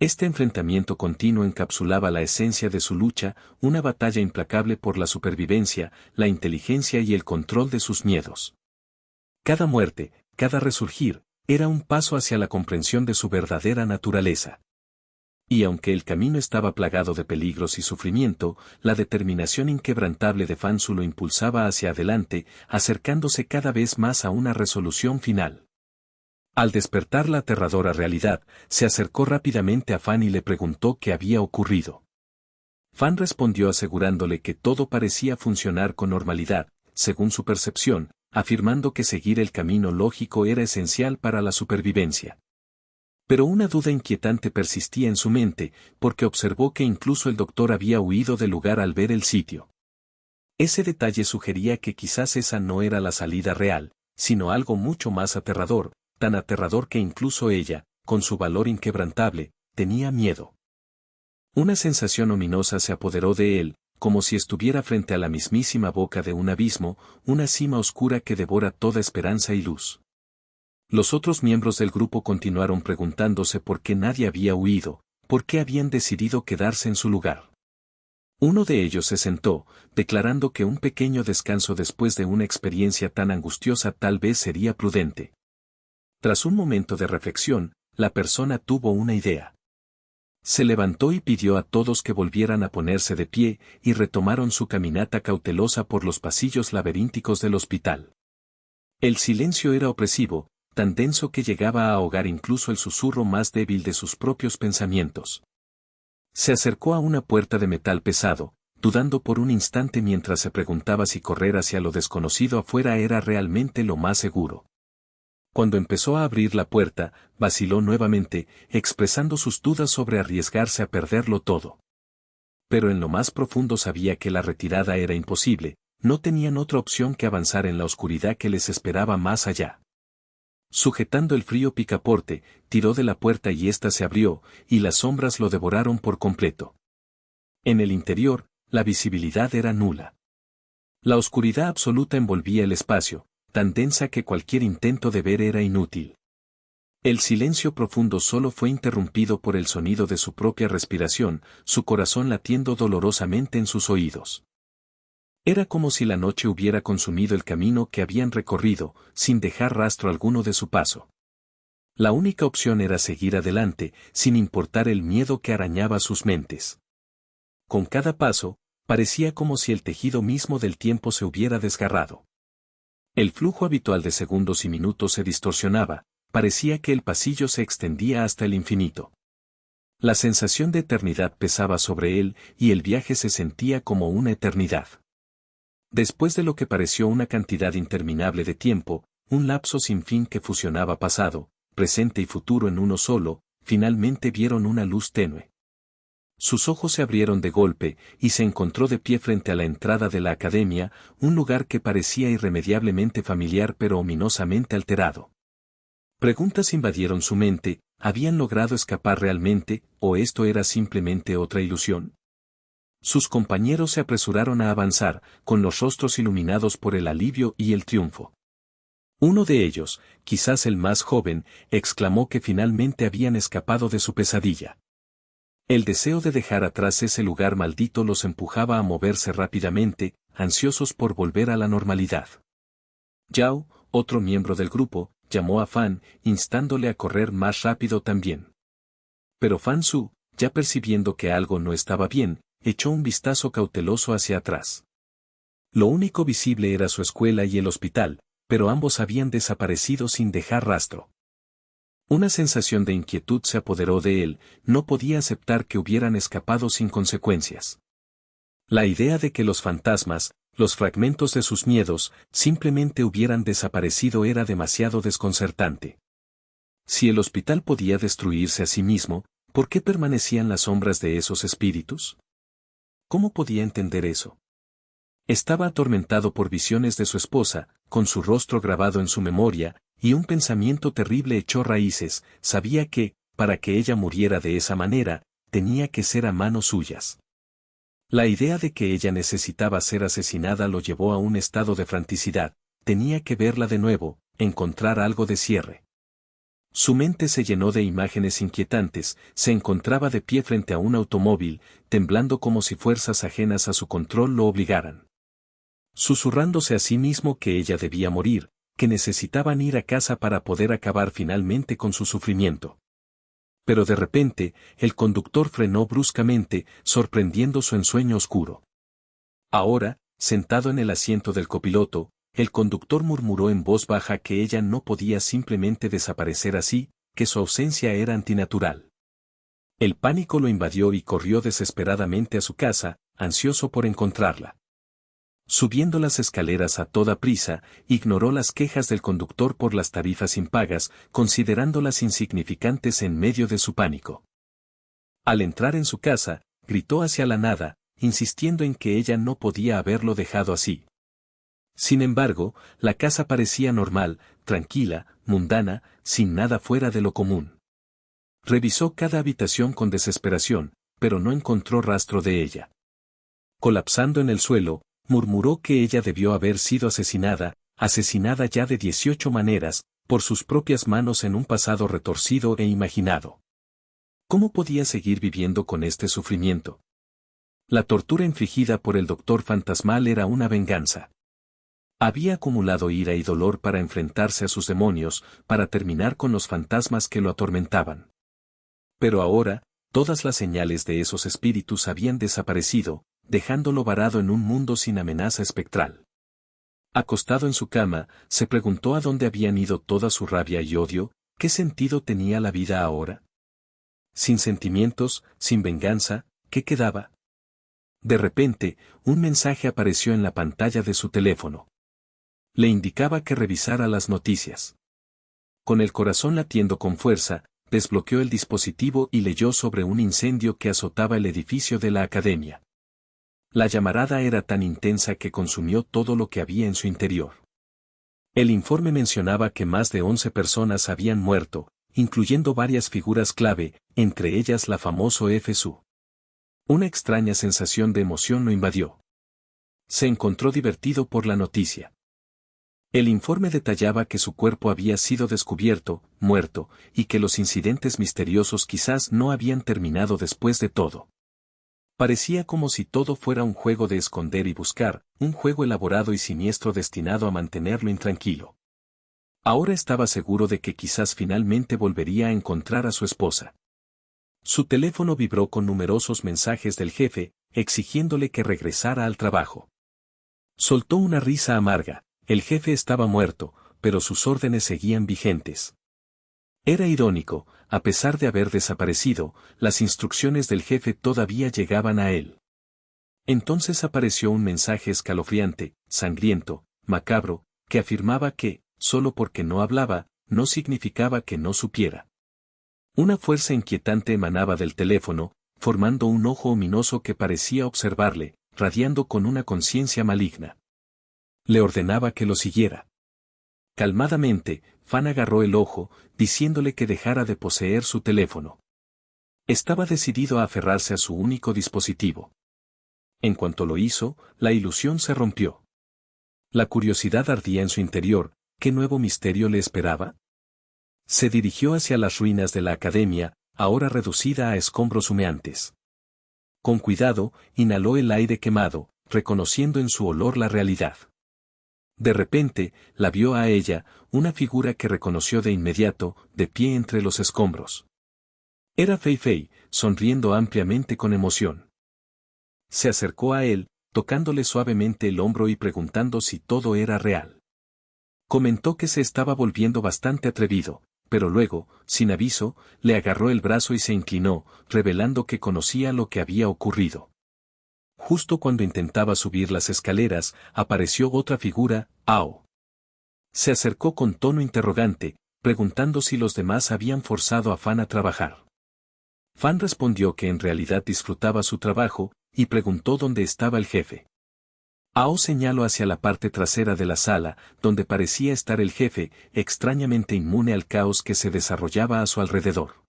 Este enfrentamiento continuo encapsulaba la esencia de su lucha, una batalla implacable por la supervivencia, la inteligencia y el control de sus miedos. Cada muerte, cada resurgir, era un paso hacia la comprensión de su verdadera naturaleza. Y aunque el camino estaba plagado de peligros y sufrimiento, la determinación inquebrantable de Fansu lo impulsaba hacia adelante, acercándose cada vez más a una resolución final. Al despertar la aterradora realidad, se acercó rápidamente a Fan y le preguntó qué había ocurrido. Fan respondió asegurándole que todo parecía funcionar con normalidad, según su percepción, afirmando que seguir el camino lógico era esencial para la supervivencia. Pero una duda inquietante persistía en su mente, porque observó que incluso el doctor había huido del lugar al ver el sitio. Ese detalle sugería que quizás esa no era la salida real, sino algo mucho más aterrador, tan aterrador que incluso ella, con su valor inquebrantable, tenía miedo. Una sensación ominosa se apoderó de él, como si estuviera frente a la mismísima boca de un abismo, una cima oscura que devora toda esperanza y luz. Los otros miembros del grupo continuaron preguntándose por qué nadie había huido, por qué habían decidido quedarse en su lugar. Uno de ellos se sentó, declarando que un pequeño descanso después de una experiencia tan angustiosa tal vez sería prudente. Tras un momento de reflexión, la persona tuvo una idea. Se levantó y pidió a todos que volvieran a ponerse de pie y retomaron su caminata cautelosa por los pasillos laberínticos del hospital. El silencio era opresivo, tan denso que llegaba a ahogar incluso el susurro más débil de sus propios pensamientos. Se acercó a una puerta de metal pesado, dudando por un instante mientras se preguntaba si correr hacia lo desconocido afuera era realmente lo más seguro. Cuando empezó a abrir la puerta, vaciló nuevamente, expresando sus dudas sobre arriesgarse a perderlo todo. Pero en lo más profundo sabía que la retirada era imposible, no tenían otra opción que avanzar en la oscuridad que les esperaba más allá. Sujetando el frío picaporte, tiró de la puerta y ésta se abrió, y las sombras lo devoraron por completo. En el interior, la visibilidad era nula. La oscuridad absoluta envolvía el espacio, tan densa que cualquier intento de ver era inútil. El silencio profundo solo fue interrumpido por el sonido de su propia respiración, su corazón latiendo dolorosamente en sus oídos. Era como si la noche hubiera consumido el camino que habían recorrido, sin dejar rastro alguno de su paso. La única opción era seguir adelante, sin importar el miedo que arañaba sus mentes. Con cada paso, parecía como si el tejido mismo del tiempo se hubiera desgarrado. El flujo habitual de segundos y minutos se distorsionaba, parecía que el pasillo se extendía hasta el infinito. La sensación de eternidad pesaba sobre él y el viaje se sentía como una eternidad. Después de lo que pareció una cantidad interminable de tiempo, un lapso sin fin que fusionaba pasado, presente y futuro en uno solo, finalmente vieron una luz tenue. Sus ojos se abrieron de golpe, y se encontró de pie frente a la entrada de la academia, un lugar que parecía irremediablemente familiar pero ominosamente alterado. Preguntas invadieron su mente, ¿habían logrado escapar realmente, o esto era simplemente otra ilusión? Sus compañeros se apresuraron a avanzar, con los rostros iluminados por el alivio y el triunfo. Uno de ellos, quizás el más joven, exclamó que finalmente habían escapado de su pesadilla. El deseo de dejar atrás ese lugar maldito los empujaba a moverse rápidamente, ansiosos por volver a la normalidad. Yao, otro miembro del grupo, llamó a Fan, instándole a correr más rápido también. Pero Fan Su, ya percibiendo que algo no estaba bien, echó un vistazo cauteloso hacia atrás. Lo único visible era su escuela y el hospital, pero ambos habían desaparecido sin dejar rastro. Una sensación de inquietud se apoderó de él, no podía aceptar que hubieran escapado sin consecuencias. La idea de que los fantasmas, los fragmentos de sus miedos, simplemente hubieran desaparecido era demasiado desconcertante. Si el hospital podía destruirse a sí mismo, ¿por qué permanecían las sombras de esos espíritus? ¿Cómo podía entender eso? Estaba atormentado por visiones de su esposa, con su rostro grabado en su memoria, y un pensamiento terrible echó raíces. Sabía que, para que ella muriera de esa manera, tenía que ser a manos suyas. La idea de que ella necesitaba ser asesinada lo llevó a un estado de franticidad. Tenía que verla de nuevo, encontrar algo de cierre. Su mente se llenó de imágenes inquietantes. Se encontraba de pie frente a un automóvil, temblando como si fuerzas ajenas a su control lo obligaran. Susurrándose a sí mismo que ella debía morir, que necesitaban ir a casa para poder acabar finalmente con su sufrimiento. Pero de repente, el conductor frenó bruscamente, sorprendiendo su ensueño oscuro. Ahora, sentado en el asiento del copiloto, el conductor murmuró en voz baja que ella no podía simplemente desaparecer así, que su ausencia era antinatural. El pánico lo invadió y corrió desesperadamente a su casa, ansioso por encontrarla. Subiendo las escaleras a toda prisa, ignoró las quejas del conductor por las tarifas impagas, considerándolas insignificantes en medio de su pánico. Al entrar en su casa, gritó hacia la nada, insistiendo en que ella no podía haberlo dejado así. Sin embargo, la casa parecía normal, tranquila, mundana, sin nada fuera de lo común. Revisó cada habitación con desesperación, pero no encontró rastro de ella. Colapsando en el suelo, murmuró que ella debió haber sido asesinada ya de 18 maneras, por sus propias manos en un pasado retorcido e imaginado. ¿Cómo podía seguir viviendo con este sufrimiento? La tortura infligida por el doctor fantasmal era una venganza. Había acumulado ira y dolor para enfrentarse a sus demonios, para terminar con los fantasmas que lo atormentaban. Pero ahora, todas las señales de esos espíritus habían desaparecido, dejándolo varado en un mundo sin amenaza espectral. Acostado en su cama, se preguntó a dónde habían ido toda su rabia y odio. ¿Qué sentido tenía la vida ahora? Sin sentimientos, sin venganza, ¿qué quedaba? De repente, un mensaje apareció en la pantalla de su teléfono. Le indicaba que revisara las noticias. Con el corazón latiendo con fuerza, desbloqueó el dispositivo y leyó sobre un incendio que azotaba el edificio de la academia. La llamarada era tan intensa que consumió todo lo que había en su interior. El informe mencionaba que más de 11 personas habían muerto, incluyendo varias figuras clave, entre ellas la famoso FSU. Una extraña sensación de emoción lo invadió. Se encontró divertido por la noticia. El informe detallaba que su cuerpo había sido descubierto, muerto, y que los incidentes misteriosos quizás no habían terminado después de todo. Parecía como si todo fuera un juego de esconder y buscar, un juego elaborado y siniestro destinado a mantenerlo intranquilo. Ahora estaba seguro de que quizás finalmente volvería a encontrar a su esposa. Su teléfono vibró con numerosos mensajes del jefe, exigiéndole que regresara al trabajo. Soltó una risa amarga. El jefe estaba muerto, pero sus órdenes seguían vigentes. Era irónico, a pesar de haber desaparecido, las instrucciones del jefe todavía llegaban a él. Entonces apareció un mensaje escalofriante, sangriento, macabro, que afirmaba que, solo porque no hablaba, no significaba que no supiera. Una fuerza inquietante emanaba del teléfono, formando un ojo ominoso que parecía observarle, radiando con una conciencia maligna. Le ordenaba que lo siguiera. Calmadamente, Fan agarró el ojo, diciéndole que dejara de poseer su teléfono. Estaba decidido a aferrarse a su único dispositivo. En cuanto lo hizo, la ilusión se rompió. La curiosidad ardía en su interior. ¿Qué nuevo misterio le esperaba? Se dirigió hacia las ruinas de la academia, ahora reducida a escombros humeantes. Con cuidado, inhaló el aire quemado, reconociendo en su olor la realidad. De repente, la vio a ella, una figura que reconoció de inmediato, de pie entre los escombros. Era Fei Fei, sonriendo ampliamente con emoción. Se acercó a él, tocándole suavemente el hombro y preguntando si todo era real. Comentó que se estaba volviendo bastante atrevido, pero luego, sin aviso, le agarró el brazo y se inclinó, revelando que conocía lo que había ocurrido. Justo cuando intentaba subir las escaleras, apareció otra figura, Ao. Se acercó con tono interrogante. preguntando si los demás habían forzado a Fan a trabajar. Fan respondió que en realidad disfrutaba su trabajo, y preguntó dónde estaba el jefe. Ao señaló hacia la parte trasera de la sala, donde parecía estar el jefe, extrañamente inmune al caos que se desarrollaba a su alrededor.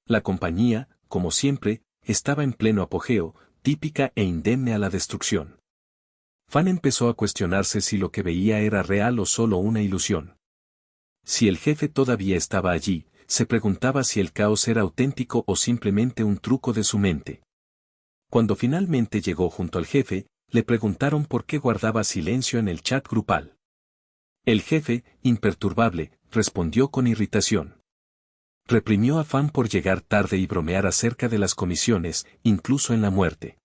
La compañía, como siempre, estaba en pleno apogeo, típica e indemne a la destrucción. Fan empezó a cuestionarse si lo que veía era real o solo una ilusión. Si el jefe todavía estaba allí, se preguntaba si el caos era auténtico o simplemente un truco de su mente. Cuando finalmente llegó junto al jefe, le preguntaron por qué guardaba silencio en el chat grupal. El jefe, imperturbable, respondió con irritación. Reprimió a Fan por llegar tarde y bromear acerca de las comisiones, incluso en la muerte.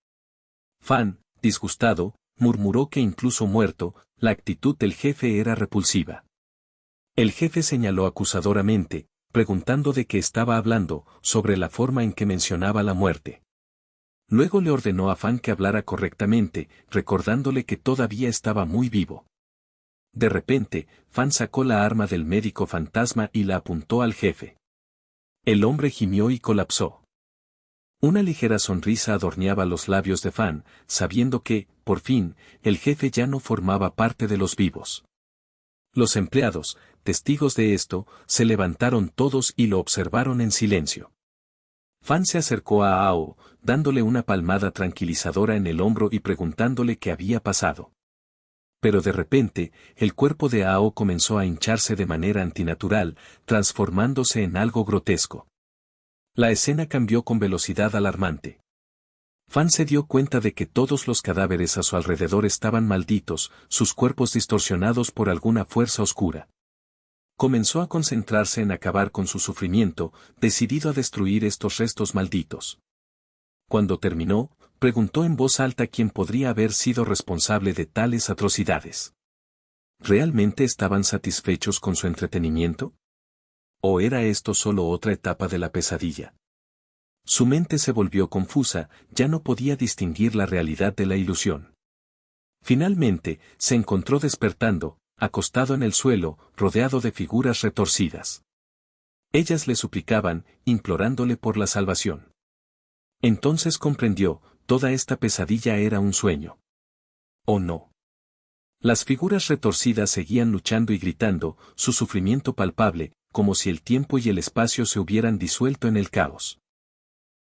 Fan, disgustado, murmuró que incluso muerto, la actitud del jefe era repulsiva. El jefe señaló acusadoramente, preguntando de qué estaba hablando, sobre la forma en que mencionaba la muerte. Luego le ordenó a Fan que hablara correctamente, recordándole que todavía estaba muy vivo. De repente, Fan sacó la arma del médico fantasma y la apuntó al jefe. El hombre gimió y colapsó. Una ligera sonrisa adornaba los labios de Fan, sabiendo que, por fin, el jefe ya no formaba parte de los vivos. Los empleados, testigos de esto, se levantaron todos y lo observaron en silencio. Fan se acercó a Ao, dándole una palmada tranquilizadora en el hombro y preguntándole qué había pasado. Pero de repente, el cuerpo de Ao comenzó a hincharse de manera antinatural, transformándose en algo grotesco. La escena cambió con velocidad alarmante. Fan se dio cuenta de que todos los cadáveres a su alrededor estaban malditos, sus cuerpos distorsionados por alguna fuerza oscura. Comenzó a concentrarse en acabar con su sufrimiento, decidido a destruir estos restos malditos. Cuando terminó, preguntó en voz alta quién podría haber sido responsable de tales atrocidades. ¿Realmente estaban satisfechos con su entretenimiento? ¿O era esto solo otra etapa de la pesadilla? Su mente se volvió confusa, ya no podía distinguir la realidad de la ilusión. Finalmente, se encontró despertando, acostado en el suelo, rodeado de figuras retorcidas. Ellas le suplicaban, implorándole por la salvación. Entonces comprendió, toda esta pesadilla era un sueño. ¿O no? Las figuras retorcidas seguían luchando y gritando, su sufrimiento palpable, como si el tiempo y el espacio se hubieran disuelto en el caos.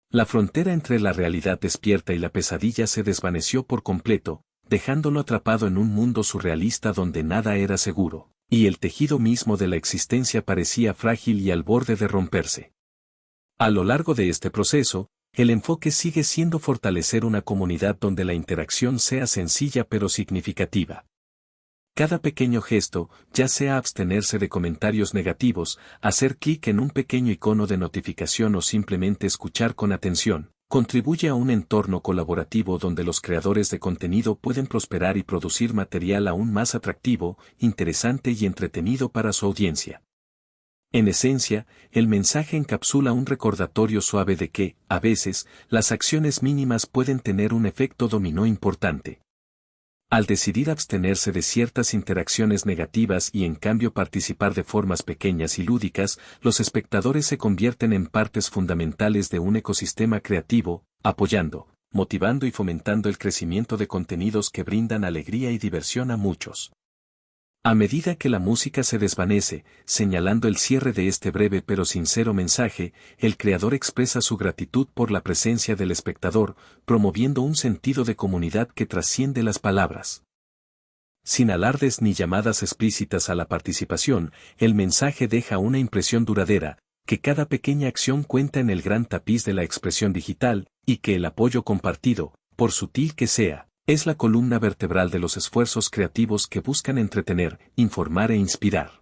La frontera entre la realidad despierta y la pesadilla se desvaneció por completo, dejándolo atrapado en un mundo surrealista donde nada era seguro, y el tejido mismo de la existencia parecía frágil y al borde de romperse. A lo largo de este proceso, el enfoque sigue siendo fortalecer una comunidad donde la interacción sea sencilla pero significativa. Cada pequeño gesto, ya sea abstenerse de comentarios negativos, hacer clic en un pequeño icono de notificación o simplemente escuchar con atención, contribuye a un entorno colaborativo donde los creadores de contenido pueden prosperar y producir material aún más atractivo, interesante y entretenido para su audiencia. En esencia, el mensaje encapsula un recordatorio suave de que, a veces, las acciones mínimas pueden tener un efecto dominó importante. Al decidir abstenerse de ciertas interacciones negativas y en cambio participar de formas pequeñas y lúdicas, los espectadores se convierten en partes fundamentales de un ecosistema creativo, apoyando, motivando y fomentando el crecimiento de contenidos que brindan alegría y diversión a muchos. A medida que la música se desvanece, señalando el cierre de este breve pero sincero mensaje, el creador expresa su gratitud por la presencia del espectador, promoviendo un sentido de comunidad que trasciende las palabras. Sin alardes ni llamadas explícitas a la participación, el mensaje deja una impresión duradera, que cada pequeña acción cuenta en el gran tapiz de la expresión digital, y que el apoyo compartido, por sutil que sea, es la columna vertebral de los esfuerzos creativos que buscan entretener, informar e inspirar.